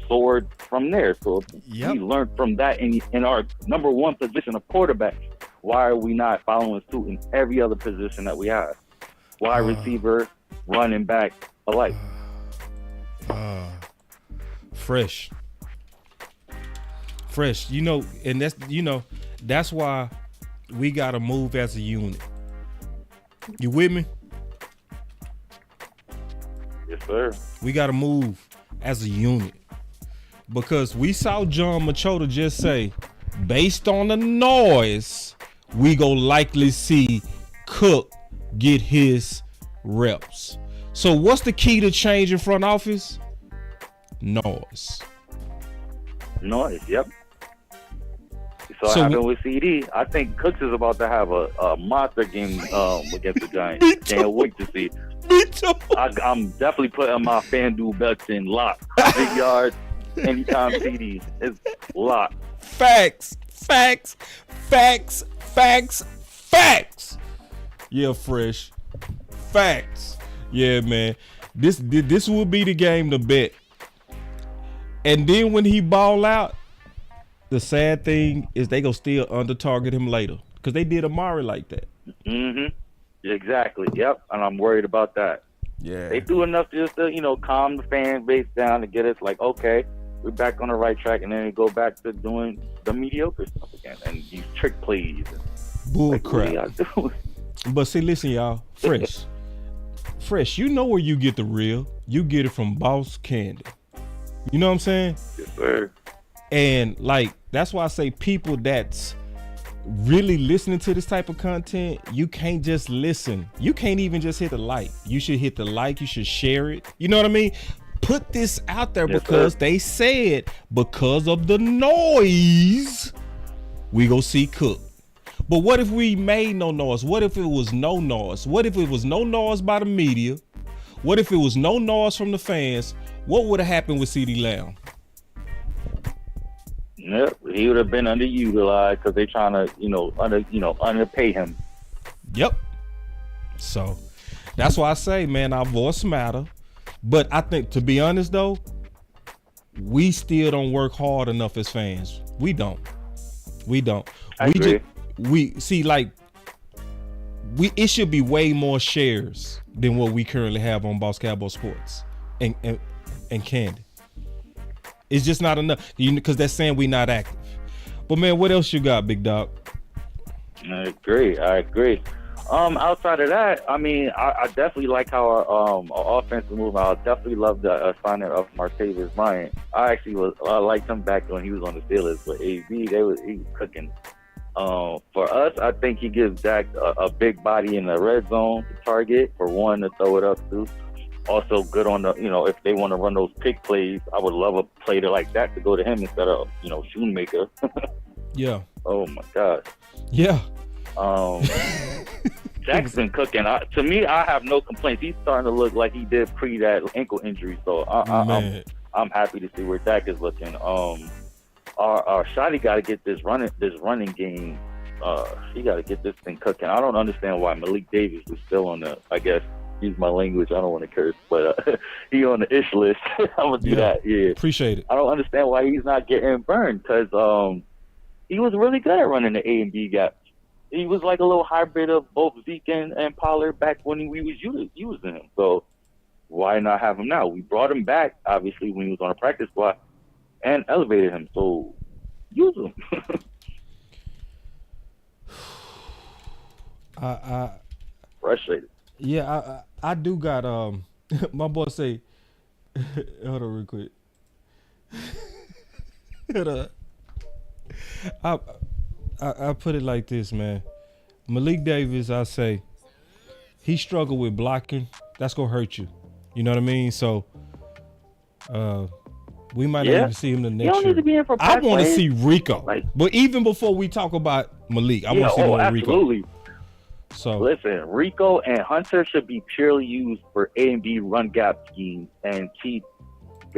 soared from there. So we learned from that in our number one position of quarterback. Why are we not following suit in every other position that we have? Wide receiver, running back, alike. Fresh. And that's why we gotta move as a unit. You with me? Yes, sir. We gotta move as a unit. Because we saw John Machota just say, based on the noise, we go likely see Cook get his reps. So what's the key to change in front office? Noise. Yep. So it happened with CD. I think Cooks is about to have a monster game against the Giants. Can't wait to see. Me too. I'm definitely putting my FanDuel bets in lock. 100 yards anytime CD is locked. Facts. Yeah, Fresh. Facts. Yeah, man. This will be the game to bet. And then when he ball out, the sad thing is they gonna still under target him later because they did Amari like that. Mm-hmm. Exactly. Yep. And I'm worried about that. Yeah. They do enough just to calm the fan base down to get us like, okay, we're back on the right track, and then they go back to doing the mediocre stuff again and these trick plays. Bull like, crap. But see, listen, y'all. Fresh. You know where you get the real? You get it from Boss Candy. You know what I'm saying? Yes, sir. And like that's why I say people that's really listening to this type of content, you can't just listen. You can't even just hit the like. You should hit the like. You should share it. You know what I mean? Put this out there because they said because of the noise, we go see Cook. But what if we made no noise? What if it was no noise? What if it was no noise by the media? What if it was no noise from the fans? What would have happened with CeeDee Lamb? Yep, he would have been underutilized because they're trying to, underpay him. Yep. So that's why I say, man, our voice matter. But I think, to be honest, though, we still don't work hard enough as fans. We don't. I agree. It should be way more shares than what we currently have on Boss Cowboy Sports and Candy. It's just not enough, because that's saying we not active. But man, what else you got, big dog? I agree. Outside of that, I mean, I definitely like how our offense is moving. I definitely love the signing of Martavis Bryant. I liked him back when he was on the Steelers, but AB, he was cooking. For us, I think he gives Dak a big body in the red zone to target, for one, to throw it up to. Also good on the, if they want to run those pick plays, I would love a player like that to go to him instead of, Shoemaker. Yeah. Oh my God. Yeah. Dak's been cooking. To me, I have no complaints. He's starting to look like he did pre that ankle injury. So I'm happy to see where Dak is looking. Our Shotty got to get this running game. He got to get this thing cooking. I don't understand why Malik Davis was still on the, I guess, use my language, I don't want to curse, but he on the ish list. I'm gonna do that. Yeah, appreciate it. I don't understand why he's not getting burned, because he was really good at running the A and B gaps. He was like a little hybrid of both Zeke and Pollard back when we was using him. So why not have him now? We brought him back, obviously, when he was on a practice squad and elevated him. So use him. Frustrated. Yeah, I do got my boy say hold on real quick. Hold on. I put it like this, man. Malik Davis, I say, he struggled with blocking. That's gonna hurt you. You know what I mean? So we might not even see him the next year. Need to be in for I want to see Rico. But even before we talk about Malik, I want to see more Rico. So listen, Rico and Hunter should be purely used for A and B run gap schemes and keep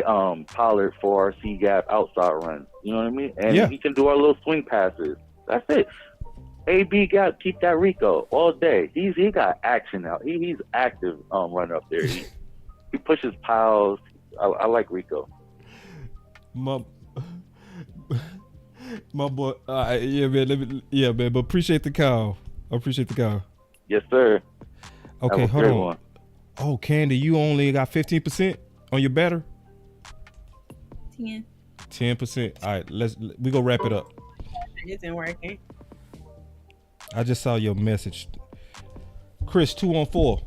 Pollard for our C gap outside runs. You know what I mean? And he can do our little swing passes. That's it. A B gap, keep that Rico all day. He got action out. He's active run up there. He pushes piles. I like Rico. My boy, man. Man. But appreciate the call. I appreciate the call. Yes, sir. Okay, hold on. One. Oh, Candy, you only got 15% on your better. 10%. All right, we go wrap it up. It isn't working. I just saw your message. Chris, 214.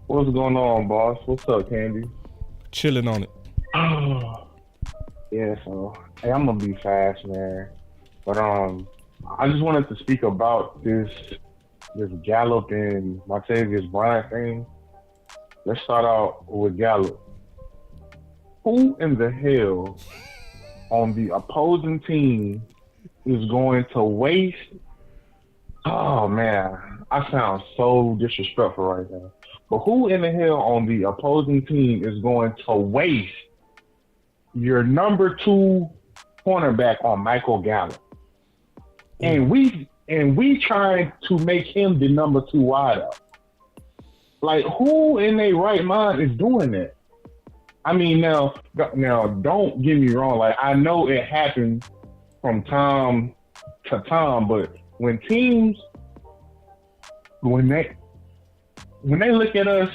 What's going on, boss? What's up, Candy? Chilling on it. Yeah, so hey, I'm gonna be fast, man. But I just wanted to speak about this Gallup and Martavius Bryant thing. Let's start out with Gallup. Who in the hell on the opposing team is going to waste? Oh man, I sound so disrespectful right now. But who in the hell on the opposing team is going to waste your number 2 cornerback on Michael Gallup? And we trying to make him the number 2 wideout. Like, who in their right mind is doing that? I mean, now, don't get me wrong. Like, I know it happens from time to time, but when teams, when they look at us,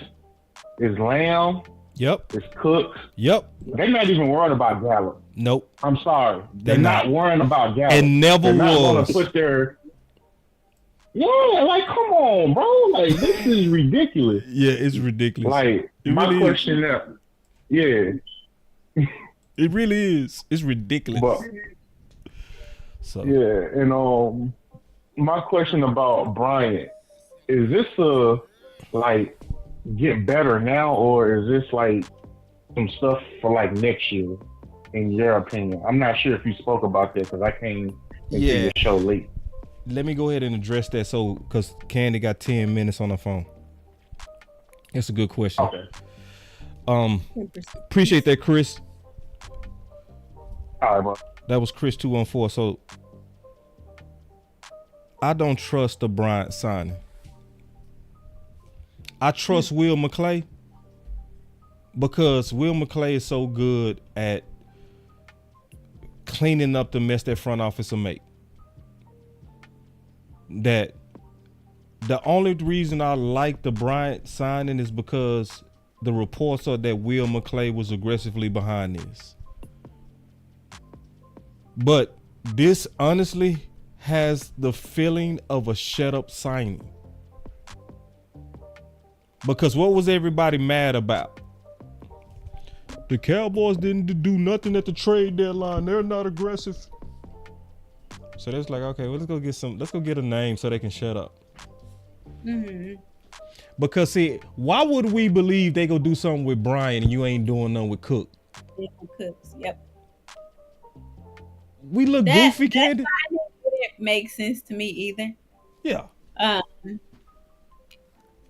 it's Lamb. Yep. It's Cooks. Yep. They're not even worried about Gallup. Nope. I'm sorry. They're not worrying about Gallup. And never They're not was. Gonna put their. Yeah, like, come on, bro. Like, this is ridiculous. Yeah, it's ridiculous. Like, it my really question is, yeah. It really is. It's ridiculous. But, so yeah, and my question about Bryant, is this like get better now, or is this like some stuff for like next year, in your opinion? I'm not sure if you spoke about that because I came into the show late. Let me go ahead and address that. So, because Candy got 10 minutes on the phone. That's a good question. Okay. Appreciate that, Chris. All right, bro. That was Chris 214. So, I don't trust the Bryant signing. I trust Will McClay because Will McClay is so good at cleaning up the mess that front office will make. That the only reason I like the Bryant signing is because the reports are that Will McClay was aggressively behind this. But this honestly has the feeling of a shut up signing. Because what was everybody mad about? The Cowboys didn't do nothing at the trade deadline. They're not aggressive. So that's like, okay, well, let's go get a name so they can shut up. Mm-hmm. Because see, why would we believe they go do something with Brian and you ain't doing nothing with Cook? Cooks, yep. We look goofy, Candy. That didn't make sense to me either. Yeah.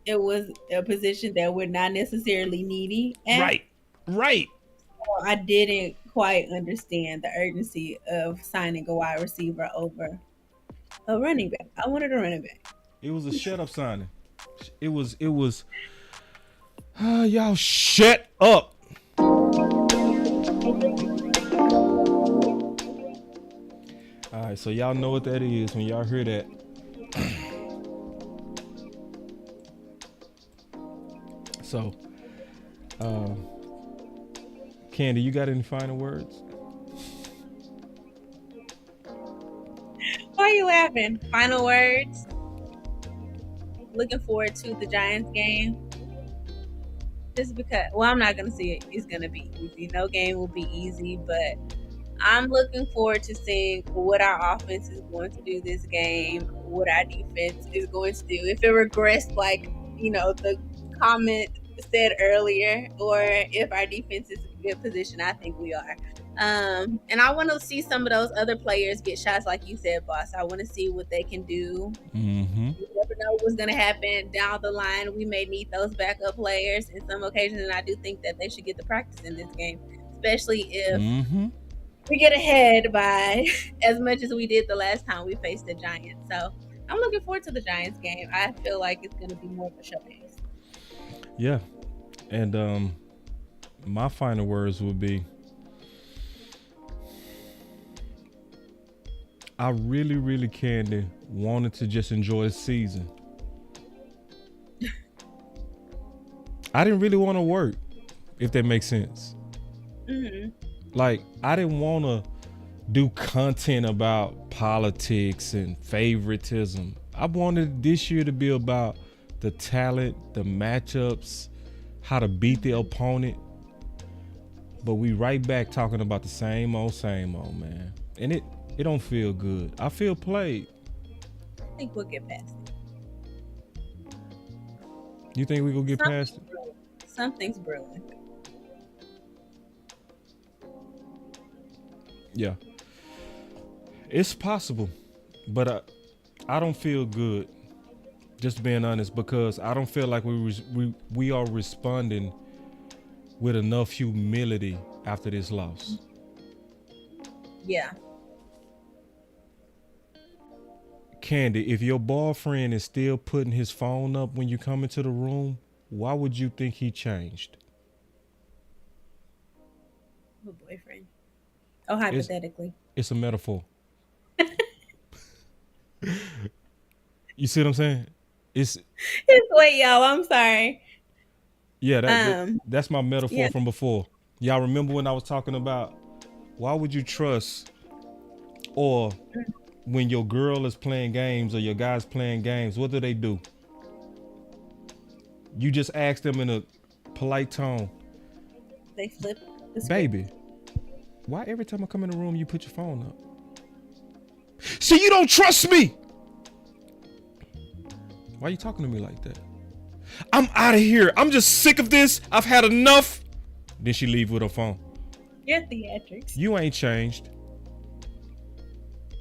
It was a position that we're not necessarily needy at. Right. So I didn't quite understand the urgency of signing a wide receiver over a running back. I wanted a running back. It was a shut up signing. It was y'all shut up. All right, so y'all know what that is when y'all hear that. So, Candy, you got any final words? Why are you laughing? Final words? Looking forward to the Giants game. Just because, well, I'm not going to say it's going to be easy. No game will be easy, but I'm looking forward to seeing what our offense is going to do this game, what our defense is going to do. If it regressed like, the comment said earlier, or if our defense is in a good position, I think we are. And I want to see some of those other players get shots, like you said, boss. I want to see what they can do. Mm-hmm. You never know what's going to happen down the line. We may need those backup players in some occasions, and I do think that they should get the practice in this game, especially if we get ahead by as much as we did the last time we faced the Giants. So I'm looking forward to the Giants game. I feel like it's going to be more of a showcase. Yeah. And my final words would be, I really, really, Candy, wanted to just enjoy the season. I didn't really want to work, if that makes sense. Mm-hmm. Like, I didn't want to do content about politics and favoritism. I wanted this year to be about the talent, the matchups, how to beat the opponent. But we right back talking about the same old, man. And it don't feel good. I feel played. I think we'll get past it. You think we gonna get past it? Something's brewing. Yeah. It's possible. But I don't feel good. Just being honest, because I don't feel like we are responding with enough humility after this loss. Yeah. Candy, if your boyfriend is still putting his phone up when you come into the room, why would you think he changed? Oh, boyfriend. Oh, hypothetically. It's a metaphor. You see what I'm saying? Wait, y'all. I'm sorry. Yeah, that's my metaphor from before. Y'all remember when I was talking about why would you trust, or when your girl is playing games or your guy's playing games, what do? You just ask them in a polite tone. They flip the script. Baby, why every time I come in the room you put your phone up? See, you don't trust me. Why are you talking to me like that? I'm out of here. I'm just sick of this. I've had enough. Then she leave with her phone. You're theatrics. You ain't changed.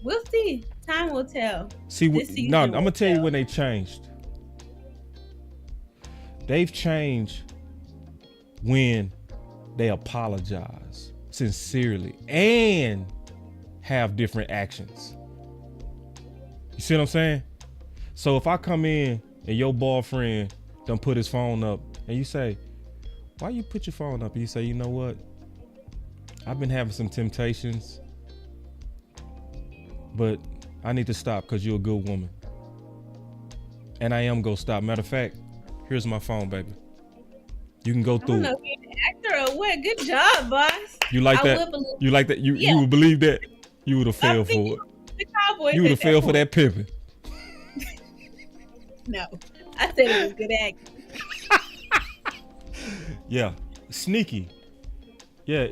We'll see. Time will tell. See, I'm gonna tell you when they changed. They've changed when they apologize sincerely and have different actions. You see what I'm saying? So if I come in and your boyfriend done put his phone up and you say, why you put your phone up? And you say, you know what? I've been having some temptations, but I need to stop because you're a good woman. And I am gonna stop. Matter of fact, here's my phone, baby. You can go through. I don't know if you're an actor or what. Good job, boss. You like that? You like that? You would believe that? You would have failed for it. The Cowboys. You would have failed for that pimping. No, I said it was good acting. Yeah, sneaky. Yeah,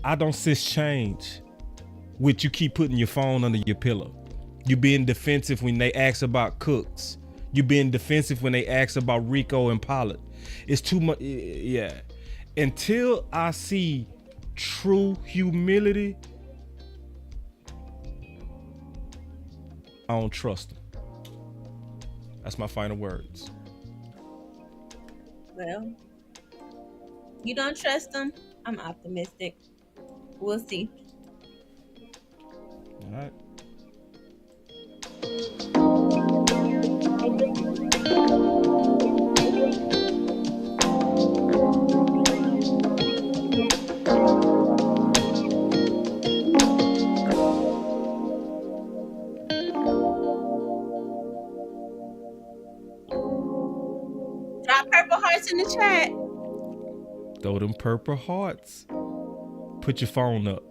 I don't sense change with you keep putting your phone under your pillow. You being defensive when they ask about Cooks. You being defensive when they ask about Rico and Pollard. It's too much. Yeah. Until I see true humility, I don't trust them. That's my final words. Well, you don't trust them. I'm optimistic. We'll see. All right. Drop purple hearts in the chat. Throw them purple hearts. Put your phone up.